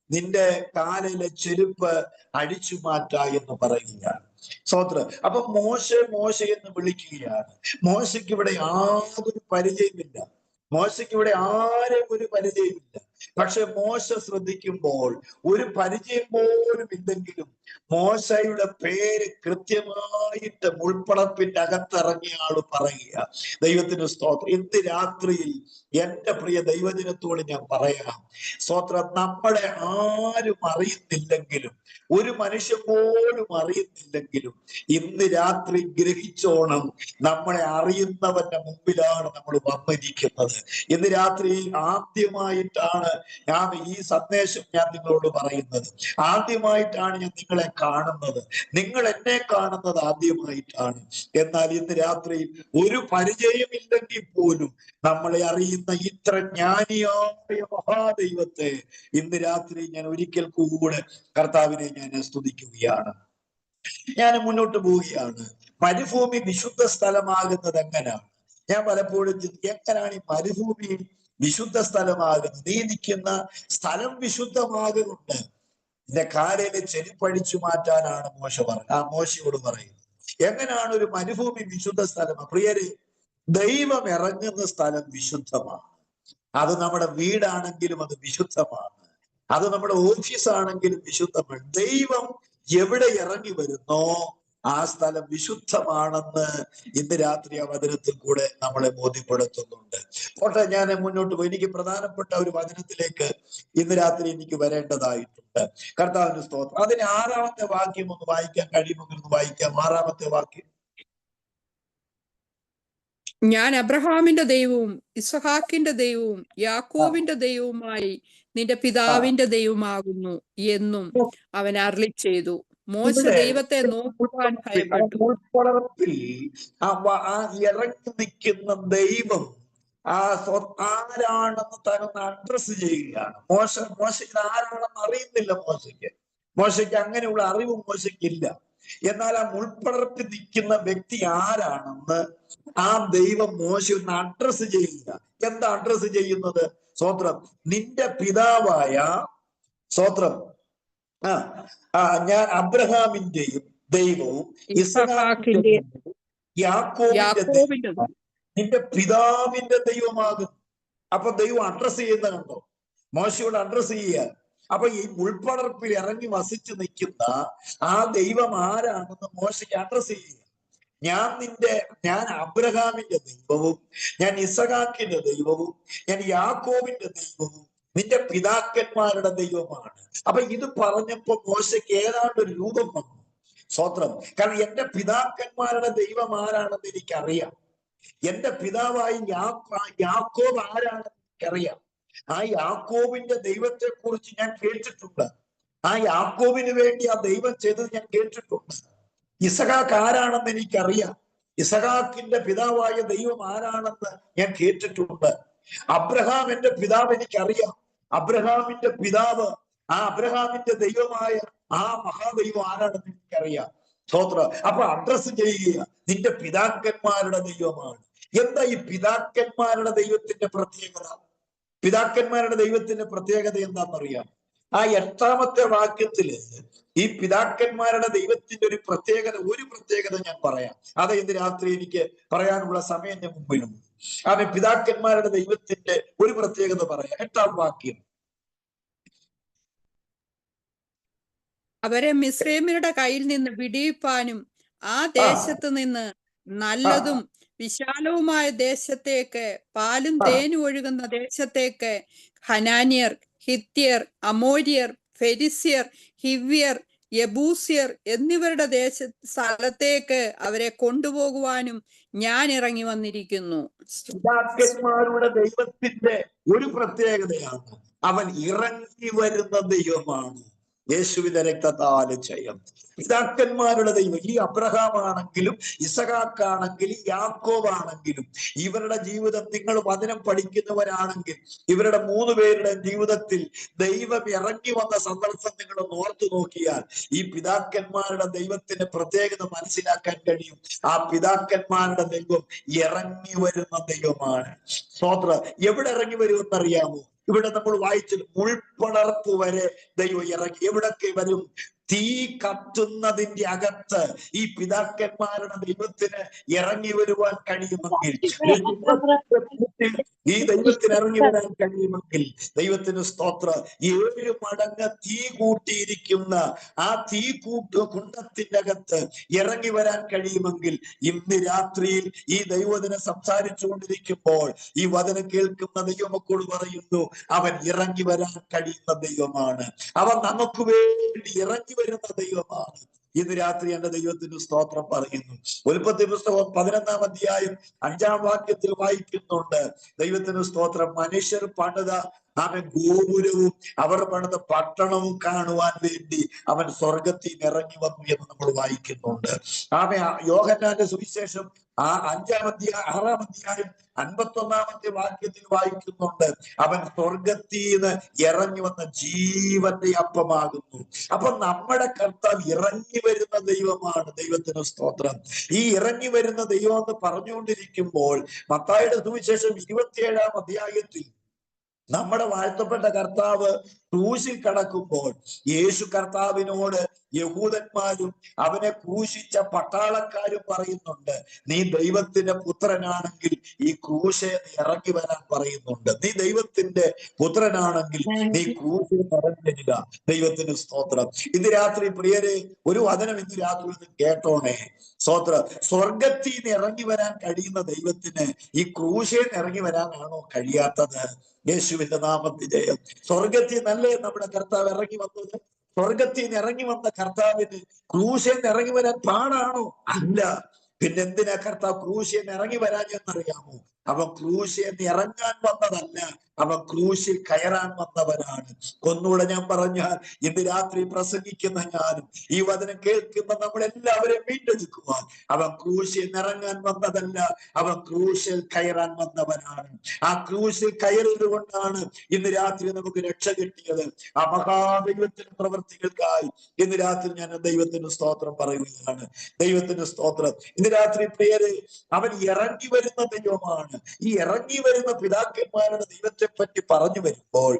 നിന്റെ കാലിലെ ചെരുപ്പ് അടിച്ചു മാറ്റ എന്ന് പറയുകയാണ്. സ്തോത്രം. അപ്പൊ മോശെ മോശെ എന്ന് വിളിക്കുകയാണ്. മോശയ്ക്ക് ഇവിടെ യാതൊരു പരിചയമില്ല. മോശയ്ക്ക് ഇവിടെ ആരും ഒരു പരിചയമില്ല. പക്ഷെ മോശ ശ്രദ്ധിക്കുമ്പോൾ ഒരു പരിചയം പോലും ഇല്ലെങ്കിലും മോശയുടെ പേര് കൃത്യമായിട്ട് മുൾപ്പടപ്പിന്റെ അകത്തിറങ്ങിയ ആള് പറയുക. ദൈവത്തിന് സ്തോത്രം. ഇന്ന് രാത്രിയിൽ എന്റെ പ്രിയ ദൈവജനത്തോട് ഞാൻ പറയാം, സ്തോത്രം, നമ്മളെ ആരും അറിയുന്നില്ലെങ്കിലും, ഒരു മനുഷ്യൻ പോലും അറിയുന്നില്ലെങ്കിലും ഇന്ന് രാത്രി ഗ്രഹിച്ചോണം, നമ്മളെ അറിയുന്നവന്റെ മുമ്പിലാണ് നമ്മൾ വന്നിരിക്കുന്നത്. ഇന്ന് രാത്രി ആദ്യമായിട്ടാണ് ഞാൻ ഈ സന്ദേശം ഞാൻ നിങ്ങളോട് പറയുന്നത്. ആദ്യമായിട്ടാണ് ഞാൻ നിങ്ങളെ കാണുന്നത്. നിങ്ങൾ എന്നെ കാണുന്നത് ആദ്യമായിട്ടാണ്. എന്നാൽ ഇന്ന് രാത്രി ഒരു പരിചയമില്ലെങ്കിൽ പോലും നമ്മളെ അറിയുന്ന ഇത്ര ജ്ഞാനിയായ മഹാദൈവത്തെ ഇന്ന് രാത്രി ഞാൻ ഒരിക്കൽ കൂടെ കർത്താവിനെ ഞാൻ സ്തുതിക്കുകയാണ്. ഞാൻ മുന്നോട്ട് പോവുകയാണ്. മരുഭൂമി വിശുദ്ധ സ്ഥലമാകുന്നത് എങ്ങനെയാണ്? ഞാൻ പലപ്പോഴും എങ്ങനെയാണ് ഈ മരുഭൂമി വിശുദ്ധ സ്ഥലമാകുന്നത്? നീ നിൽക്കുന്ന സ്ഥലം വിശുദ്ധമാകുന്നുണ്ട്. നിന്റെ കാലിലെ ചെരുപ്പഴിച്ചു മാറ്റാനാണ് മോശയോട് പറയുന്നത്. എങ്ങനെയാണ് ഒരു മരുഭൂമി വിശുദ്ധ സ്ഥലം? പ്രിയരെ, ദൈവം ഇറങ്ങുന്ന സ്ഥലം വിശുദ്ധമാണ്. അത് നമ്മുടെ വീടാണെങ്കിലും അത് വിശുദ്ധമാണ്. അത് നമ്മുടെ ഓഫീസാണെങ്കിലും വിശുദ്ധമാണ്. ദൈവം എവിടെ ഇറങ്ങി വരുന്നോ ആ സ്ഥലം വിശുദ്ധമാണെന്ന് ഇന്ന് രാത്രി ആ വചനത്തിൽ കൂടെ നമ്മളെ ബോധ്യപ്പെടുത്തുന്നുണ്ട്. പോട്ടെ, ഞാൻ മുന്നോട്ട് പോയി. എനിക്ക് പ്രധാനപ്പെട്ട ഒരു വചനത്തിലേക്ക് ഇന്ന് രാത്രി എനിക്ക് വരേണ്ടതായിട്ടുണ്ട്. കർത്താവിന്റെ സ്തോത്രം. അതിന് 6-ാമത്തെ വാക്യം ഒന്ന് വായിക്കാൻ കഴിയുമെങ്കിൽ ഒന്ന് വായിക്കാം. 6-ാമത്തെ വാക്യം. ഞാൻ അബ്രഹാമിന്റെ ദൈവവും ഇസഹാക്കിന്റെ ദൈവവും യാക്കോബിന്റെ ദൈവവുമായി നിന്റെ പിതാവിന്റെ ദൈവമാകുന്നു എന്നും അവൻ അരുളി ചെയ്തു. മോശ ദൈവത്തെ നോക്കുവാൻ ഭയപ്പെട്ടു. ഉൾപ്പടർപ്പിൽ ഇറങ്ങി നിൽക്കുന്ന ദൈവം ആരാണെന്ന് താനൊന്ന് അഡ്രസ് ചെയ്യുകയാണ്. മോശ ഇത് ആരാണെന്ന് അറിയുന്നില്ല. മോശയ്ക്ക് അങ്ങനെയുള്ള അറിവ് മോശയ്ക്കില്ല. എന്നാൽ ആ മുൾപ്പടർപ്പിൽ നിൽക്കുന്ന വ്യക്തി ആരാണെന്ന് ആ ദൈവം മോശ ഒന്ന് അഡ്രസ് ചെയ്യുക. എന്താ അഡ്രസ് ചെയ്യുന്നത്? സ്തോത്രം, നിന്റെ പിതാവായ, സ്തോത്രം, ഞാൻ അബ്രഹാമിന്റെയും ദൈവവും ഇസ്ഹാക്കിന്റെയും യാക്കോബിന്റെ നിന്റെ പിതാവിന്റെ ദൈവമാകും. അപ്പൊ ദൈവം അഡ്രസ് ചെയ്യുന്ന കണ്ടോ? മോശയോട് അഡ്രസ് ചെയ്യുക. അപ്പൊ ഈ ഉൾപ്പടർപ്പിൽ ഇറങ്ങി വസിച്ചു നിൽക്കുന്ന ആ ദൈവം ആരാണെന്ന് മോശയ്ക്ക് അഡ്രസ് ചെയ്യുക. ഞാൻ അബ്രഹാമിന്റെ ദൈവവും ഞാൻ ഇസഹാക്കിന്റെ ദൈവവും ഞാൻ യാക്കോബിന്റെ ദൈവവും നിന്റെ പിതാക്കന്മാരുടെ ദൈവമാണ്. അപ്പൊ ഇത് പറഞ്ഞപ്പോ മോശയ്ക്ക് ഏതാണ്ട് ഒരു രൂപം വന്നു. സ്തോത്രം. കാരണം എന്റെ പിതാക്കന്മാരുടെ ദൈവം ആരാണെന്ന് എനിക്കറിയാം. എന്റെ പിതാവായി യാക്കോബ് ആരാണെന്ന് എനിക്കറിയാം. ആ യാക്കോബിന്റെ ദൈവത്തെ കുറിച്ച് ഞാൻ കേട്ടിട്ടുണ്ട്. ആ യാക്കോബിന് വേണ്ടി ആ ദൈവം ചെയ്തത് ഞാൻ കേട്ടിട്ടുണ്ട്. ഇസഹാക്ക് ആരാണെന്ന് എനിക്കറിയാം. ഇസഹാക്കിന്റെ പിതാവായ ദൈവം ആരാണെന്ന് ഞാൻ കേട്ടിട്ടുണ്ട്. അബ്രഹാം എന്റെ പിതാവ് എനിക്കറിയാം. അബ്രഹാമിന്റെ പിതാവ്, ആ അബ്രഹാമിന്റെ ദൈവമായ ആ മഹാദൈവം ആരാണെന്ന് എനിക്കറിയാം. സ്തോത്രം. അപ്പൊ അഡ്രസ് ചെയ്യുക, നിന്റെ പിതാക്കന്മാരുടെ ദൈവമാണ്. എന്താ ഈ പിതാക്കന്മാരുടെ ദൈവത്തിന്റെ പ്രത്യേകത? പിതാക്കന്മാരുടെ ദൈവത്തിന്റെ പ്രത്യേകത എന്താണെന്നറിയാം? ആ 8ാമത്തെ വാക്യത്തില് ഈ പിതാക്കന്മാരുടെ ദൈവത്തിന്റെ ഒരു പ്രത്യേകത ഞാൻ പറയാം. അത് ഇന്ന് രാത്രി എനിക്ക് പറയാനുള്ള സമയം എന്റെ മുമ്പിലുണ്ട്. പിതാക്കന്മാരുടെ ദൈവത്തിന്റെ ഒരു പ്രത്യേകത പറയാം. 8ാം വാക്യം, അവരെ മിസ്രൈമ്യരുടെ കയ്യിൽ നിന്ന് വിടിയിപ്പാനും ആ ദേശത്ത് നിന്ന് നല്ലതും വിശാലവുമായ ദേശത്തേക്ക്, പാലും തേനും ഒഴുകുന്ന ദേശത്തേക്ക്, ഹനാന്യർ, ഹിത്യർ, അമോര്യർ, ഫെരിസ്യർ, ഹിവ്യർ, യബൂസ്യർ എന്നിവരുടെ സ്ഥലത്തേക്ക് അവരെ കൊണ്ടുപോകുവാനും ഞാൻ ഇറങ്ങി വന്നിരിക്കുന്നു. പിതാക്കന്മാരുടെ ദൈവത്തിന്റെ ഒരു പ്രത്യേകതയാണ്, അവൻ ഇറങ്ങി വരുന്ന ദൈവമാണ്. യേശുവിന്റെ രക്തത്താൽ ജയം. പിതാക്കന്മാരുടെ ദൈവം, ഈ അബ്രഹാം ആണെങ്കിലും ഇസഹാക്കാണെങ്കിലും യാക്കോബാണെങ്കിലും, ഇവരുടെ ജീവിതം നിങ്ങൾ വചനം പഠിക്കുന്നവരാണെങ്കിൽ ഇവരുടെ 3 പേരുടെ ജീവിതത്തിൽ ദൈവം ഇറങ്ങി വന്ന സന്ദർഭം നിങ്ങൾ ഓർത്തു നോക്കിയാൽ ഈ പിതാക്കന്മാരുടെ ദൈവത്തിന്റെ പ്രത്യേകത മനസ്സിലാക്കാൻ കഴിയും. ആ പിതാക്കന്മാരുടെ ദൈവം ഇറങ്ങി വരുന്ന ദൈവമാണ്. സ്തോത്രം. എവിടെ ഇറങ്ങി വരുമെന്നറിയാമോ? ഇവിടെ നമ്മൾ വായിച്ചത് മുൾപ്പടർപ്പ് വരെ ദൈവം ഇറങ്ങി. എവിടൊക്കെ വരും? തീ കത്തുന്നതിന്റെ അകത്ത് ഈ പിതാക്കന്മാരുടെ ദൈവത്തിന് ഇറങ്ങി വരുവാൻ കഴിയുമെങ്കിൽ, ഈ ദൈവത്തിന് ഇറങ്ങി വരാൻ കഴിയുമെങ്കിൽ, ദൈവത്തിന് സ്തോത്രം, 7 മടങ്ങ് തീ കൂട്ടിയിരിക്കുന്ന ആ തീ കുണ്ടത്തിന്റെ അകത്ത് ഇറങ്ങി വരാൻ കഴിയുമെങ്കിൽ, ഇന്ന് രാത്രിയിൽ ഈ ദൈവത്തിനെ സംസാരിച്ചുകൊണ്ടിരിക്കുമ്പോൾ ഈ വചനം കേൾക്കുന്ന ദൈവമക്കളോട് പറയുന്നു, അവൻ ഇറങ്ങി വരാൻ കഴിയുന്ന ദൈവമാണ്. അവൻ നമുക്ക് വേണ്ടി ഇറങ്ങി വരുന്ന ദൈവമാണ്. ഇന്ന് രാത്രി എന്റെ ദൈവത്തിന് സ്തോത്രം പറയുന്നു. ഉൽപ്പത്തി പുസ്തകം 11-ാം അധ്യായം 5-ാം വാക്യത്തിൽ വായിക്കുന്നുണ്ട്, ദൈവത്തിന് സ്തോത്രം, മനുഷ്യർ പണിത അവൻ ഗോപുരവും അവർ പണിത പട്ടണവും കാണുവാൻ വേണ്ടി അവൻ സ്വർഗത്തിൽ ഇറങ്ങി വന്നു എന്ന് നമ്മൾ വായിക്കുന്നുണ്ട്. യോഹന്നാന്റെ സുവിശേഷം 6-ാം അധ്യായം 51-ാമത്തെ വാക്യത്തിൽ വായിക്കുന്നുണ്ട്, അവൻ സ്വർഗത്തിൽ നിന്ന് ഇറങ്ങി വന്ന ജീവന്റെ അപ്പമാകുന്നു. അപ്പൊ നമ്മുടെ കർത്താവ് ഇറങ്ങി വരുന്ന ദൈവമാണ്. ദൈവത്തിന് സ്തോത്രം. ഈ ഇറങ്ങി വരുന്ന ദൈവം എന്ന് പറഞ്ഞുകൊണ്ടിരിക്കുമ്പോൾ മത്തായിയുടെ സുവിശേഷം 27-ാം അധ്യായത്തിൽ നമ്മുടെ വാഴ്ത്തപ്പെട്ട കർത്താവ് ക്രൂശിൽ കടക്കുമ്പോൾ യേശു കർത്താവിനോട് യഹൂദന്മാരും അവനെ ക്രൂശിച്ച പട്ടാളക്കാരും പറയുന്നുണ്ട്, നീ ദൈവത്തിന്റെ പുത്രനാണെങ്കിൽ ഈ ക്രൂശെ ഇറങ്ങി വരാൻ പറയുന്നുണ്ട്. നീ ദൈവത്തിന്റെ പുത്രനാണെങ്കിൽ നീ ക്രൂശിൽ ഇറങ്ങി വരിക. ദൈവത്തിന് സ്തോത്രം. ഇന്ന് രാത്രി പ്രിയരെ, ഒരു വചനം ഇന്ന് രാത്രി ഒന്ന് കേട്ടോണേ. സ്തോത്രം. സ്വർഗത്തിൽ നിന്ന് ഇറങ്ങി വരാൻ കഴിയുന്ന ദൈവത്തിന് ഈ ക്രൂശയിൽ നിന്ന് ഇറങ്ങി വരാനാണോ കഴിയാത്തത്? യേശുവിന്റെ നാമത്തിൽ ജയം. സ്വർഗത്തിൽ നല്ലേ നമ്മുടെ കർത്താവ് ഇറങ്ങി വന്നത്? സ്വർഗത്തിൽ നിന്ന് ഇറങ്ങി വന്ന കർത്താവിന് ക്രൂശിൽ നിന്ന് ഇറങ്ങി വരാൻ പാടാണോ? അല്ല. പിന്നെ എന്തിനാ കർത്താവ് ക്രൂശിൽ നിന്ന് ഇറങ്ങി വരാഞ്ഞെന്നറിയാമോ? അവൻ ക്രൂശിൽ നിന്ന് ഇറങ്ങാൻ വന്നതല്ല, അവൻ ക്രൂശിൽ കയറാൻ വന്നവനാണ്. ഒന്നുകൂടെ ഞാൻ പറഞ്ഞാൽ, ഇന്ന് രാത്രി പ്രസംഗിക്കുന്ന ഞാനും ഈ വചനം കേൾക്കുന്ന നമ്മളെല്ലാവരെയും വീണ്ടെടുക്കുവാൻ അവൻ ക്രൂശിൽ നിറങ്ങാൻ വന്നതല്ല, അവൻ ക്രൂശിൽ കയറാൻ വന്നവനാണ്. ആ ക്രൂശിൽ കയറിയത് കൊണ്ടാണ് ഇന്ന് രാത്രി നമുക്ക് രക്ഷ കിട്ടിയത്. ആ മഹാദൈവത്തിന്റെ പ്രവൃത്തികൾക്കായി ഇന്ന് രാത്രി ഞാൻ ദൈവത്തിന് സ്തോത്രം പറയുകയാണ്. ദൈവത്തിന് സ്തോത്രം. ഇന്ന് രാത്രി പേര് അവൻ ഇറങ്ങി വരുന്ന ദൈവമാണ്. ഈ ഇറങ്ങി വരുന്ന പിതാക്കന്മാരുടെ ദൈവത്തെ പറ്റി പറഞ്ഞു വരുമ്പോൾ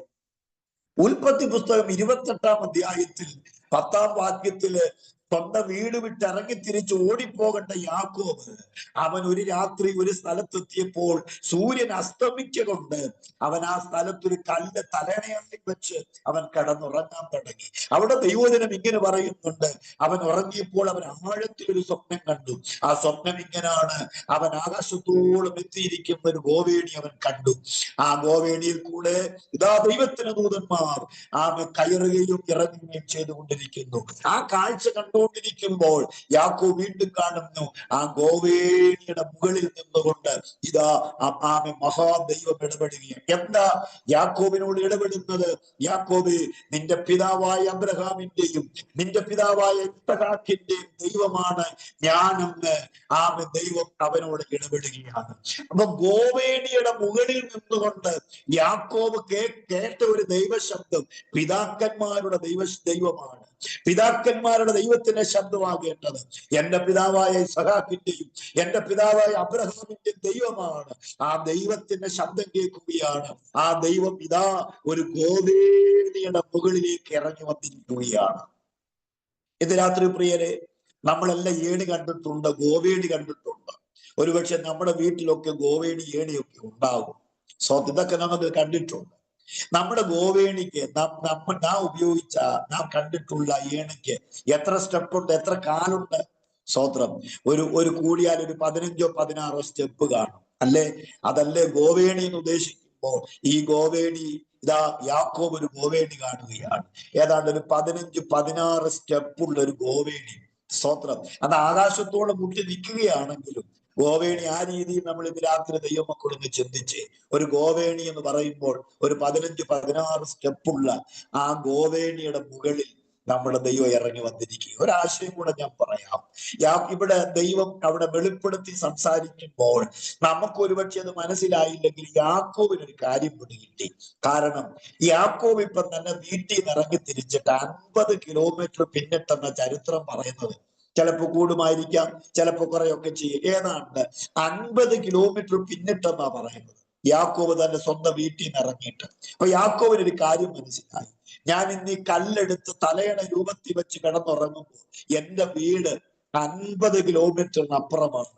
ഉൽപ്പത്തി പുസ്തകം 28-ാം അധ്യായത്തിൽ 10-ാം വാക്യത്തില് സ്വന്തം വീട് വിട്ട് ഇറങ്ങി തിരിച്ച് ഓടിപ്പോകേണ്ട യാക്കോബ്, അവൻ ഒരു രാത്രി ഒരു സ്ഥലത്തെത്തിയപ്പോൾ സൂര്യൻ അസ്തമിച്ചുകൊണ്ട് അവൻ ആ സ്ഥലത്തൊരു കല്ല് തലയണയായി വെച്ച് അവൻ കിടന്നുറങ്ങാൻ തുടങ്ങി. അവിടെ ദൈവവചനം ഇങ്ങനെ പറയുന്നുണ്ട്, അവൻ ഉറങ്ങിയപ്പോൾ അവൻ ആഴത്തിലൊരു സ്വപ്നം കണ്ടു. ആ സ്വപ്നം ഇങ്ങനാണ്, അവൻ ആകാശത്തോളം എത്തിയിരിക്കുന്ന ഒരു ഗോവേണി അവൻ കണ്ടു. ആ ഗോവേണിയിൽ കൂടെ ഇതാ ദൈവത്തിന് ദൂതന്മാർ കയറുകയും ഇറങ്ങുകയും ചെയ്തുകൊണ്ടിരിക്കുന്നു. ആ കാഴ്ച കണ്ടുകൊണ്ടിരിക്കുമ്പോൾ യാക്കോബ് വീണ്ടും കാണുന്നു, ആ ഗോവേണിയുടെ മുകളിൽ നിന്നുകൊണ്ട് ഇതാ മഹാദൈവം ഇടപെടുകയാണ്. എന്താ യാക്കോബിനോട് ഇടപെടുന്നത്? യാക്കോബ്, നിന്റെ പിതാവായ അബ്രഹാമിന്റെയും നിന്റെ പിതാവായ ഇസ്ഹാക്കിന്റെയും ദൈവമാണ് ഞാനെന്ന് ദൈവം അവനോട് ഇടപെടുകയാണ്. അപ്പൊ ഗോവേണിയുടെ മുകളിൽ നിന്നുകൊണ്ട് യാക്കോബ് കേട്ട ഒരു ദൈവശബ്ദം പിതാക്കന്മാരുടെ ദൈവമാണ്. പിതാക്കന്മാരുടെ ദൈവത്തിന്റെ ശബ്ദമാകേണ്ടത് എന്റെ പിതാവായ ഇസഹാക്കിന്റെയും എന്റെ പിതാവായ അബ്രഹാമിന്റെയും ദൈവമാണ്. ആ ദൈവത്തിന്റെ ശബ്ദം കേൾക്കുകയാണ്. ആ ദൈവം ഇതാ ഒരു ഗോവേണിയുടെ മുകളിലേക്ക് ഇറങ്ങി വന്നിരിക്കുകയാണ്. ഇത് രാത്രി പ്രിയരെ, നമ്മളെല്ലാം ഏണി കണ്ടിട്ടുണ്ട്, ഗോവേണി കണ്ടിട്ടുണ്ട്. ഒരുപക്ഷെ നമ്മുടെ വീട്ടിലൊക്കെ ഗോവേണി ഏണിയൊക്കെ ഉണ്ടാകും. ഇതൊക്കെ നമുക്ക് കണ്ടിട്ടുണ്ട്. നമ്മുടെ ഗോവേണിക്ക് നാം ഉപയോഗിച്ച, നാം കണ്ടിട്ടുള്ള ഏണിക്ക് എത്ര സ്റ്റെപ്പുണ്ട്, എത്ര കാലുണ്ട്? സ്തോത്രം. ഒരു കൂടിയാൽ ഒരു 15-16 സ്റ്റെപ്പ് കാണും, അല്ലേ? അതല്ലേ ഗോവേണി എന്ന് ഉദ്ദേശിക്കുമ്പോൾ. ഈ ഗോവേണി ഇതാ യാക്കോബ് ഒരു ഗോവേണി കാണുകയാണ്. ഏതാണ്ട് ഒരു 15-16 സ്റ്റെപ്പുള്ള ഒരു ഗോവേണി. സ്തോത്രം. അത് ആകാശത്തോടെ മുട്ടി നിൽക്കുകയാണെങ്കിലും ഗോവേണി ആ രീതിയിൽ നമ്മൾ ഇന്ന് രാത്രി ദൈവമക്കളൊന്ന് ചിന്തിച്ച്, ഒരു ഗോവേണി എന്ന് പറയുമ്പോൾ ഒരു 15-16 സ്റ്റെപ്പുള്ള ആ ഗോവേണിയുടെ മുകളിൽ നമ്മുടെ ദൈവം ഇറങ്ങി വന്നിരിക്കുക. ഒരാശയം കൂടെ ഞാൻ പറയാം. ഇവിടെ ദൈവം അവിടെ വെളിപ്പെടുത്തി സംസാരിക്കുമ്പോൾ നമുക്ക് ഒരുപക്ഷെ അത് മനസ്സിലായില്ലെങ്കിൽ യാക്കോബിനൊരു കാര്യം പിടികിട്ടി. കാരണം യാക്കോബ് ഇപ്പം തന്നെ വീട്ടിൽ നിന്ന് ഇറങ്ങി തിരിച്ചിട്ട് 50 കിലോമീറ്റർ പിന്നിട്ടെന്ന ചരിത്രം പറയുന്നത്. ചിലപ്പോ കൂടുമായിരിക്കാം, ചിലപ്പോ കുറെയൊക്കെ ചെയ്യും. ഏതാണ്ട് 50 കിലോമീറ്റർ പിന്നിട്ടെന്നാ പറയുന്നത് യാക്കോബ് തന്റെ സ്വന്തം വീട്ടിൽ നിന്ന് ഇറങ്ങിയിട്ട്. അപ്പൊ യാക്കോബിനൊരു കാര്യം മനസ്സിലായി. ഞാൻ ഇന്ന് ഈ കല്ലെടുത്ത് തലയുടെ രൂപത്തിൽ വെച്ച് കിടന്നുറങ്ങുമ്പോൾ എന്റെ വീട് 50 കിലോമീറ്ററിന് അപ്പുറമാണ്.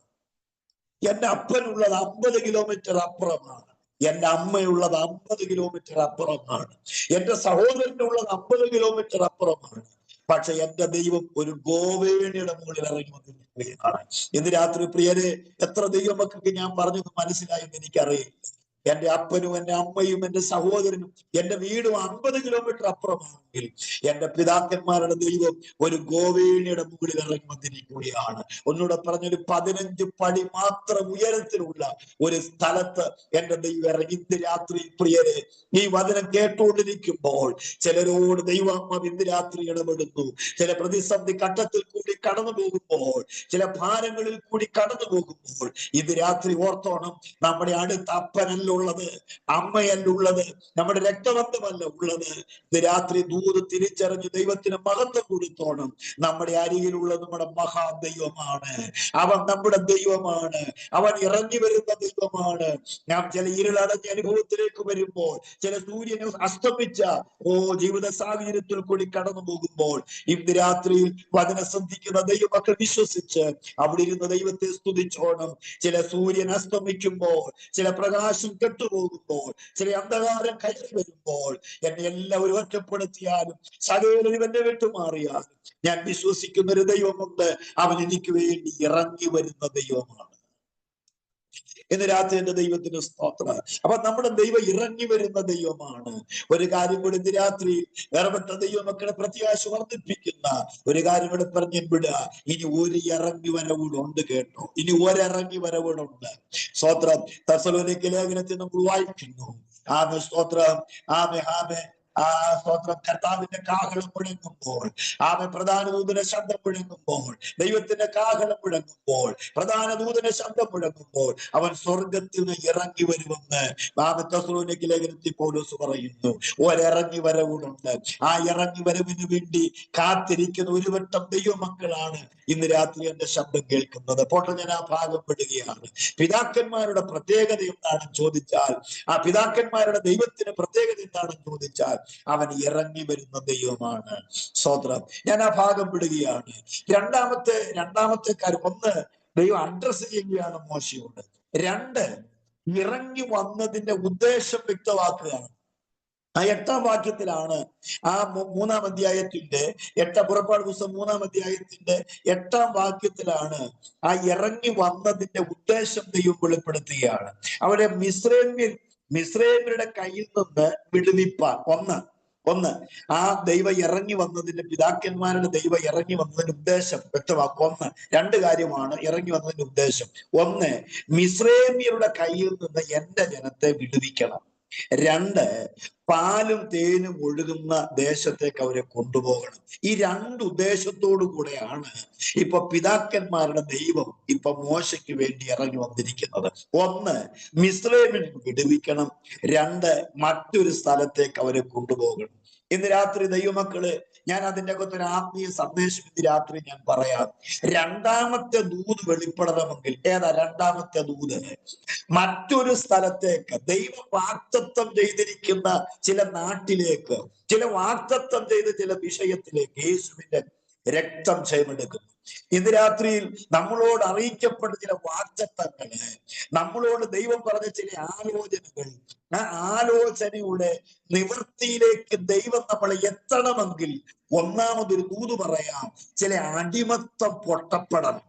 എന്റെ അപ്പനുള്ളത് 50 കിലോമീറ്റർ അപ്പുറമാണ്. എന്റെ അമ്മയുള്ളത് 50 കിലോമീറ്റർ അപ്പുറമാണ്. എന്റെ സഹോദരനുള്ളത് 50 കിലോമീറ്റർ അപ്പുറമാണ്. പക്ഷെ എന്റെ ദൈവം ഒരു ഗോവേണിയുടെ മുകളിൽ ഇറങ്ങി വന്നിരിക്കുകയാണ്. ഇന്ന് രാത്രി പ്രിയരെ, എത്ര ദൈവമക്കൾക്ക് ഞാൻ പറഞ്ഞത് മനസ്സിലായെന്ന് എനിക്കറിയില്ല. എന്റെ അപ്പനും എന്റെ അമ്മയും എന്റെ സഹോദരനും എന്റെ വീടും 50 കിലോമീറ്റർ അപ്പുറമാണെങ്കിൽ എന്റെ പിതാക്കന്മാരുടെ ദൈവം ഒരു ഗോവേണിയുടെ മുകളിൽ ഇറങ്ങി വന്നിരിക്കുകയാണ്. ഒന്നുകൂടെ പറഞ്ഞൊരു 15 പടി മാത്രം ഉയരത്തിലുള്ള ഒരു സ്ഥലത്ത് എന്റെ ദൈവം ഇറങ്ങി. ഇന്ന് രാത്രി പ്രിയരെ, ഈ വചനം കേട്ടുകൊണ്ടിരിക്കുമ്പോൾ ചിലരോട് ദൈവാത്മാവ് ഇന്ന് രാത്രി ഇടപെടുന്നു. ചില പ്രതിസന്ധി ഘട്ടത്തിൽ കൂടി കടന്നു പോകുമ്പോൾ, ചില ഭാരങ്ങളിൽ കൂടി കടന്നു പോകുമ്പോൾ ഇന്ന് രാത്രി ഓർത്തോണം, നമ്മുടെ അടുത്ത അപ്പനല്ല ഉള്ളത്, അമ്മയല്ല ഉള്ളത്, നമ്മുടെ രക്തബന്ധമല്ല ഉള്ളത്. ഇത് രാത്രി ദൂത് തിരിച്ചറിഞ്ഞ് ദൈവത്തിന് മഹത്വം കൊടുത്തോണം. നമ്മുടെ അരികിലുള്ളത് നമ്മുടെ മഹാദൈവമാണ്. അവൻ നമ്മുടെ ദൈവമാണ്. അവൻ ഇറങ്ങി വരുന്ന ദൈവമാണ്. നാം ചില ഇരുളടഞ്ഞ അനുഭവത്തിലേക്ക് വരുമ്പോൾ, ചില സൂര്യനെ അസ്തമിച്ച ജീവിത സാഹചര്യത്തിൽ കൂടി കടന്നു പോകുമ്പോൾ ഇന്ന് രാത്രിയിൽ വചനം ശ്രദ്ധിക്കുന്ന ദൈവമക്കൾ വിശ്വസിച്ച് അവിടെ ഇരുന്ന് ദൈവത്തെ സ്തുതിച്ചോണം. ചില സൂര്യൻ അസ്തമിക്കുമ്പോൾ, ചില പ്രകാശം കെട്ടുപോകുമ്പോൾ, ചില അന്ധകാരം കയറി വരുമ്പോൾ, എന്നെ എല്ലാവരും ഒറ്റപ്പെടുത്തിയാലും സകലരും എന്നെ വിട്ടുമാറിയാലും ഞാൻ വിശ്വസിക്കുന്ന ഒരു ദൈവമുണ്ട്. അവൻ എനിക്ക് വേണ്ടി ഇറങ്ങി വരുന്ന ദൈവമാണ്. ഇന്ന് രാത്രി എന്റെ ദൈവത്തിന് സ്തോത്രം. അപ്പൊ നമ്മുടെ ദൈവം ഇറങ്ങി വരുന്ന ദൈവമാണ്. ഒരു കാര്യം കൂടി ഇന്ന് രാത്രി വേറെപ്പെട്ട ദൈവമക്കളെ പ്രത്യാശ വർദ്ധിപ്പിക്കുന്ന ഒരു കാര്യം കൂടെ പറഞ്ഞു വിടുക. ഇനി ഒരു ഇറങ്ങി വരവുണ്ട് കേട്ടോ. ഇനി ഒരിറങ്ങി വരവുണ്ട്. സ്തോത്രം. തെസ്സലോനിക്ക ലേഖനത്തിൽ നമ്മൾ വായിക്കുന്നു. ആമേ സ്തോത്രം. ആമേ ആമേ സ്തോത്രം. കർത്താവിന്റെ കാഹളം മുഴങ്ങുമ്പോൾ, പ്രധാന ദൂതന്റെ ശബ്ദം മുഴങ്ങുമ്പോൾ, ദൈവത്തിന്റെ കാഹളം മുഴങ്ങുമ്പോൾ, പ്രധാന ദൂതന്റെ ശബ്ദം മുഴങ്ങുമ്പോൾ അവൻ സ്വർഗത്തിൽ നിന്ന് ഇറങ്ങി വരുമെന്ന് തെസ്സലോനിക്ക ലേഖനത്തിൽ പൗലോസ് പറയുന്നു. ഒരിറങ്ങി വരവുണ്ട്. ആ ഇറങ്ങി വരവിന് വേണ്ടി കാത്തിരിക്കുന്ന ഒരു വട്ടം ദൈവമക്കളാണ് ഇന്ന് രാത്രി എന്റെ ശബ്ദം കേൾക്കുന്നത്. പോട്ടെ, ഞാൻ ആ ഭാഗം പെടുകയാണ്. പിതാക്കന്മാരുടെ പ്രത്യേകത എന്താണെന്ന് ചോദിച്ചാൽ, ആ പിതാക്കന്മാരുടെ ദൈവത്തിന്റെ പ്രത്യേകത എന്താണെന്ന് ചോദിച്ചാൽ, അവൻ ഇറങ്ങി വരുന്ന ദൈവമാണ്. സ്തോത്രം. ഞാൻ ആ ഭാഗം വിടുകയാണ്. രണ്ടാമത്തെ കാര്യം, ഒന്ന്, ദൈവം അഡ്രസ് ചെയ്യുകയാണ് മോശയോട്. 2, ഇറങ്ങി വന്നതിന്റെ ഉദ്ദേശം വ്യക്തമാക്കുകയാണ്. ആ 8-ാം വാക്യത്തിലാണ്, ആ 3-ാം അധ്യായത്തിന്റെ പുറപ്പാട് പുസ്തകം 3-ാം അധ്യായത്തിന്റെ 8-ാം വാക്യത്തിലാണ് ആ ഇറങ്ങി വന്നതിന്റെ ഉദ്ദേശം ദൈവം വെളിപ്പെടുത്തുകയാണ്. അവരെ മിസ്രൈമ്യരുടെ കയ്യിൽ നിന്ന് വിടുവിപ്പാൻ. ഒന്ന് ആ ദൈവം ഇറങ്ങി വന്നതിന്റെ, പിതാക്കന്മാരുടെ ദൈവം ഇറങ്ങി വന്നതിന്റെ ഉദ്ദേശം വ്യക്തമാക്കും. 2 കാര്യമാണ് ഇറങ്ങി വന്നതിന്റെ ഉദ്ദേശം. 1, മിസ്രൈമ്യരുടെ കയ്യിൽ നിന്ന് എന്റെ ജനത്തെ വിടുവിക്കണം. 2, പാലും തേനും ഒഴുകുന്ന ദേശത്തേക്ക് അവരെ കൊണ്ടുപോകണം. ഈ 2 ഉദ്ദേശത്തോടു കൂടെയാണ് ഇപ്പൊ പിതാക്കന്മാരുടെ ദൈവം ഇപ്പൊ മോശയ്ക്ക് വേണ്ടി ഇറങ്ങി വന്നിരിക്കുന്നത്. 1, മിസ്രൈമിൽ വിടുവിക്കണം. 2, മറ്റൊരു സ്ഥലത്തേക്ക് അവരെ കൊണ്ടുപോകണം. ഇന്ന് രാത്രി ദൈവമക്കള്, ഞാൻ അതിന്റെ അകത്ത് ഒരു ആത്മീയ സന്ദേശം ഇന്ന് രാത്രി ഞാൻ പറയാം. രണ്ടാമത്തെ ദൂത് വെളിപ്പെടണമെങ്കിൽ, ഏതാ രണ്ടാമത്തെ ദൂത്? മറ്റൊരു സ്ഥലത്തേക്ക്, ദൈവം വാഗ്ദത്തം ചെയ്തിരിക്കുന്ന ചില നാട്ടിലേക്ക്, ചില വാഗ്ദത്തം ചെയ്ത ചില വിഷയത്തിലേക്ക് യേശുവിന്റെ രക്തം ക്ഷയമെടുക്കുന്നു. ഇന്ന് രാത്രിയിൽ നമ്മളോട് അറിയിക്കപ്പെട്ട ചില വാഗ്ദത്തങ്ങള്, നമ്മളോട് ദൈവം പറഞ്ഞ ചില ആലോചനകൾ, ആ ആലോചനയുടെ നിവൃത്തിയിലേക്ക് ദൈവം നമ്മളെ എത്തണമെങ്കിൽ ഒന്നാമതൊരു ദൂത് പറയാം. ചില അടിമത്തം പൊട്ടപ്പെടണം,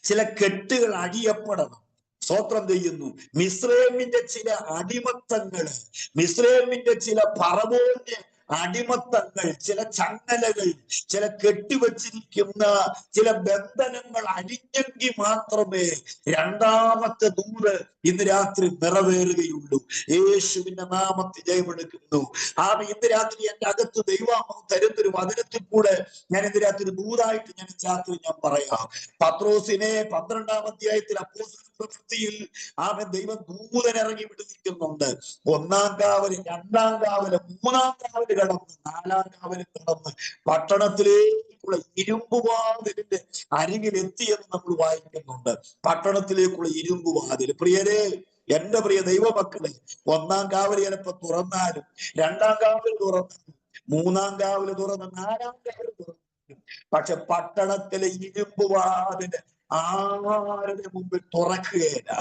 ചില കെട്ടുകൾ അഴിയപ്പെടണം. സ്തോത്രം ചെയ്യുന്നു. മിസ്രൈമിന്റെ ചില അടിമത്തങ്ങള്, മിസ്രൈമിന്റെ ചില പറവോന്യ അടിമത്തങ്ങൾ, ചില ചങ്ങലകൾ, ചില കെട്ടിവച്ചിരിക്കുന്ന ചില ബന്ധനങ്ങൾ അഴിഞ്ഞെങ്കിൽ മാത്രമേ രണ്ടാമത്തെ ദൂത് ഇന്ന് രാത്രി നിറവേറുകയുള്ളൂ. യേശുവിന്റെ നാമത്തിൽ ജയമെടുക്കുന്നു. ഇന്ന് രാത്രി എന്റെ അകത്ത് ദൈവാത്മാവ് തരുന്നൊരു വചനത്തിൽ കൂടെ ഞാൻ ഇന്ന് രാത്രി ദൂതായിട്ട് ഞാൻ രാത്രി ഞാൻ പറയാം. പത്രോസിനെ 12-ാം അധ്യായത്തിൽ അപ്പോസ്തല പ്രവൃത്തിയിൽ ദൈവം ദൂതനിറങ്ങി വിടുവിക്കുന്നുണ്ട്. 1-ാം കാവല്, 2-ാം കാവല്, 3-ാം കാവല് കടന്ന് 4-ാം കാവല് കടന്ന് പട്ടണത്തിലേക്കുള്ള ഇരുമ്പുവാതിലിന്റെ അരികിലെത്തിയെന്ന് നമ്മൾ വായിക്കുന്നുണ്ട്. പട്ടണത്തിലേക്കുള്ള ഇരുമ്പുവാതിൽ. പ്രിയരെ, എന്റെ പ്രിയ ദൈവമക്കളെ, 1-ാം കാവല് ചിലപ്പോ തുറന്നാലും, 2-ാം കാവല് തുറന്നാലും, 3-ാം കാവല് തുറന്ന് 4-ാം കാവല് തുറന്നാലും, പക്ഷെ പട്ടണത്തിലെ ഇരുമ്പുവാതില് ആരുടെ മുമ്പിൽ തുറക്കുകയില്ല,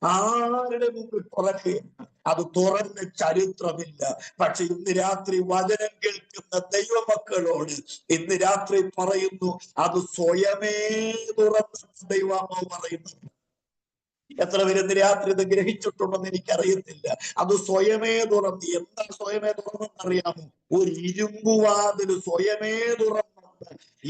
ആരുടെ മുമ്പിൽ തുറക്കുകയില്ല. അത് തുറന്ന ചരിത്രമില്ല. പക്ഷെ ഇന്ന് രാത്രി വചനം കേൾക്കുന്ന ദൈവമക്കളോട് ഇന്ന് രാത്രി പറയുന്നു, അത് സ്വയമേ തുറന്ന ദൈവമാവ് പറയുന്നു. എത്ര പേര് ഇന്ന് രാത്രി ഇത് ഗ്രഹിച്ചിട്ടുണ്ടെന്ന് എനിക്കറിയത്തില്ല. അത് സ്വയമേ തുറന്ന്. എന്താ സ്വയമേ തുറന്നെന്നറിയാമോ? ഒരു ഇരുമ്പുവാതിൽ സ്വയമേ തുറന്ന്.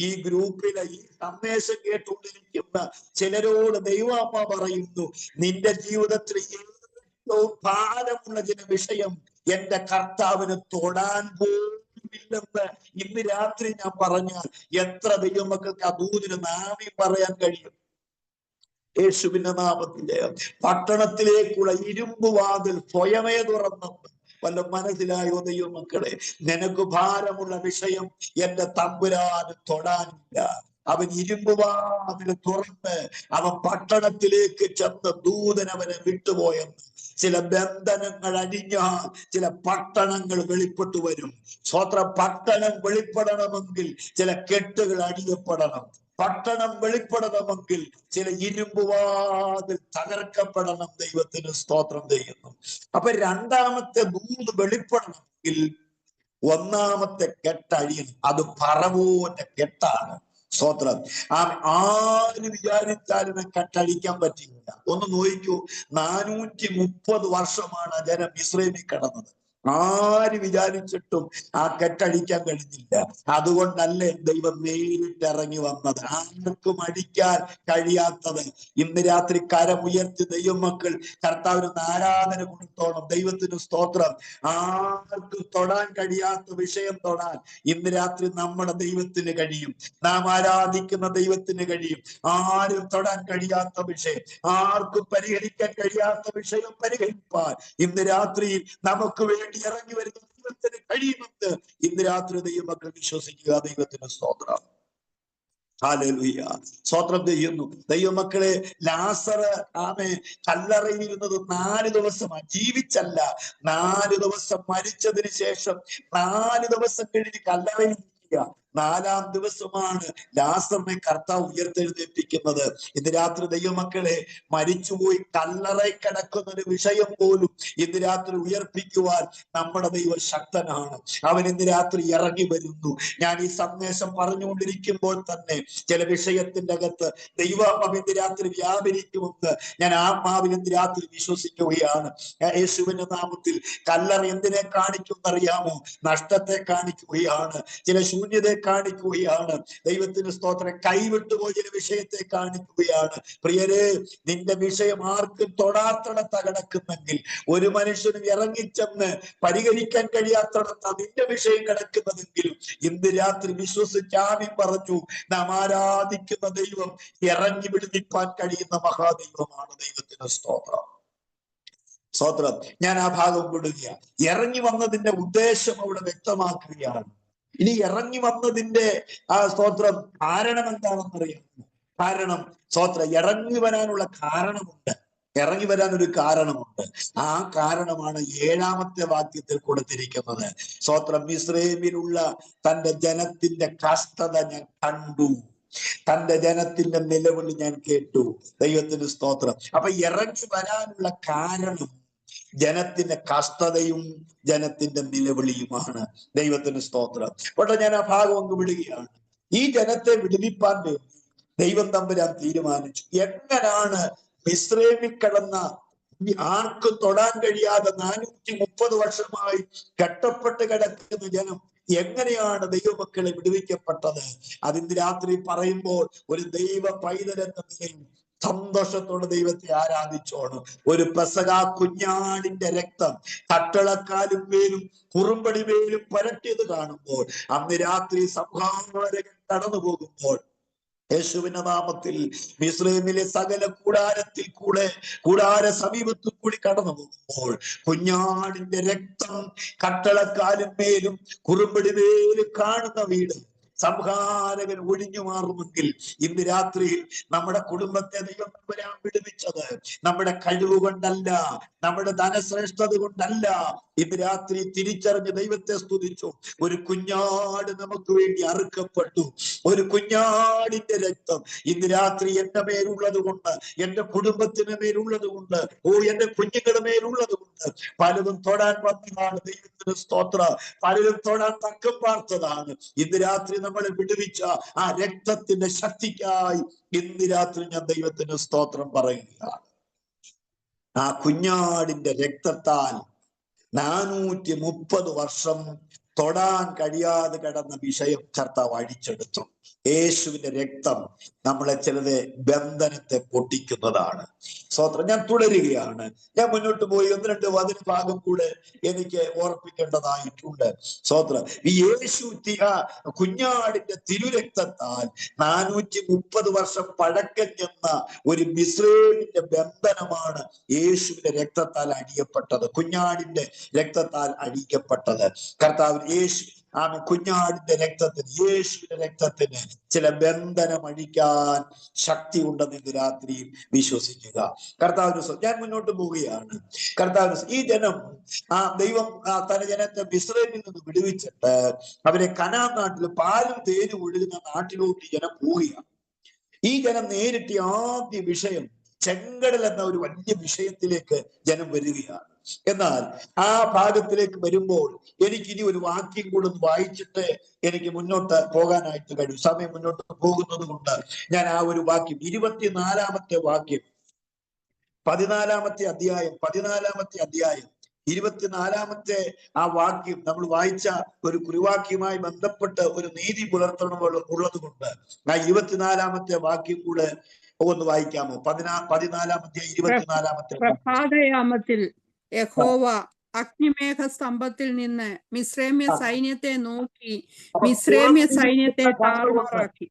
ഈ ഗ്രൂപ്പിലെ ഈ സന്ദേശം കേട്ടുകൊണ്ടിരിക്കുന്ന ചിലരോട് ദൈവാത്മാവ് പറയുന്നു, നിന്റെ ജീവിതത്തിൽ ഏറ്റവും ഭാരമുള്ള ചില വിഷയം എന്റെ കർത്താവിന് തൊടാൻ പോലുമില്ലെന്ന് ഇന്ന് രാത്രി ഞാൻ പറഞ്ഞാൽ എത്ര ദൈവമക്കൾക്ക് ആ ദൂതിന് നാമം പറയാൻ കഴിയും? യേശുവിന്റെ നാമത്തിലെ പട്ടണത്തിലേക്കുള്ള ഇരുമ്പുവാതിൽ സ്വയമേ തുറന്നു. വല്ല മനസ്സിലായോ ദൈവമക്കളെ? നിനക്ക് ഭാരമുള്ള വിഷയം എന്റെ തമ്പുരാന് തൊടാനില്ല. അവൻ ഇരുമ്പുവാതിൽ തുറന്ന് അവൻ പട്ടണത്തിലേക്ക് ചെന്ന് ദൂതൻ അവനെ വിട്ടുപോയെന്ന്. ചില ബന്ധനങ്ങൾ അഴിഞ്ഞാൽ ചില പട്ടണങ്ങൾ വെളിപ്പെട്ടു വരും. സ്വത്ര പട്ടണം വെളിപ്പെടണമെങ്കിൽ ചില കെട്ടുകൾ അഴിയപ്പെടണം. പട്ടണം വെളിപ്പെടണമെങ്കിൽ ചില ഇരുമ്പുവാതിൽ തകർക്കപ്പെടണം. ദൈവത്തിന് സ്തോത്രം ചെയ്യുന്നു. അപ്പൊ രണ്ടാമത്തെ ദൂത് വെളിപ്പെടണമെങ്കിൽ ഒന്നാമത്തെ കെട്ടഴിയണം. അത് ഫറവോന്റെ കെട്ടാണ്. സ്തോത്രം. ആര് വിചാരിച്ചാലും കെട്ടഴിക്കാൻ പറ്റില്ല. ഒന്ന് നോക്കൂ, 430 വർഷമാണ് ആ ജനം ഇസ്രയേലിൽ കടന്നത്. ആര് വിചാരിച്ചിട്ടും ആ കെട്ടഴിക്കാൻ കഴിഞ്ഞില്ല. അതുകൊണ്ടല്ലേ ദൈവം നേരിട്ട് ഇറങ്ങി വന്നത്. ആർക്കും അടിക്കാൻ കഴിയാത്തത് ഇന്ന് രാത്രി കരമുയർത്തി ദൈവമക്കൾ കർത്താവിന് ആരാധന കൊടുത്തോണം. ദൈവത്തിന് സ്തോത്രം. ആർക്കും തൊടാൻ കഴിയാത്ത വിഷയം തൊടാൻ ഇന്ന് രാത്രി നമ്മുടെ ദൈവത്തിന് കഴിയും. നാം ആരാധിക്കുന്ന ദൈവത്തിന് കഴിയും. ആരും തൊടാൻ കഴിയാത്ത വിഷയം, ആർക്കും പരിഹരിക്കാൻ കഴിയാത്ത വിഷയം പരിഹരിപ്പാൻ ഇന്ന് രാത്രിയിൽ നമുക്ക് വേണ്ടി ഇറങ്ങി വരുന്ന ദൈവത്തിന് കഴിയുമെന്ന് ഇന്ന് രാത്രി ദൈവമക്കൾ വിശ്വസിക്കുക. ദൈവത്തിന് സ്തോത്രം. ഹല്ലേലൂയ. സ്തോത്രം ചെയ്യുന്നു. ദൈവമക്കളെ, ലാസർ കല്ലറയിൽ ഇരുന്നത് 4 ദിവസമാണ്. ജീവിച്ചല്ല, 4 ദിവസം മരിച്ചതിന് ശേഷം 4 ദിവസം കഴിഞ്ഞ് കല്ലറയിൽ 4-ാം ദിവസമാണ് ലാസറിനെ കർത്താവ് ഉയർത്തെഴുന്നേൽപ്പിക്കുന്നത്. ഇന്ന് രാത്രി ദൈവമക്കളെ, മരിച്ചുപോയി കല്ലറയിൽ കിടക്കുന്ന ഒരു വിഷയം പോലും ഇന്ന് രാത്രി ഉയർപ്പിക്കുവാൻ നമ്മുടെ ദൈവം ശക്തനാണ്. അവൻ ഇന്ന് രാത്രി ഇറങ്ങി വരുന്നു. ഞാൻ ഈ സന്ദേശം പറഞ്ഞുകൊണ്ടിരിക്കുമ്പോൾ തന്നെ ചില വിഷയത്തിന്റെ അകത്ത് ദൈവാത്മാവ് ഇന്ന് രാത്രി വ്യാപരിക്കുമെന്ന് ഞാൻ ആത്മാവിൽ ഇന്ന് രാത്രി വിശ്വസിക്കുകയാണ്. യേശുവിന്റെ നാമത്തിൽ. കല്ലറ എന്തിനെ കാണിക്കുമെന്നറിയാമോ? നഷ്ടത്തെ കാണിക്കുകയാണ്, ചില ശൂന്യതയെ കാണിക്കുകയാണ്. ദൈവത്തിന് സ്തോത്രം. കൈവിട്ടുപോയ ചില വിഷയത്തെ കാണിക്കുകയാണ്. പ്രിയരെ, നിന്റെ വിഷയം ആർക്കും തൊടാത്തടത്ത കിടക്കുന്നെങ്കിൽ, ഒരു മനുഷ്യനും ഇറങ്ങിച്ചെന്ന് പരിഹരിക്കാൻ കഴിയാത്തടത്ത നിന്റെ വിഷയം കിടക്കുന്നതെങ്കിലും ഇന്ന് രാത്രി വിശ്വസിച്ചാമി പറഞ്ഞു, നാം ആരാധിക്കുന്ന ദൈവം ഇറങ്ങി വിടുവിപ്പാൻ കഴിയുന്ന മഹാദൈവമാണ്. ദൈവത്തിന് സ്തോത്രം. സ്തോത്രം. ഞാൻ ആ ഭാഗം വിടുക. ഇറങ്ങി വന്നതിന്റെ ഉദ്ദേശം അവിടെ വ്യക്തമാക്കുകയാണ്. ഇനി ഇറങ്ങി വന്നതിന്റെ ആ സ്തോത്രം കാരണം എന്താണെന്നറിയാം. കാരണം സ്തോത്രം ഇറങ്ങി വരാനുള്ള കാരണമുണ്ട്. ഇറങ്ങി വരാൻ ഒരു കാരണമുണ്ട്. ആ കാരണമാണ് 7-ാമത്തെ വാക്യത്തിൽ കൊടുത്തിരിക്കുന്നത്. സ്തോത്രം. മിസ്രയീമിലുള്ള തന്റെ ജനത്തിന്റെ കഷ്ടത ഞാൻ കണ്ടു, തന്റെ ജനത്തിന്റെ നിലവിളി ഞാൻ കേട്ടു. ദൈവത്തിന് സ്തോത്രം. അപ്പൊ ഇറങ്ങി വരാനുള്ള കാരണം ജനത്തിന്റെ കഷ്ടതയും ജനത്തിന്റെ നിലവിളിയുമാണ്. ദൈവത്തിന് സ്തോത്രം. പക്ഷെ ഞാൻ ആ ഭാഗം ഒന്ന് വിടുകയാണ്. ഈ ജനത്തെ വിടുവിപ്പാൻ വേണ്ടി ദൈവം തമ്പുരാൻ തീരുമാനിച്ചു. എങ്ങനാണ് മിസ്രയീമിൽ കിടന്ന ആർക്കും തൊടാൻ കഴിയാതെ 430 വർഷമായി കെട്ടപ്പെട്ട് കിടക്കുന്ന ജനം എങ്ങനെയാണ് ദൈവമക്കളെ വിടുവിക്കപ്പെട്ടത്? അതിന് രാത്രി പറയുമ്പോൾ ഒരു ദൈവ പൈതലെന്ന നിലയിൽ സന്തോഷത്തോടെ ദൈവത്തെ ആരാധിച്ചോണം. ഒരു പെസഹ കുഞ്ഞാടിന്റെ രക്തം കട്ടളക്കാലും മേലും കുറുമ്പടി മേലും പരട്ടിയത് കാണുമ്പോൾ, അന്ന് രാത്രി സംഹാരകൻ കടന്നു പോകുമ്പോൾ യേശുവിന്റെ നാമത്തിൽ മിസ്രയീമിലെ സകല കൂടാരത്തിൽ കൂടെ കൂടാര സമീപത്തിൽ കൂടി കടന്നു പോകുമ്പോൾ കുഞ്ഞാടിന്റെ രക്തം കട്ടളക്കാലും മേലും കുറുമ്പടി മേലും കാണുന്ന വീട് സംഹാരകൻ ഒഴിഞ്ഞു മാറുമെങ്കിൽ ഇന്ന് രാത്രിയിൽ നമ്മുടെ കുടുംബത്തെ ദൈവം തമ്പുരാൻ വിടുവിച്ചത് നമ്മുടെ കഴിവ് കൊണ്ടല്ല, നമ്മുടെ ധനശ്രേഷ്ഠത കൊണ്ടല്ല. ഇന്ന് രാത്രി തിരിച്ചറിഞ്ഞ് ദൈവത്തെ സ്തുതിച്ചു. ഒരു കുഞ്ഞാട് നമുക്ക് വേണ്ടി അറുക്കപ്പെട്ടു. ഒരു കുഞ്ഞാടിന്റെ രക്തം ഇന്ന് രാത്രി എന്റെ മേലുള്ളത് കൊണ്ട്, എന്റെ കുടുംബത്തിന് മേലുള്ളത് കൊണ്ട്, എന്റെ കുഞ്ഞുങ്ങളുടെ മേലുള്ളത് കൊണ്ട് പലതും തൊടാൻ വന്നതാണ്. ദൈവത്തിന് സ്തോത്രം. പലരും തൊടാൻ തക്കം പാർത്തതാണ്. ഇന്ന് രാത്രി നമ്മളെ വിടുവിച്ച ആ രക്തത്തിന്റെ ശക്തിക്കായി ഇന്ന് രാത്രി ഞാൻ ദൈവത്തിന് സ്തോത്രം പറയുകയാണ്. ആ കുഞ്ഞാടിന്റെ രക്തത്താൽ 430 വർഷം തൊടാൻ കഴിയാതെ കിടന്ന വിഷയം കർത്താവ് അഴിച്ചെടുത്തു. യേശുവിന്റെ രക്തം നമ്മളെ ചിലത് ബന്ധനത്തെ പൊട്ടിക്കുന്നതാണ്. സ്തോത്രം. ഞാൻ തുടരുകയാണ്. ഞാൻ മുന്നോട്ട് പോയി 1-2 വചന ഭാഗം കൂടെ എനിക്ക് ഓർപ്പിക്കേണ്ടതായിട്ടുണ്ട്. സ്തോത്രം. ഈ യേശു കുഞ്ഞാടിന്റെ തിരുരക്തത്താൽ 430 വർഷം പഴക്കം ചെന്ന ഒരു മിസ്രയീമിന്റെ ബന്ധനമാണ് യേശുവിന്റെ രക്തത്താൽ അടിയപ്പെട്ടത്, കുഞ്ഞാടിന്റെ രക്തത്താൽ അടിക്കപ്പെട്ടത്. കർത്താവ് യേശു കുഞ്ഞാടിന്റെ രക്തത്തിന്, യേശുവിന്റെ രക്തത്തിന് ചില ബന്ധനം അഴിക്കാൻ ശക്തി ഉണ്ടെന്ന് ഇന്ന് രാത്രി വിശ്വസിക്കുക. കർത്താവിന് ഞാൻ മുന്നോട്ട് പോവുകയാണ്. കർത്താവിന് ഈ ജനം ദൈവം തന്റെ ജനത്തെ മിസ്രയീമിൽ നിന്ന് വിടുവിച്ചിട്ട് അവരെ കനാൻ നാട്ടിൽ പാലും തേനും ഒഴുകുന്ന നാട്ടിലോട്ട് ജനം പോവുകയാണ്. ഈ ജനം നേരിട്ട് ആദ്യ വിഷയം ചെങ്കടൽ എന്ന ഒരു വലിയ വിഷയത്തിലേക്ക് ജനം വരികയാണ്. എന്നാൽ ആ ഭാഗത്തിലേക്ക് വരുമ്പോൾ എനിക്ക് ഇനി ഒരു വാക്യം കൂടെ ഒന്ന് വായിച്ചിട്ട് എനിക്ക് മുന്നോട്ട് പോകാനായിട്ട് കഴിയും. സമയം മുന്നോട്ട് പോകുന്നത് കൊണ്ട് ഞാൻ ആ ഒരു വാക്യം 24-ാമത്തെ വാക്യം 14-ാമത്തെ അധ്യായം 24-ാമത്തെ ആ വാക്യം നമ്മൾ വായിച്ച ഒരു കുറിവാക്യവുമായി ബന്ധപ്പെട്ട് ഒരു നീതി പുലർത്തണമുള്ളത് കൊണ്ട് ആ 24-ാമത്തെ വാക്യം കൂടെ ഒന്ന് വായിക്കാമോ? 14-ാമത്തെ 24-ാമത്തെ പ്രഭാതയാമത്തിൽ യഹോവ അഗ്നിമേഘ സ്തംഭത്തിൽ നിന്ന് മിസ്രൈമ്യ സൈന്യത്തെ നോക്കി മിസ്രൈമ്യ സൈന്യത്തെ താറുമാറാക്കി.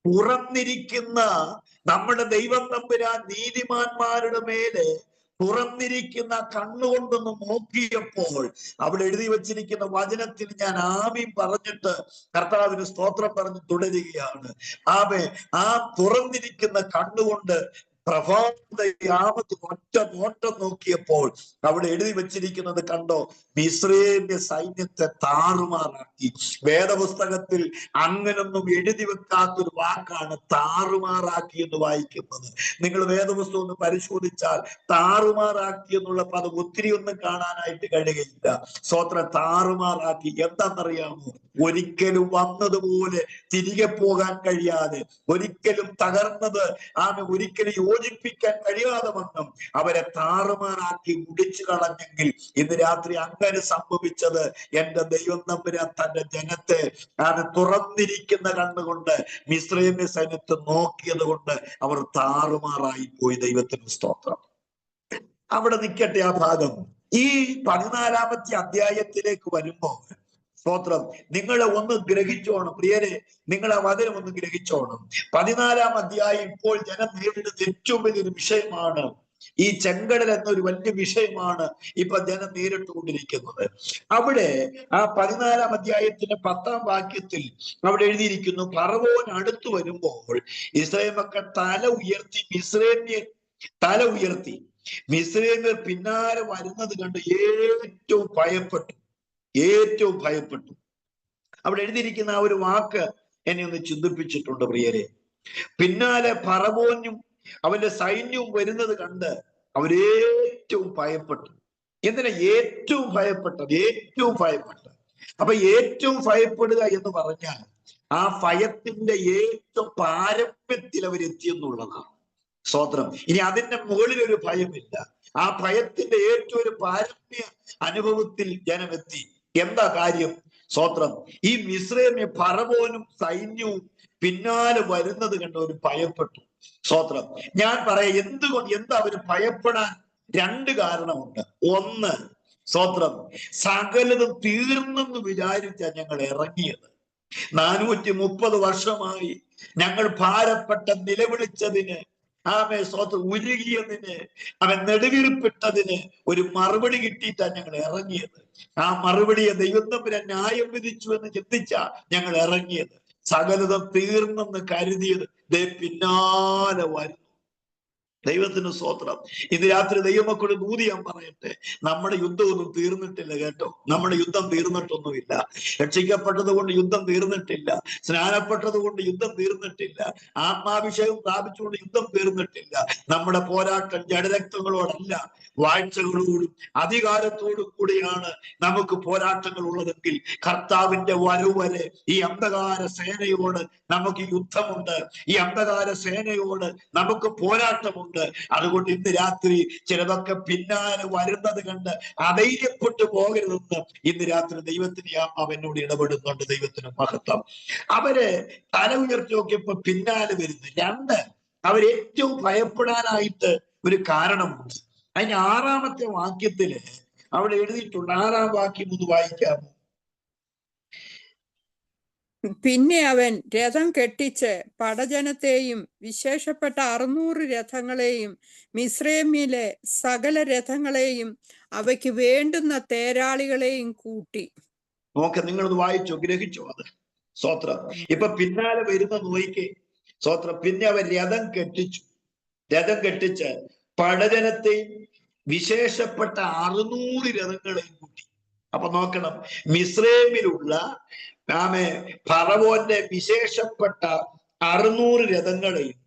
തുറന്നിരിക്കുന്ന നമ്മുടെ ദൈവം തമ്പുരാൻ നീതിമാന്മാരുടെ മേലെ തുറന്നിരിക്കുന്ന കണ്ണുകൊണ്ടൊന്ന് നോക്കിയപ്പോൾ അവിടെ എഴുതി വച്ചിരിക്കുന്ന വചനത്തിൽ ഞാൻ ആമീൻ പറഞ്ഞിട്ട് കർത്താവിന് സ്തോത്രം പറഞ്ഞ് തുടരുകയാണ്. ആ തുറന്നിരിക്കുന്ന കണ്ണുകൊണ്ട് പ്രഭാതയാമത്ത് ഒറ്റ നോട്ടം നോക്കിയപ്പോൾ അവിടെ എഴുതി വെച്ചിരിക്കുന്നത് കണ്ടോ? മിസ്രയീമ്യ സൈന്യത്തെ താറുമാറാക്കി. വേദപുസ്തകത്തിൽ അങ്ങനൊന്നും എഴുതി വെക്കാത്തൊരു വാക്കാണ് താറുമാറാക്കി എന്ന് വായിക്കുന്നത്. നിങ്ങൾ വേദപുസ്തകം ഒന്ന് പരിശോധിച്ചാൽ താറുമാറാക്കി എന്നുള്ള പദം ഒത്തിരി ഒന്നും കാണാനായിട്ട് കഴിയുകയില്ല. സ്തോത്രം. താറുമാറാക്കി എന്താണെന്നറിയാമോ? ഒരിക്കലും വന്നതുപോലെ തിരികെ പോകാൻ കഴിയാതെ, ഒരിക്കലും തകർന്നത് ഒരിക്കലും യോജിപ്പിക്കാൻ കഴിയാതെ വണ്ണം അവരെ താറുമാറാക്കി മുടിച്ചു കളഞ്ഞെങ്കിൽ ഇന്ന് രാത്രി അങ്ങനെ സംഭവിച്ചത് എന്റെ ദൈവം തമ്പുരാൻ തന്റെ ജനത്തെ തുറന്നിരിക്കുന്ന കണ്ണുകൊണ്ട് മിസ്രയീമ്യ സൈന്യത്തെ നോക്കിയത് കൊണ്ട് അവർ താറുമാറായി പോയി. ദൈവത്തിന് സ്തോത്രം. അവിടെ നിൽക്കട്ടെ ആ ഭാഗം. ഈ 14-ാമത്തെ അധ്യായത്തിലേക്ക് വരുമ്പോൾ സ്തോത്രം, നിങ്ങളെ ഒന്ന് ഗ്രഹിച്ചോണം പ്രിയരെ, നിങ്ങളെ വചനം ഒന്ന് ഗ്രഹിച്ചോണം. 14-ാം അധ്യായം ഇപ്പോൾ ജനം നേരിടുന്ന ഏറ്റവും വലിയൊരു വിഷയമാണ് ഈ ചെങ്കടൽ എന്നൊരു വലിയ വിഷയമാണ് ഇപ്പൊ ജനം നേരിട്ടുകൊണ്ടിരിക്കുന്നത്. അവിടെ ആ 14-ാം അധ്യായത്തിന്റെ 10-ാം വാക്യത്തിൽ അവിടെ എഴുതിയിരിക്കുന്നു, ഫറവോൻ അടുത്തു വരുമ്പോൾ ഇസ്രായേൽ മക്കൾ തല ഉയർത്തി മിസ്രൈമ്യർ പിന്നാലെ വരുന്നത് കണ്ട് ഏറ്റവും ഭയപ്പെട്ടു. അവിടെ എഴുതിയിരിക്കുന്ന ആ ഒരു വാക്ക് എന്നെ ഒന്ന് ചിന്തിപ്പിച്ചിട്ടുണ്ട് പ്രിയരെ. പിന്നാലെ ഫറവോനും അവന്റെ സൈന്യവും വരുന്നത് കണ്ട് അവരേറ്റവും ഭയപ്പെട്ടു. എന്തിനാ ഏറ്റവും ഭയപ്പെട്ടത്? അപ്പൊ ഏറ്റവും ഭയപ്പെടുക എന്ന് പറഞ്ഞാൽ ആ ഭയത്തിന്റെ ഏറ്റവും പാരമ്യത്തിൽ അവരെത്തിയെന്നുള്ളതാണ്. സ്തോത്രം. ഇനി അതിന്റെ മുകളിൽ ഒരു ഭയമില്ല. ആ ഭയത്തിന്റെ ഏറ്റവും ഒരു പാരമ്യ അനുഭവത്തിൽ ജനമെത്തി. എന്താ കാര്യം? സ്തോത്രം. ഈ മിസ്രൈമ്യ ഫറവോനും സൈന്യവും പിന്നാലെ വരുന്നത് കണ്ട് അവർ ഭയപ്പെട്ടു. സ്തോത്രം. ഞാൻ പറയാം എന്താ അവര് ഭയപ്പെടാൻ? 2 കാരണമുണ്ട്. ഒന്ന്, സ്തോത്രം, സകലതും തീർന്നെന്ന് വിചാരിച്ചാ ഞങ്ങൾ ഇറങ്ങിയത്. 430 വർഷമായി ഞങ്ങൾ ഭാരപ്പെട്ട നിലവിളിച്ചതിന്, സ്തോത്രം, ഉരുകിയതിന്, അവൻ നെടുവീർപ്പിട്ടതിന് ഒരു മറുപടി കിട്ടിയിട്ടാ ഞങ്ങൾ ഇറങ്ങിയത്. ആ മറുപടിയെ ദൈവം തമ്പുരാൻ ന്യായം വിധിച്ചു എന്ന് ചിന്തിച്ചാ ഞങ്ങൾ ഇറങ്ങിയത്. സകലതും തീർന്നെന്ന് കരുതിയത് പിന്നാലെ വരുന്നു. ദൈവത്തിന് സ്തോത്രം. ഇന്ന് രാത്രി ദൈവമക്കളോട് ദൂതി ഞാൻ പറയട്ടെ, നമ്മുടെ യുദ്ധമൊന്നും തീർന്നിട്ടില്ല കേട്ടോ. നമ്മുടെ യുദ്ധം തീർന്നിട്ടൊന്നുമില്ല. രക്ഷിക്കപ്പെട്ടത് കൊണ്ട് യുദ്ധം തീർന്നിട്ടില്ല. സ്നാനപ്പെട്ടത് കൊണ്ട് യുദ്ധം തീർന്നിട്ടില്ല. ആത്മാഭിഷേകം പ്രാപിച്ചുകൊണ്ട് യുദ്ധം തീർന്നിട്ടില്ല. നമ്മുടെ പോരാട്ടം ജഡരക്തങ്ങളോടല്ല, വാഴ്ചകളോടും അധികാരത്തോടും കൂടിയാണ് നമുക്ക് പോരാട്ടങ്ങൾ ഉള്ളതെങ്കിൽ കർത്താവിന്റെ വരവ് വരെ ഈ അന്ധകാര സേനയോട് നമുക്ക് യുദ്ധമുണ്ട്. ഈ അന്ധകാര സേനയോട് നമുക്ക് പോരാട്ടമുണ്ട്. അതുകൊണ്ട് ഇന്ന് രാത്രി ചിലതൊക്കെ പിന്നാലെ വരുന്നത് കണ്ട് അധൈര്യപ്പെട്ടു പോകരുതെന്ന് ഇന്ന് രാത്രി ദൈവത്തിന് അവനോട് ഇടപെടുന്നുണ്ട്. ദൈവത്തിന് മഹത്വം. അവര് തല ഉയർത്തി നോക്കിയപ്പോ പിന്നാലെ വരുന്നു. 2, അവരേറ്റവും ഭയപ്പെടാനായിട്ട് ഒരു കാരണമുണ്ട്. അതിന് 6-ാമത്തെ വാക്യത്തില് അവിടെ എഴുതിയിട്ടുണ്ട്. 6-ാം വാക്യം ഒന്ന് വായിക്കാമോ? പിന്നെ അവൻ രഥം കെട്ടിച്ച് പടജനത്തെയും വിശേഷപ്പെട്ട 600 രഥങ്ങളെയും മിസ്രൈമിലെ സകല രഥങ്ങളെയും അവയ്ക്ക് വേണ്ടുന്ന തേരാളികളെയും കൂട്ടി. നിങ്ങളത് വായിച്ചോ, ഗ്രഹിച്ചോ അത്? സ്തോത്രം. ഇപ്പൊ പിന്നാലെ വരുന്ന നോയിക്ക്. സ്തോത്രം. പിന്നെ അവൻ രഥം കെട്ടിച്ച് പടജനത്തെയും വിശേഷപ്പെട്ട 600 രഥങ്ങളെയും കൂട്ടി. അപ്പൊ നോക്കണം, മിസ്രൈമിലുള്ള ഫറവോന്റെ വിശേഷപ്പെട്ട 600 രഥങ്ങളെയും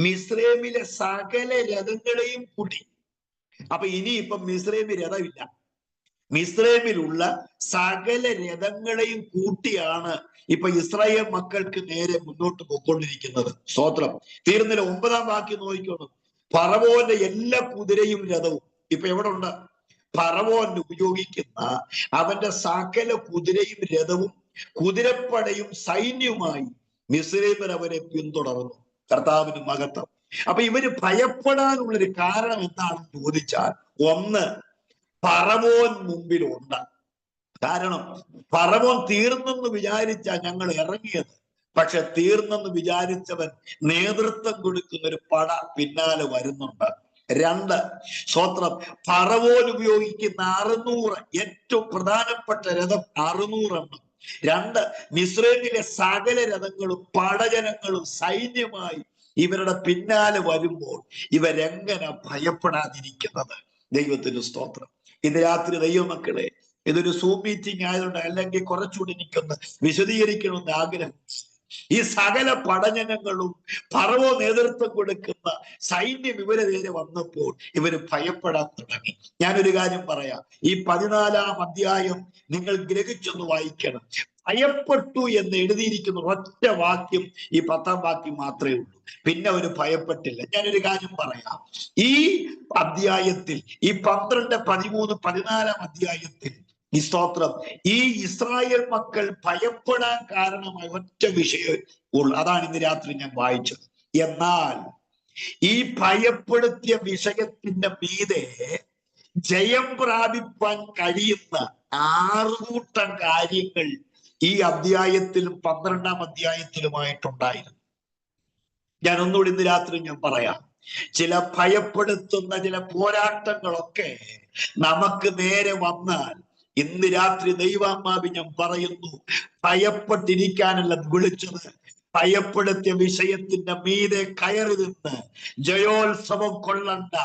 മിസ്രൈമിലെ സകല രഥങ്ങളെയും കൂട്ടി. അപ്പൊ ഇനിയിപ്പൊ മിസ്രൈമിൽ രഥമില്ല. മിസ്രൈമിലുള്ള സകല രഥങ്ങളെയും കൂട്ടിയാണ് ഇപ്പൊ ഇസ്രായേൽ മക്കൾക്ക് നേരെ മുന്നോട്ട് പോയിക്കൊണ്ടിരിക്കുന്നത്. സ്തോത്രം. തീർന്നില്ല. 9-ാം വാക്യം നോക്കിക്കോണം. ഫറവോന്റെ എല്ലാ കുതിരയും രഥവും ഇപ്പൊ എവിടെ ഉണ്ട്? ഫറവോൻ ഉപയോഗിക്കുന്ന അവന്റെ സകല കുതിരയും രഥവും കുതിരപ്പടയും സൈന്യവുമായി മിസ്രൈമിൽ അവരെ പിന്തുടർന്നു. കർത്താവിന് മഹത്വം. അപ്പൊ ഇവര് ഭയപ്പെടാനുള്ളൊരു കാരണം എന്താണെന്ന് ചോദിച്ചാൽ, ഒന്ന്, ഫറവോൻ മുമ്പിലുണ്ട്. കാരണം ഫറവോൻ തീർന്നെന്ന് വിചാരിച്ചാ ഞങ്ങൾ ഇറങ്ങിയത്. പക്ഷെ തീർന്നെന്ന് വിചാരിച്ചവൻ നേതൃത്വം കൊടുക്കുന്ന ഒരു പട പിന്നാലെ വരുന്നുണ്ട്. 2, സ്തോത്രം, ഫറവോൻ ഉപയോഗിക്കുന്ന 600 ഏറ്റവും പ്രധാനപ്പെട്ട രഥം 600 എണ്ണം. 2, മിസ്രൈമിലെ സകല രഥങ്ങളും പടജനങ്ങളും സൈന്യമായി ഇവരുടെ പിന്നാലെ വരുമ്പോൾ ഇവരെങ്ങനെ ഭയപ്പെടാതിരിക്കുന്നത്? ദൈവത്തിന് സ്തോത്രം. ഇന്ന് രാത്രി ദൈവമക്കളെ, ഇതൊരു സൂം മീറ്റിംഗ് ആയതുകൊണ്ട് അല്ലെങ്കിൽ കുറച്ചുകൂടി എനിക്കൊന്ന് വിശദീകരിക്കണമെന്ന് ആഗ്രഹം. ഈ സകല പടജനങ്ങളും ഫറവോ നേതൃത്വം കൊടുക്കുന്ന സൈന്യം ഇവരെ നേരെ വന്നപ്പോൾ ഇവര് ഭയപ്പെടാൻ തുടങ്ങി. ഞാനൊരു കാര്യം പറയാം. ഈ 14-ാം അധ്യായം നിങ്ങൾ ഗ്രഹിച്ചൊന്ന് വായിക്കണം. ഭയപ്പെട്ടു എന്ന് എഴുതിയിരിക്കുന്ന ഒറ്റ വാക്യം ഈ 10-ാം വാക്യം മാത്രമേ ഉള്ളൂ. പിന്നെ അവര് ഭയപ്പെട്ടില്ല. ഞാനൊരു കാര്യം പറയാം. ഈ അധ്യായത്തിൽ, ഈ 12, 13, 14-ാം അധ്യായത്തിൽ ഈ സ്തോത്രം, ഈ ഇസ്രായേൽ മക്കൾ ഭയപ്പെടാൻ കാരണമായ ഒറ്റ വിഷയം ഉള്ളു. അതാണ് ഇന്ന് രാത്രി ഞാൻ വായിച്ചത്. എന്നാൽ ഈ ഭയപ്പെടുത്തിയ വിഷയത്തിന്റെ മീതെ ജയം പ്രാപിപ്പാൻ കഴിയുന്ന 6 കൂട്ടം കാര്യങ്ങൾ ഈ അധ്യായത്തിലും 12-ാം അധ്യായത്തിലുമായിട്ടുണ്ടായിരുന്നു. ഞാൻ ഒന്നുകൂടി ഇന്ന് രാത്രി ഞാൻ പറയാം. ചില ഭയപ്പെടുത്തുന്ന ചില പോരാട്ടങ്ങളൊക്കെ നമുക്ക് നേരെ വന്നാൽ ഇന്ന് രാത്രി ദൈവാത്മാവി ഞാൻ പറയുന്നു, ഭയപ്പെട്ടിരിക്കാനല്ല വിളിച്ചത്, ഭയപ്പെടുത്തിയ വിഷയത്തിന്റെ മീതെ കയറി നിന്ന് ജയോത്സവം കൊള്ളണ്ട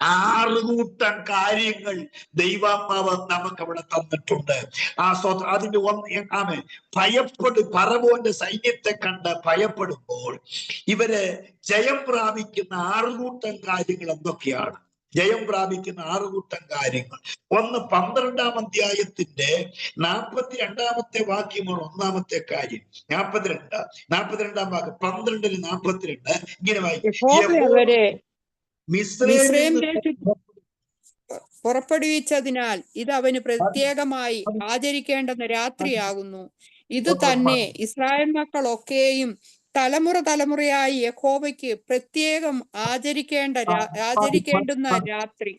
6 കൂട്ടം കാര്യങ്ങൾ ദൈവാത്മാവ് നമുക്ക് അവിടെ തന്നിട്ടുണ്ട്. അതിന്റെ ഫറവോന്റെ സൈന്യത്തെ കണ്ട് ഭയപ്പെടുമ്പോൾ ഇവര് ജയം പ്രാപിക്കുന്ന 6 കൂട്ടം കാര്യങ്ങൾ എന്തൊക്കെയാണ്? ജയം പ്രാപിക്കുന്ന 6 കൂട്ടം കാര്യങ്ങൾ. ഒന്ന് 12-ാം അധ്യായത്തിന്റെ 42-ാമത്തെ വാക്യമാണ് ഒന്നാമത്തെ കാര്യം. 42-ാം വാക്യം 12-42 ഇങ്ങനെ വായിക്കും. മിസ്രയീം പുറപ്പെടുവിച്ചതിനാൽ ഇത് അവന് പ്രത്യേകമായി ആചരിക്കേണ്ടുന്ന രാത്രിയാകുന്നു. ഇത് തന്നെ ഇസ്രായേൽ മക്കളൊക്കെയും തലമുറയായി യഹോവയ്ക്ക് പ്രത്യേകം ആചരിക്കേണ്ടുന്ന രാത്രി.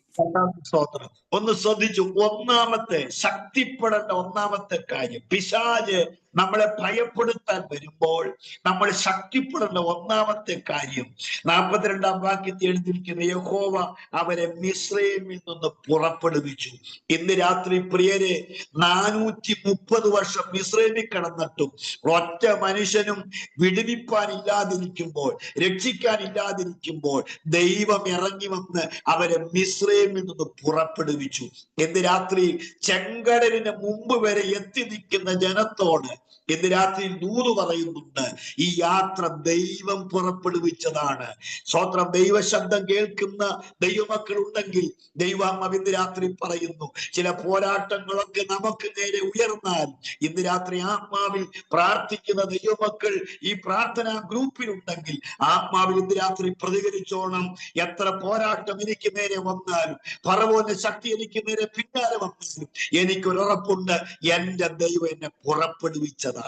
ഒന്ന് ശ്രദ്ധിച്ചു. ഒന്നാമത്തെ ശക്തിപ്പെടേണ്ട ഒന്നാമത്തെ കാര്യം, പിശാച് നമ്മളെ ഭയപ്പെടുത്താൻ വരുമ്പോൾ നമ്മൾ ശക്തിപ്പെടേണ്ട ഒന്നാമത്തെ കാര്യം 42-ാം വാക്യത്തിൽ എഴുതിയിരിക്കുന്ന യഹോവ അവരെ മിസ്രയീമിൽ നിന്ന് പുറപ്പെടുവിച്ചു. ഇന്ന് രാത്രി പ്രിയരെ, 430 വർഷം മിസ്രയീമിൽ കിടന്നിട്ടും ഒറ്റ മനുഷ്യനും വിടുവിപ്പാനില്ലാതിരിക്കുമ്പോൾ, രക്ഷിക്കാനില്ലാതിരിക്കുമ്പോൾ ദൈവം ഇറങ്ങി വന്ന് അവരെ മിസ്രയീമിൽ നിന്ന് പുറപ്പെടുവിച്ചു. ഇന്ന് രാത്രി ചെങ്കടലിന് മുമ്പ് വരെ എത്തി നിൽക്കുന്ന ജനത്തോട് ഇന്ന് രാത്രി ദൂത് പറയുന്നുണ്ട്, ഈ യാത്ര ദൈവം പുറപ്പെടുവിച്ചതാണ്. സ്വന്തം ദൈവശബ്ദം കേൾക്കുന്ന ദൈവമക്കൾ ഉണ്ടെങ്കിൽ ദൈവാത്മാവ് ഇന്ന് രാത്രി പറയുന്നു, ചില പോരാട്ടങ്ങളൊക്കെ നമുക്ക് നേരെ ഉയർന്നാൽ ഇന്ന് രാത്രി ആത്മാവിൽ പ്രാർത്ഥിക്കുന്ന ദൈവമക്കൾ ഈ പ്രാർത്ഥനാ ഗ്രൂപ്പിലുണ്ടെങ്കിൽ ആത്മാവിൽ ഇന്ന് രാത്രി പ്രതികരിച്ചോണം. എത്ര പോരാട്ടം എനിക്ക് നേരെ വന്നാലും, ഫറവോന്റെ ശക്തി എനിക്ക് നേരെ പിന്നാലെ വന്നാലും എനിക്കൊരുറപ്പുണ്ട്, എന്റെ ദൈവം എന്നെ പുറപ്പെടുവിച്ചതാണ്.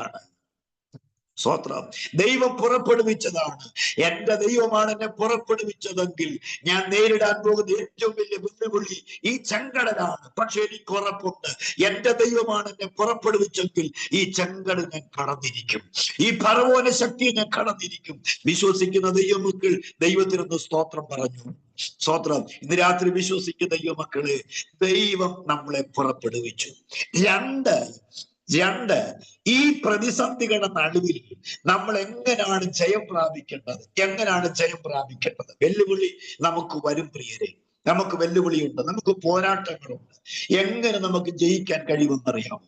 സ്തോത്രം. ദൈവം പുറപ്പെടുവിച്ചതാണ്. എന്റെ ദൈവമാണ് എന്നെ പുറപ്പെടുവിച്ചതെങ്കിൽ ഞാൻ നേരിടാൻ പോകുന്ന ഏറ്റവും വലിയ വെല്ലുവിളി ഈ ചെങ്കടലാണ്. പക്ഷെ എനിക്ക് ഉറപ്പുണ്ട്, എന്റെ ദൈവമാണ് എന്നെ പുറപ്പെടുവിച്ചെങ്കിൽ ഈ ചെങ്കടൽ ഞാൻ കടന്നിരിക്കും, ഈ ഫറവോന്റെ ശക്തിയെ ഞാൻ കടന്നിരിക്കും. വിശ്വസിക്കുന്ന ദൈവമക്കൾ ദൈവത്തിനൊന്ന് സ്തോത്രം പറഞ്ഞു. സ്തോത്രം. ഇന്ന് രാത്രി വിശ്വസിക്കുന്ന ദൈവമക്കളെ, ദൈവം നമ്മളെ പുറപ്പെടുവിച്ചു. രണ്ട്, ഈ പ്രതിസന്ധികളുടെ നടുവിൽ നമ്മൾ എങ്ങനെയാണ് ജയം പ്രാപിക്കേണ്ടത്? വെല്ലുവിളി നമുക്ക് വരും പ്രിയരെ, നമുക്ക് വെല്ലുവിളിയുണ്ട്, നമുക്ക് പോരാട്ടങ്ങളുണ്ട്. എങ്ങനെ നമുക്ക് ജയിക്കാൻ കഴിയുമെന്നറിയാം.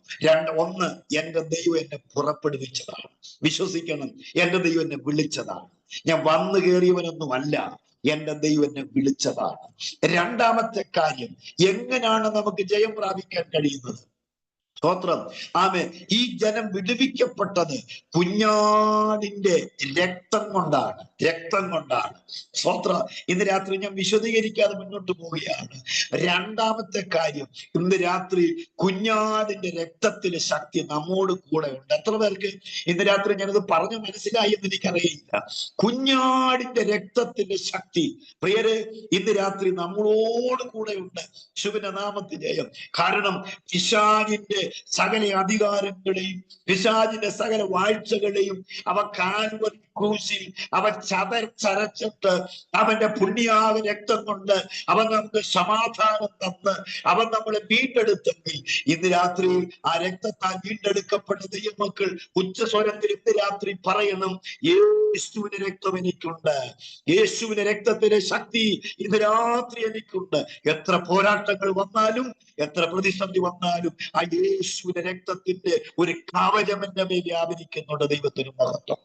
ഒന്ന്, എന്റെ ദൈവം എന്നെ പുറപ്പെടുവിച്ചതാണ്. വിശ്വസിക്കണം, എന്റെ ദൈവം എന്നെ വിളിച്ചതാണ്. ഞാൻ വന്നു കയറിയവനൊന്നുമല്ല, എന്റെ ദൈവം എന്നെ വിളിച്ചതാണ്. രണ്ടാമത്തെ കാര്യം, എങ്ങനെയാണ് നമുക്ക് ജയം പ്രാപിക്കാൻ കഴിയുന്നത്? സ്തോത്രം. ആമേൻ. ഈ ജനം വിടുവിക്കപ്പെട്ടത് കുഞ്ഞാടിന്റെ രക്തം കൊണ്ടാണ്. സ്തോത്രം. ഇന്ന് രാത്രി ഞാൻ വിശദീകരിക്കാതെ മുന്നോട്ട് പോവുകയാണ്. രണ്ടാമത്തെ കാര്യം, ഇന്ന് രാത്രി കുഞ്ഞാടിന്റെ രക്തത്തിലെ ശക്തി നമ്മോട് കൂടെ ഉണ്ട്. എത്ര പേർക്ക് ഇന്ന് രാത്രി ഞാനത് പറഞ്ഞു മനസ്സിലായി എന്ന് എനിക്കറിയില്ല. കുഞ്ഞാടിന്റെ രക്തത്തിന്റെ ശക്തി പ്രിയരെ ഇന്ന് രാത്രി നമ്മളോട് കൂടെ ഉണ്ട്. യേശുവിന്റെ നാമത്തിൽ ജയം. കാരണം പിശാചിന്റെ സകല അധികാരങ്ങളെയും, പിശാചിന്റെ സകല വാഴ്ചകളെയും അവ കാൽവരി ക്രൂശിൽ അവൻ ചതച്ചരച്ചിട്ട് അവന്റെ പുണ്യാക രക്തം കൊണ്ട് അവൻ നമുക്ക് സമാധാനം തന്ന് അവൻ നമ്മളെ വീണ്ടെടുത്തെങ്കിൽ ഇന്ന് രാത്രി ആ രക്തത്താൽ വീണ്ടെടുക്കപ്പെട്ട ദൈവമക്കൾ ഉച്ചസ്വരത്തിൽ ഇന്ന് രാത്രി പറയണം, യേശുവിന്റെ രക്തം എനിക്കുണ്ട്, യേശുവിന്റെ രക്തത്തിന്റെ ശക്തി ഇന്ന് രാത്രി എനിക്കുണ്ട്. എത്ര പോരാട്ടങ്ങൾ വന്നാലും, എത്ര പ്രതിസന്ധി വന്നാലും ആ യേശുവിന്റെ രക്തത്തിന്റെ ഒരു കവചം എന്റെ മേൽ വ്യാപരിക്കുന്നുണ്ട്. ദൈവത്തിന് മഹത്വം.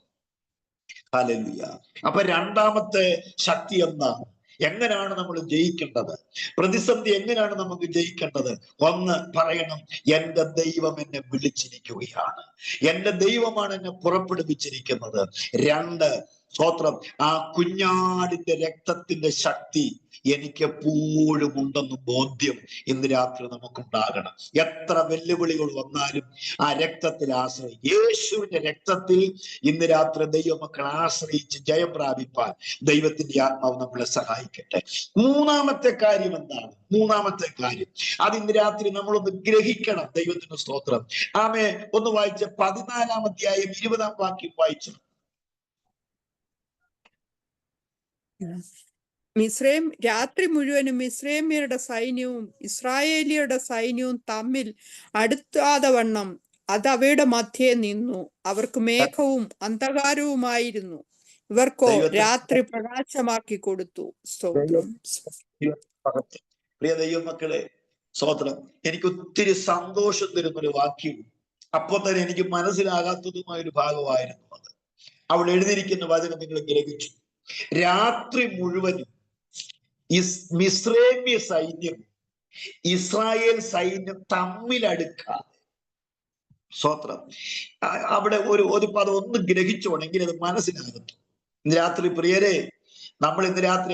ഹല്ലേലൂയ. അപ്പൊ രണ്ടാമത്തെ ശക്തി എന്താണ്? എങ്ങനെയാണ് നമ്മൾ ജയിക്കേണ്ടത്? പ്രതിസന്ധി എങ്ങനെയാണ് നമുക്ക് ജയിക്കേണ്ടത്? ഒന്ന് പറയണം, എന്റെ ദൈവം എന്നെ വിളിച്ചിരിക്കുകയാണ്, എന്റെ ദൈവമാണ് എന്നെ പുറപ്പെടുവിച്ചിരിക്കുന്നത്. രണ്ട്, സ്തോത്രം, ആ കുഞ്ഞാടിന്റെ രക്തത്തിന്റെ ശക്തി എനിക്ക് എപ്പോഴും ഉണ്ടെന്ന് ബോധ്യം ഇന്ന് രാത്രി നമുക്കുണ്ടാകണം. എത്ര വെല്ലുവിളികൾ വന്നാലും ആ രക്തത്തിൽ ആശ്രയിക്കും. യേശുവിന്റെ രക്തത്തിൽ ഇന്ന് രാത്രി ദൈവമക്കൾ ആശ്രയിച്ച് ജയം പ്രാപിപ്പാൻ ദൈവത്തിന്റെ ആത്മാവ് നമ്മളെ സഹായിക്കട്ടെ. മൂന്നാമത്തെ കാര്യം എന്താണ്? മൂന്നാമത്തെ കാര്യം അത് ഇന്ന് രാത്രി നമ്മളൊന്ന് ഗ്രഹിക്കണം. ദൈവത്തിന് സ്തോത്രം. ആമേ. ഒന്ന് വായിച്ച 14-ാം അധ്യായം 20-ാം വാക്യം വായിച്ചു. രാത്രി മുഴുവനും മിസ്രൈമ്യരുടെ സൈന്യവും ഇസ്രായേലിയരുടെ സൈന്യവും തമ്മിൽ അടുത്താതെ വണ്ണം അത് അവയുടെ മധ്യേ നിന്നു. അവർക്ക് മേഘവും അന്ധകാരവുമായിരുന്നു, ഇവർക്കോ രാത്രി പ്രകാശമാക്കി കൊടുത്തു. സ്തോത്രം. പ്രിയ ദൈവമക്കളെ, സ്തോത്രം. എനിക്ക് ഒത്തിരി സന്തോഷം തരുന്നൊരു വാക്യവും അപ്പൊ തന്നെ എനിക്ക് മനസ്സിലാകാത്തതുമായ ഒരു ഭാഗമായിരുന്നു അത്. അവിടെ എഴുതിയിരിക്കുന്ന വചനം നിങ്ങൾ ഗ്രഹിച്ചു. രാത്രി മുഴുവനും മിസ്രൈമ്യ സൈന്യം ഇസ്രായേൽ സൈന്യം തമ്മിലടുക്കാതെ, സ്തോത്രം, അവിടെ ഒരു പദം ഒന്ന് ഗ്രഹിച്ചോണെങ്കിൽ അത് മനസ്സിലാകുന്നു. ഇന്ന് രാത്രി പ്രിയരെ, നമ്മൾ ഇന്ന് രാത്രി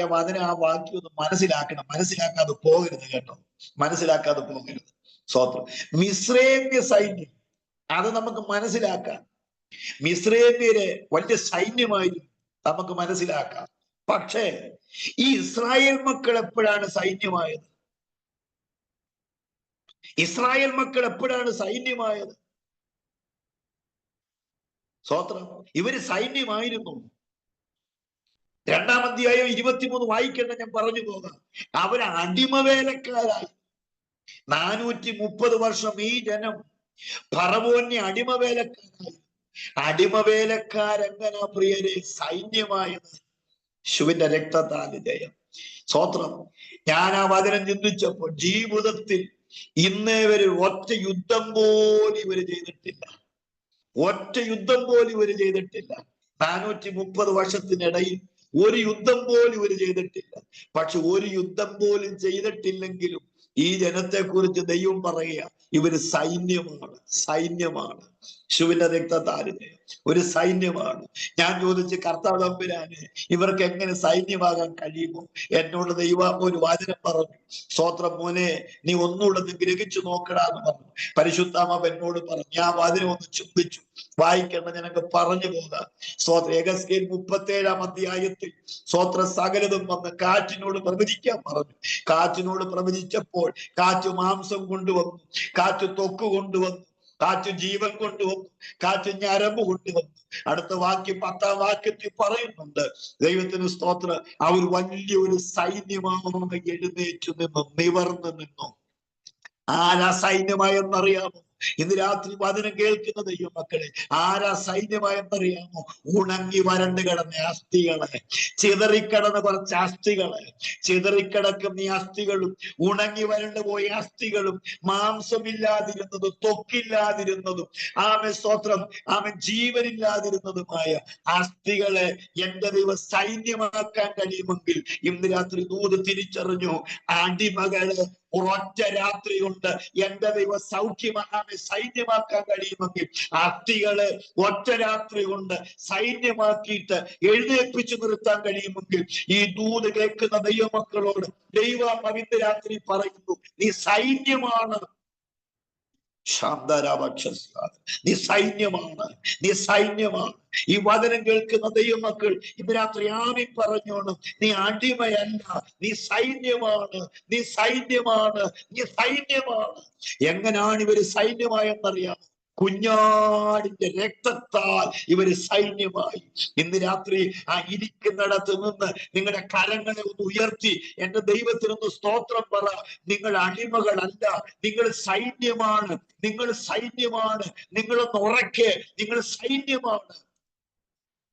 ആ വാക്യം ഒന്ന് മനസ്സിലാക്കണം. മനസ്സിലാക്കാതെ പോകരുത് കേട്ടോ, മനസ്സിലാക്കാതെ പോകരുത്. സ്തോത്രം. മിസ്രൈമ്യ സൈന്യം, അത് നമുക്ക് മനസ്സിലാക്കാം. മിസ്രൈമ്യരെ വലിയ സൈന്യമായിരുന്നു, നമുക്ക് മനസ്സിലാക്കാം. പക്ഷേ ഈ ഇസ്രായേൽ മക്കൾ എപ്പോഴാണ് സൈന്യമായത്? ഇസ്രായേൽ മക്കൾ എപ്പോഴാണ് സൈന്യമായത്? സ്തോത്രം. ഇവര് സൈന്യമായിരുന്നു. 2-ാം അധ്യായം 23 വായിക്കേണ്ട, ഞാൻ പറഞ്ഞു പോകാം. അവര് അടിമവേലക്കാരായി. 430 വർഷം ഈ ജനം ഫറവോന്റെ അടിമവേലക്കാരായി. അടിമവേലക്കാരെങ്ങനാ പ്രിയരെ സൈന്യമായത്? ശിവന്റെ രക്തത്താൽ ജയം. സ്തോത്രം. ഞാൻ ആ വചനം ചിന്തിച്ചപ്പോൾ ജീവിതത്തിൽ ഇന്നേ വരെ ഒറ്റ യുദ്ധം പോലും ഇവര് ചെയ്തിട്ടില്ല. ഒറ്റ യുദ്ധം പോലും ഇവര് ചെയ്തിട്ടില്ല. 430 വർഷത്തിനിടയിൽ ഒരു യുദ്ധം പോലും ഇവര് ചെയ്തിട്ടില്ല. പക്ഷെ ഒരു യുദ്ധം പോലും ചെയ്തിട്ടില്ലെങ്കിലും ഈ ജനത്തെ കുറിച്ച് ദൈവം പറയുക, ഇവര് സൈന്യമാണ്, സൈന്യമാണ്. ശിവന്റെ രക്തത്താൽ ഒരു സൈന്യമാണ്. ഞാൻ ചോദിച്ച്, കർത്താവ് തമ്പുരാനെ, ഇവർക്ക് എങ്ങനെ സൈന്യമാകാൻ കഴിയുമോ? എന്നോട് ദൈവം ഒരു വചനം പറഞ്ഞു. സ്തോത്രം. മോനെ, നീ ഒന്നുകൂടെ ഗ്രഹിച്ചു നോക്കടാന്ന് പറഞ്ഞു. പരിശുദ്ധാത്മാവ് എന്നോട് പറഞ്ഞു. ഞാൻ വചനം ഒന്ന് ചിന്തിച്ചു. വായിക്കണം, ഞാനൊക്കെ പറഞ്ഞു പോകാം. സ്തോത്രം. യെഹെസ്കേൽ 37-ാം അധ്യായത്തിൽ സ്തോത്രം സകലതും വന്ന് കാറ്റിനോട് പ്രവചിക്കാൻ പറഞ്ഞു. കാറ്റിനോട് പ്രവചിച്ചപ്പോൾ കാറ്റ് മാംസം കൊണ്ടുവന്നു, കാറ്റ് ത്വക്ക് കൊണ്ടുവന്നു, കാറ്റ് ജീവൻ കൊണ്ടുവന്നു, കാറ്റ് ഞരമ്പ് കൊണ്ടുവന്നു. അടുത്ത വാക്യം 10-ാം വാക്യത്തിൽ പറയുന്നുണ്ട്, ദൈവത്തിന് സ്തോത്രം, അവർ വലിയൊരു സൈന്യമായി എഴുന്നേറ്റു നിന്നു, നിവർന്നു നിന്നു. ആരാ സൈന്യമായെന്നറിയാമോ? ഇന്ന് രാത്രി വചനം കേൾക്കുന്ന ദൈവമക്കളെ, ആരാ സൈന്യമായെന്നറിയാമോ? ഉണങ്ങി വരണ്ട് കിടന്ന അസ്ഥികളെ, ചിതറിക്കിടന്ന കുറച്ച് അസ്ഥികളെ, ചിതറിക്കിടക്കുന്ന ഈ അസ്ഥികളും ഉണങ്ങി വരണ്ട് പോയ അസ്ഥികളും മാംസമില്ലാതിരുന്നതും ത്വക്കില്ലാതിരുന്നതും സ്തോത്രം ജീവനില്ലാതിരുന്നതുമായ അസ്ഥികളെ എന്റെ ദൈവം സൈന്യമാക്കാൻ കഴിയുമെങ്കിൽ ഇന്ന് രാത്രി ദൂത് തിരിച്ചറിഞ്ഞു. അടിമകളെ ഒരൊറ്റ രാത്രി കൊണ്ട് എന്റെ ദൈവം സൈന്യമാക്കാൻ കഴിയുമെങ്കിൽ അസ്ഥികളെ ഒറ്റ രാത്രി കൊണ്ട് സൈന്യമാക്കിയിട്ട് എഴുന്നേൽപ്പിച്ചു നിർത്താൻ കഴിയുമെങ്കിൽ ഈ ദൂത് കേൾക്കുന്ന ദൈവമക്കളോട് ദൈവം ഇന്ന് രാത്രി പറയുന്നു, നീ സൈന്യമാണ്. നീ സൈന്യമാണ്, നീ സൈന്യമാണ്. ഈ വചനം കേൾക്കുന്ന ദൈവമക്കൾ ഇന്ന് രാത്രി ആമീൻ പറഞ്ഞോണം. നീ അടിമയല്ല, നീ സൈന്യമാണ്, നീ സൈന്യമാണ്, നീ സൈന്യമാണ്. എങ്ങനെയാണ് ഇവര് സൈന്യമായെന്നറിയാം? കുഞ്ഞാടിന്റെ രക്തത്താൽ ഇവര് സൈന്യമായി. ഇന്ന് രാത്രി ആ ഇരിക്കുന്നിടത്ത് നിന്ന് നിങ്ങളുടെ കരങ്ങളെ ഒന്ന് ഉയർത്തി എന്റെ ദൈവത്തിനൊന്ന് സ്തോത്രം പറ. നിങ്ങൾ അടിമകളല്ല, നിങ്ങൾ സൈന്യമാണ്, നിങ്ങൾ സൈന്യമാണ്. നിങ്ങളൊന്ന് ഉറക്കെ, നിങ്ങൾ സൈന്യമാണ്.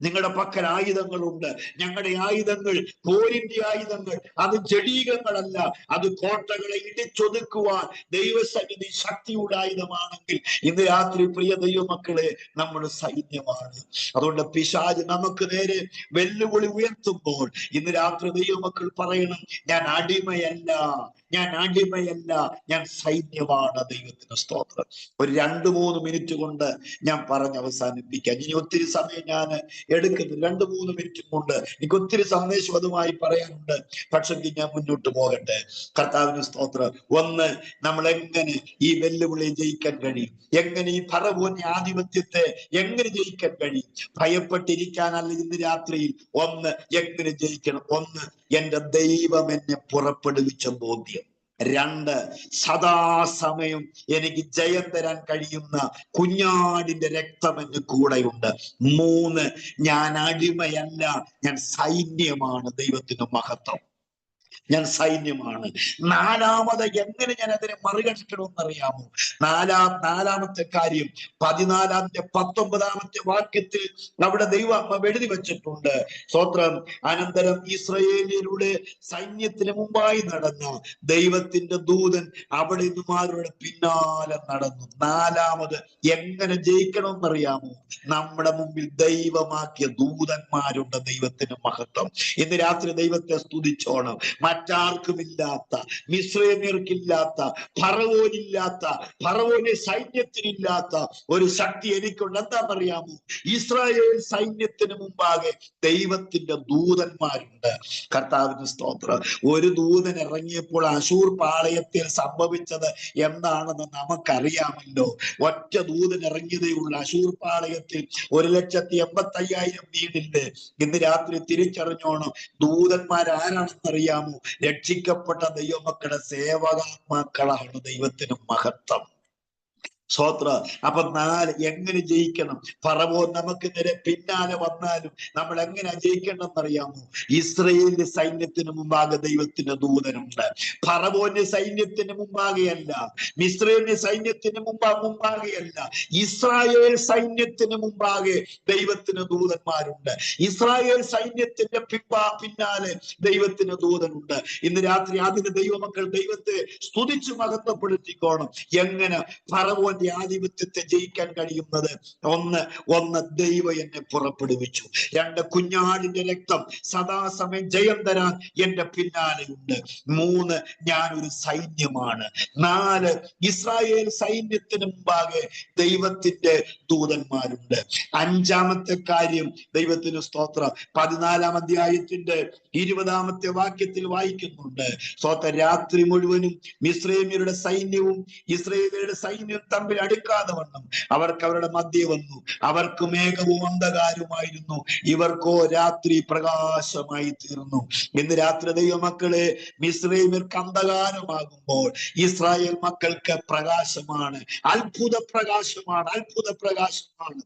നിങ്ങളുടെ പക്കൽ ആയുധങ്ങളുണ്ട്. ഞങ്ങളുടെ ആയുധങ്ങൾ, പോരിന്റെ ആയുധങ്ങൾ, അത് ജഡീകങ്ങളല്ല, അത് കോട്ടകളെ ഇടിച്ചൊതുക്കുവാൻ ദൈവസന്നിധി ശക്തിയുടെ ആയുധമാണെങ്കിൽ ഇന്ന് രാത്രി പ്രിയ ദൈവമക്കളെ നമ്മൾ സൈന്യമാണ്. അതുകൊണ്ട് പിശാച് നമുക്ക് നേരെ വെല്ലുവിളി ഉയർത്തുമ്പോൾ ഇന്ന് രാത്രി ദൈവമക്കൾ പറയണം, ഞാൻ അടിമയല്ല, ഞാൻ അടിമയല്ല, ഞാൻ സൈന്യമാണ്. ദൈവത്തിന് സ്തോത്രം. ഒരു 2-3 മിനിറ്റ് കൊണ്ട് ഞാൻ പറഞ്ഞ് അവസാനിപ്പിക്കാം. ഇനി ഒത്തിരി സമയം ഞാൻ എടുക്കുന്നു. 2-3 മിനിറ്റ് കൊണ്ട് എനിക്ക് ഒത്തിരി സന്ദേശം അതുമായി പറയാനുണ്ട്. പക്ഷെ ഞാൻ മുന്നോട്ട് പോകട്ടെ. കർത്താവിന് സ്തോത്രം. ഒന്ന്, നമ്മൾ എങ്ങനെ ഈ വെല്ലുവിളി ജയിക്കാൻ കഴിയും? എങ്ങനെ ഈ ഫറവോന്റെ ആധിപത്യത്തെ എങ്ങനെ ജയിക്കാൻ കഴിയും? ഭയപ്പെട്ടിരിക്കാനല്ല ഇന്ന് രാത്രിയിൽ. ഒന്ന്, എങ്ങനെ ജയിക്കണം? ഒന്ന്, എന്റെ ദൈവം എന്നെ പുറപ്പെടുവിച്ച ബോധ്യം. 2, സദാസമയം എനിക്ക് ജയം തരാൻ കഴിയുന്ന കുഞ്ഞാടിന്റെ രക്തം എന്റെ കൂടെയുണ്ട്. 3, ഞാൻ അടിമയല്ല, ഞാൻ സൈന്യമാണ്. ദൈവത്തിന് മഹത്വം. ഞാൻ സൈന്യമാണ്. നാലാമത് എങ്ങനെ ഞാൻ അതിനെ മറികടക്കണമെന്ന് അറിയാമോ? നാലാമത്തെ കാര്യം 19 വാക്യത്തിൽ അവിടെ ദൈവാത്മാവ് എഴുതി വെച്ചിട്ടുണ്ട്. സ്തോത്രം. അനന്തരം ഇസ്രായേലിയരുടെ സൈന്യത്തിന് മുമ്പായി നടന്ന ദൈവത്തിന്റെ ദൂതൻ അവിടെ നിന്നുമാരുടെ പിന്നാലെ നടന്നു. നാലാമത് എങ്ങനെ ജയിക്കണമെന്നറിയാമോ? നമ്മുടെ മുമ്പിൽ ദൈവമാക്കിയ ദൂതന്മാരുണ്ട്. ദൈവത്തിന് മഹത്വം. ഇന്ന് രാത്രി ദൈവത്തെ സ്തുതിച്ചോണം. മറ്റാർക്കുമില്ലാത്ത, മിസ്രൈമ്യർക്കില്ലാത്ത, ഫറവോന്റെ സൈന്യത്തിനില്ലാത്ത ഒരു ശക്തി എനിക്കുണ്ട്. എന്താണെന്നറിയാമോ? ഇസ്രായേൽ സൈന്യത്തിന് മുമ്പാകെ ദൈവത്തിന്റെ ദൂതന്മാരുണ്ട്. കർത്താവിന് സ്തോത്രം. ഒരു ദൂതൻ ഇറങ്ങിയപ്പോൾ അശൂർ പാളയത്തിൽ സംഭവിച്ചത് എന്താണെന്ന് നമുക്കറിയാമല്ലോ. ഒറ്റ ദൂതൻ ഇറങ്ങിയതേ ഉള്ളൂ. അശൂർ പാളയത്തിൽ 1,85,000 വീടില്ലേ. ഇന്ന് രാത്രി തിരിച്ചറിഞ്ഞോണം. ദൂതന്മാരാരാണെന്നറിയാമോ? രക്ഷിക്കപ്പെട്ട ദൈവമക്കളുടെ സേവകാത്മാക്കളാണ്. ദൈവത്തിന് മഹത്വം. സ്തോത്ര. അപ്പൊ എങ്ങനെ ജയിക്കണം? ഫറവോൻ നമുക്ക് നേരെ പിന്നാലെ വന്നാലും നമ്മൾ എങ്ങനെ ജയിക്കണം അറിയാമോ? ഇസ്രായേലിന്റെ സൈന്യത്തിന് മുമ്പാകെ ദൈവത്തിന്റെ ദൂതനുണ്ട്. ഫറവോന്റെ സൈന്യത്തിന് മുമ്പാകെയല്ല, മിസ്രൈമിന്റെ സൈന്യത്തിന് മുമ്പാകെയല്ല, ഇസ്രായേൽ സൈന്യത്തിന് മുമ്പാകെ ദൈവത്തിന് ദൂതന്മാരുണ്ട്. ഇസ്രായേൽ സൈന്യത്തിന്റെ പിന്നാലെ ദൈവത്തിന് ദൂതനുണ്ട്. ഇന്ന് രാത്രി അതിന് ദൈവമക്കൾ ദൈവത്തെ സ്തുതിച്ചു മഹത്വപ്പെടുത്തിക്കോണം. എങ്ങനെ ഫറവോന്റെ ആധിപത്യത്തെ ജയിക്കാൻ കഴിയുന്നത്? ഒന്ന് ദൈവം എന്നെ പുറപ്പെടുവിച്ചു. 2 കുഞ്ഞാടിന്റെ രക്തം സദാസമയം ജയം തരാൻ എന്റെ പിന്നാലെയുണ്ട്. 3 ഞാനൊരു സൈന്യമാണ്. 4 ഇസ്രായേൽ സൈന്യത്തിന് മുമ്പാകെ ദൈവത്തിന്റെ ദൂതന്മാരുണ്ട്. 5-ാമത്തെ കാര്യം ദൈവത്തിന് സ്തോത്രം. 14-ാം അധ്യായത്തിന്റെ 20-ാമത്തെ വാക്യത്തിൽ വായിക്കുന്നുണ്ട്. സ്തോത്രം. രാത്രി മുഴുവനും മിസ്രൈമ്യരുടെ സൈന്യവും ഇസ്രായേലിയരുടെ സൈന്യവും തമ്മിൽ അടുക്കാതെ വണ്ണം അവർക്ക് അവരുടെ മധ്യേ വന്നു. അവർക്ക് മേഘവും അന്ധകാരവുമായിരുന്നു, ഇവർക്കോ രാത്രി പ്രകാശമായി തീർന്നു. ഇന്ന് രാത്രി ദൈവമക്കളെ, മിസ്രൈമ്യർക്ക് അന്ധകാരമാകുമ്പോൾ ഇസ്രായേൽ മക്കൾക്ക് പ്രകാശമാണ്. അത്ഭുത പ്രകാശമാണ്.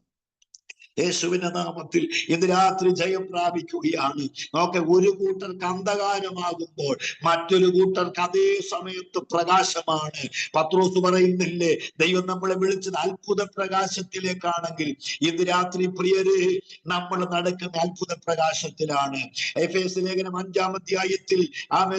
യേശുവിന്റെ നാമത്തിൽ ഇന്ന് രാത്രി ജയം പ്രാപിക്കുകയാണ്. നോക്കെ, ഒരു കൂട്ടർക്ക് അന്ധകാരമാകുമ്പോൾ മറ്റൊരു കൂട്ടർക്ക് അതേ സമയത്ത് പ്രകാശമാണ്. പത്രോസ് പറയുന്നില്ലേ, ദൈവം നമ്മളെ വിളിച്ചത് അത്ഭുത പ്രകാശത്തിലേക്കാണെങ്കിൽ ഇന്ന് രാത്രി പ്രിയരെ നമ്മൾ നടക്കുന്ന അത്ഭുത പ്രകാശത്തിലാണ്. എഫേസ്യ ലേഖനം 5-ാം അധ്യായത്തിൽ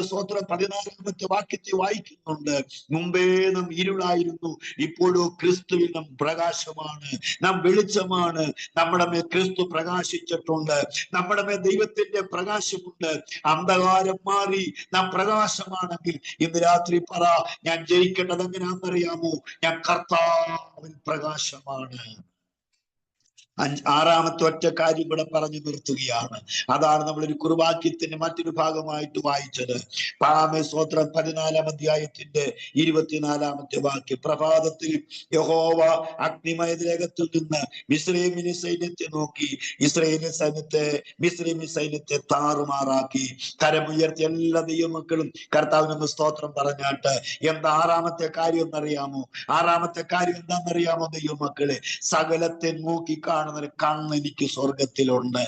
സ്തോത്രം 14-ാമത്തെ വാക്യത്തിൽ വായിക്കുന്നുണ്ട്. മുമ്പേ നാം ഇരുളായിരുന്നു, ഇപ്പോഴോ ക്രിസ്തുവിൽ നാം പ്രകാശമാണ്, നാം വെളിച്ചമാണ്. നമ്മുടെ മേൽ ക്രിസ്തു പ്രകാശിച്ചിട്ടുണ്ട്. നമ്മുടെ മേൽ ദൈവത്തിന്റെ പ്രകാശമുണ്ട്. അന്ധകാരം മാറി നാം പ്രകാശമാണെങ്കിൽ ഇന്ന് രാത്രി പറ, ഞാൻ ജയിക്കേണ്ടത് എങ്ങനെയാണെന്നറിയാമോ? ഞാൻ കർത്താവിൽ പ്രകാശമാണ്. 6-ാമത്തെ ഒറ്റ കാര്യം കൂടെ പറഞ്ഞു നിർത്തുകയാണ്. അതാണ് നമ്മളൊരു കുറുവാക്യത്തിന്റെ മറ്റൊരു ഭാഗമായിട്ട് വായിച്ചത്. സ്തോത്രം. 14-ാം അധ്യായത്തിന്റെ 24-ാമത്തെ വാക്യം. പ്രഭാതത്തിൽ യഹോവ അഗ്നിമയത്തിലേകത്തിൽ നിന്ന് മിസ്രൈമിന്റെ സൈന്യത്തെ നോക്കി മിസ്രൈമി സൈന്യത്തെ താറുമാറാക്കി. കരമുയർത്തി എല്ലാ ദൈവമക്കളും കർത്താവിനൊന്ന് സ്തോത്രം പറഞ്ഞാട്ട്. എന്താ 6-ാമത്തെ കാര്യം എന്നറിയാമോ? 6-ാമത്തെ കാര്യം എന്താണെന്നറിയാമോ ദൈവമക്കളെ? സകലത്തെ നോക്കി കാണുന്ന കണ്ണ് എനിക്ക് സ്വർഗത്തിലുണ്ട്.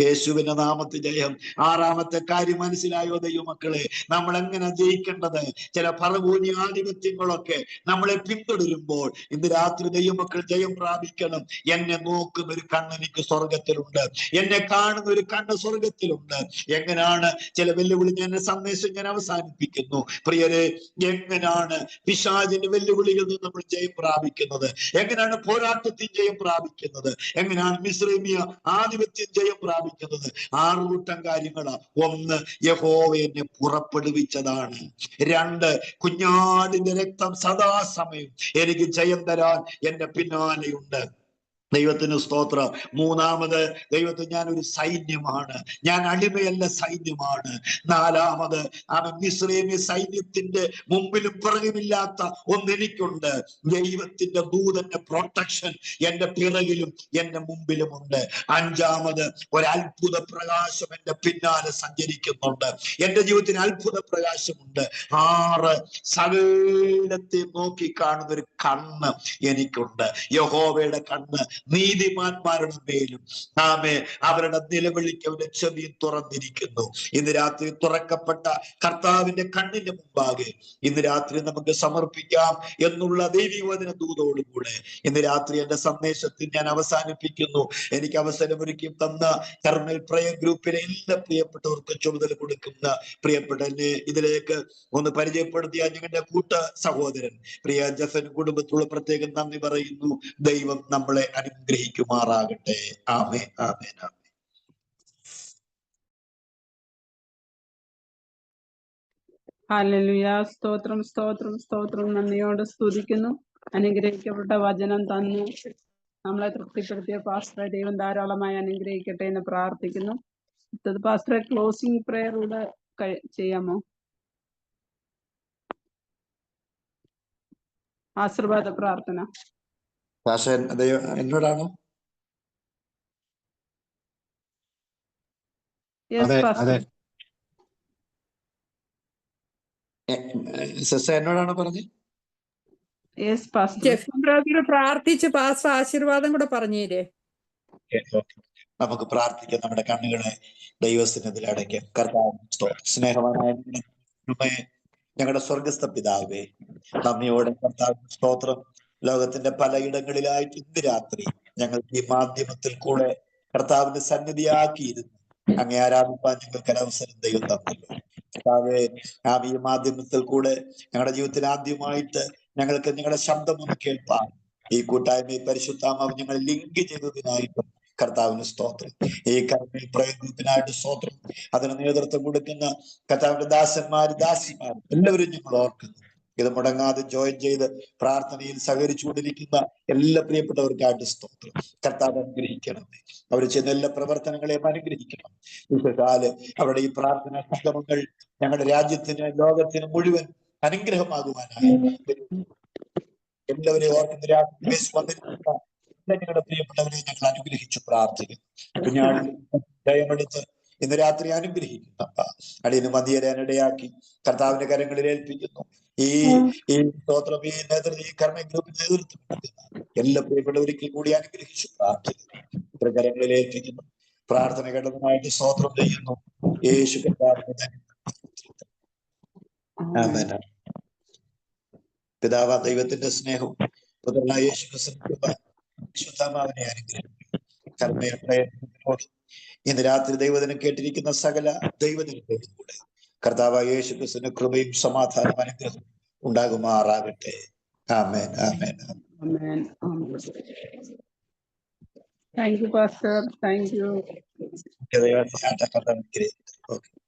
യേശുവിന്റെ നാമത്തിൽ ജയം. 6-ാമത്തെ കാര്യം മനസ്സിലായോ ദൈവമക്കളെ? നമ്മൾ എങ്ങനെ ജയിക്കേണ്ടത്? ചില ഫറവോന്യ ആധിപത്യങ്ങളൊക്കെ നമ്മളെ പിന്തുടരുമ്പോൾ ഇന്ന് രാത്രി ദൈവമക്കൾ ജയം പ്രാപിക്കണം. എന്നെ നോക്കുന്ന ഒരു കണ്ണ് എനിക്ക് സ്വർഗത്തിലുണ്ട്, എന്നെ കാണുന്ന ഒരു കണ്ണ് സ്വർഗത്തിലുണ്ട്. എങ്ങനെയാണ് ചില വെല്ലുവിളി? ഞാൻ സന്ദേശം ഞാൻ അവസാനിപ്പിക്കുന്നു. പ്രിയരെ, എങ്ങനെയാണ് പിശാചിന്റെ വെല്ലുവിളിയിൽ നിന്ന് നമ്മൾ ജയം പ്രാപിക്കുന്നത്? എങ്ങനെയാണ് പോരാട്ടത്തിൽ ജയം പ്രാപിക്കുന്നത്? എങ്ങനെയാണ് മിസ്രൈമിയ ആധിപത്യം ജയം പ്രാപിക്കുന്നത്? 6 കൂട്ടം കാര്യങ്ങളാ. 1 യഹോവ എന്നെ പുറപ്പെടുവിച്ചതാണ്. 2 കുഞ്ഞാടിന്റെ രക്തം സദാസമയം എനിക്ക് ജയം തരാൻ എന്റെ പിന്നാലെയുണ്ട്. ദൈവത്തിന് സ്തോത്രം. 3-ാമത് ദൈവത്തിന് ഞാനൊരു സൈന്യമാണ്, ഞാൻ അടിമയല്ല, സൈന്യമാണ്. 4-ാമത് മിസ്രൈമ്യ സൈന്യത്തിന്റെ മുമ്പിലും പിറകിലില്ലാത്ത ഒന്നെനിക്കുണ്ട്. ദൈവത്തിന്റെ ദൂതന്റെ പ്രൊട്ടക്ഷൻ എന്റെ പിറകിലും എന്റെ മുമ്പിലുമുണ്ട്. 5-ാമത് ഒരു അത്ഭുത പ്രകാശം എന്റെ പിന്നാലെ സഞ്ചരിക്കുന്നുണ്ട്. എന്റെ ജീവിതത്തിന് അത്ഭുത പ്രകാശമുണ്ട്. 6 സകലത്തെ നോക്കി കാണുന്ന ഒരു കണ്ണ് എനിക്കുണ്ട്. യഹോവയുടെ കണ്ണ് നീതിമാന്മാരുടെ മേലും ആമേ അവരുടെ നിലവിളിക്ക് അവരുടെ ചെവി തുറന്നിരിക്കുന്നു. ഇന്ന് രാത്രി തുറക്കപ്പെട്ട കർത്താവിന്റെ കണ്ണിന്റെ മുമ്പാകെ ഇന്ന് രാത്രി നമുക്ക് സമർപ്പിക്കാം എന്നുള്ള ദൈവികവചന ദൂതോടുകൂടെ ഇന്ന് രാത്രി എന്റെ സന്ദേശത്തിൽ ഞാൻ അവസാനിപ്പിക്കുന്നു. എനിക്ക് അവസരമൊരുക്കി തന്ന കർമ്മൽ പ്രയർ ഗ്രൂപ്പിലെ എല്ലാ പ്രിയപ്പെട്ടവർക്കും ചുമതല കൊടുക്കുന്ന പ്രിയപ്പെട്ട എന്നെ ഇതിലേക്ക് ഒന്ന് പരിചയപ്പെടുത്തിയ ഞങ്ങളുടെ കൂട്ട സഹോദരൻ പ്രിയ ജഫൻ കുടുംബത്തോട് പ്രത്യേകം നന്ദി പറയുന്നു. ദൈവം നമ്മളെ അനുഗ്രഹിക്കുമാറാകട്ടെ. ആമേൻ, ആമേൻ, ആമേൻ. ഹല്ലേലൂയ. സ്തോത്രം, സ്തോത്രം, സ്തോത്രം. നന്ദിയോട് സ്തുതിക്കുന്നു. അനുഗ്രഹിക്കപ്പെട്ട വചനം തന്നു നമ്മളെ തൃപ്തിപ്പെടുത്തിയ പാസ്റ്ററെ ദൈവം ധാരാളമായി അനുഗ്രഹിക്കട്ടെ എന്ന് പ്രാർത്ഥിക്കുന്നു. പാസ്റ്ററെ ക്ലോസിംഗ് പ്രയർ കൂടെ ചെയ്യാമോ? ആശീർവാദ പ്രാർത്ഥന. എന്നോടാണോ? സിസ്റ്റർ എന്നോടാണോ പറഞ്ഞത്? പ്രാർത്ഥിച്ച് പാസ്റ്റർ ആശീർവാദം കൂടെ പറഞ്ഞേരേ. നമുക്ക് പ്രാർത്ഥിക്കാം. നമ്മുടെ കണ്ണുകളെ ദൈവസന്നിധിയിൽ അടയ്ക്കാം. കർത്താവ് സ്നേഹവാനായ ഞങ്ങളുടെ സ്വർഗസ്ഥ പിതാവേ, നന്ദിയോടെ കർത്താവ് സ്തോത്രം. ലോകത്തിന്റെ പലയിടങ്ങളിലായിട്ട് ഇന്ന് രാത്രി ഞങ്ങൾക്ക് ഈ മാധ്യമത്തിൽ കൂടെ കർത്താവിന്റെ സന്നിധിയാക്കിയിരുന്നു അങ്ങേ ആരാധിപ്പാൻ ഞങ്ങൾക്ക് അവസരം ദൈവം തന്നല്ലോ. കർത്താവെ, ഈ മാധ്യമത്തിൽ കൂടെ ഞങ്ങളുടെ ജീവിതത്തിൽ ആദ്യമായിട്ട് ഞങ്ങൾക്ക് ഞങ്ങളുടെ ശബ്ദം ഒന്ന് കേൾപ്പാൻ ഈ കൂട്ടായ്മ പരിശുദ്ധാത്മാവ് ഞങ്ങൾ ലിങ്ക് ചെയ്തതിനായിട്ടും കർത്താവിന് സ്തോത്രം. ഈ കർമ്മ പ്രയത്നത്തിനായിട്ട് സ്തോത്രം. അതിന് നേതൃത്വം കൊടുക്കുന്ന കർത്താവിന്റെ ദാസന്മാര് ദാസിമാർ എല്ലാവരും ഞങ്ങൾ ഓർക്കുന്നു. ഇത് മുടങ്ങാതെ ജോയിൻ ചെയ്ത് പ്രാർത്ഥനയിൽ സഹകരിച്ചുകൊണ്ടിരിക്കുന്ന എല്ലാ പ്രിയപ്പെട്ടവർക്കായിട്ട് സ്തോത്രം. കർത്താവ് അനുഗ്രഹിക്കണമേ. അവർ ചെയ്യുന്ന എല്ലാ പ്രവർത്തനങ്ങളെയും അനുഗ്രഹിക്കണം. വിശേഷാല് അവരുടെ ഈ പ്രാർത്ഥന സംഗമങ്ങൾ ഞങ്ങളുടെ രാജ്യത്തിന് ലോകത്തിന് മുഴുവൻ അനുഗ്രഹമാകുവാനായി എല്ലാവരെയും ഓർക്കുന്ന രാത്രി വന്നിരിക്കുന്ന ഞങ്ങളുടെ പ്രിയപ്പെട്ടവരെ ഞങ്ങൾ അനുഗ്രഹിച്ചു പ്രാർത്ഥിക്കുന്നു. കുഞ്ഞാടുത്ത് ഇന്ന് രാത്രി അനുഗ്രഹിക്കുന്നു. അടിയന് മതിയരാനിടയാക്കി കർത്താവിന്റെ കരങ്ങളിൽ ഏൽപ്പിക്കുന്നു. ഈ സ്തോത്രം ഈ കർമ്മ ഗ്രൂപ്പിന് നേതൃത്വം കൊടുക്കുന്ന എല്ലാ പ്രിയപ്പെട്ടവരിൽ കൂടി അനുഗ്രഹിച്ചു പ്രാർത്ഥിക്കുന്നു. ഇത്ര കരങ്ങളിൽ ഏൽപ്പിക്കുന്നു. പ്രാർത്ഥന കേട്ടതിനായിട്ട് സ്തോത്രം ചെയ്യുന്നു. യേശു കർത്താവിന്റെ പിതാവ ദൈവത്തിന്റെ സ്നേഹവും പുത്രനായ യേശു ക്രിസ്തുവിനെ അനുഗ്രഹിക്കും. കർമ്മയോട് ഇന്ന് രാത്രി ദൈവദിനം കേട്ടിരിക്കുന്ന സകല ദൈവജനത്തോടും കൂടെ കർത്താവായ യേശു ക്രിസ്തുവിന്റെ കൃപയും സമാധാനം അനുഗ്രഹം ഉണ്ടാകുമാറാകട്ടെ. Amen, amen, amen. Thank you pastor. Thank you. Okay.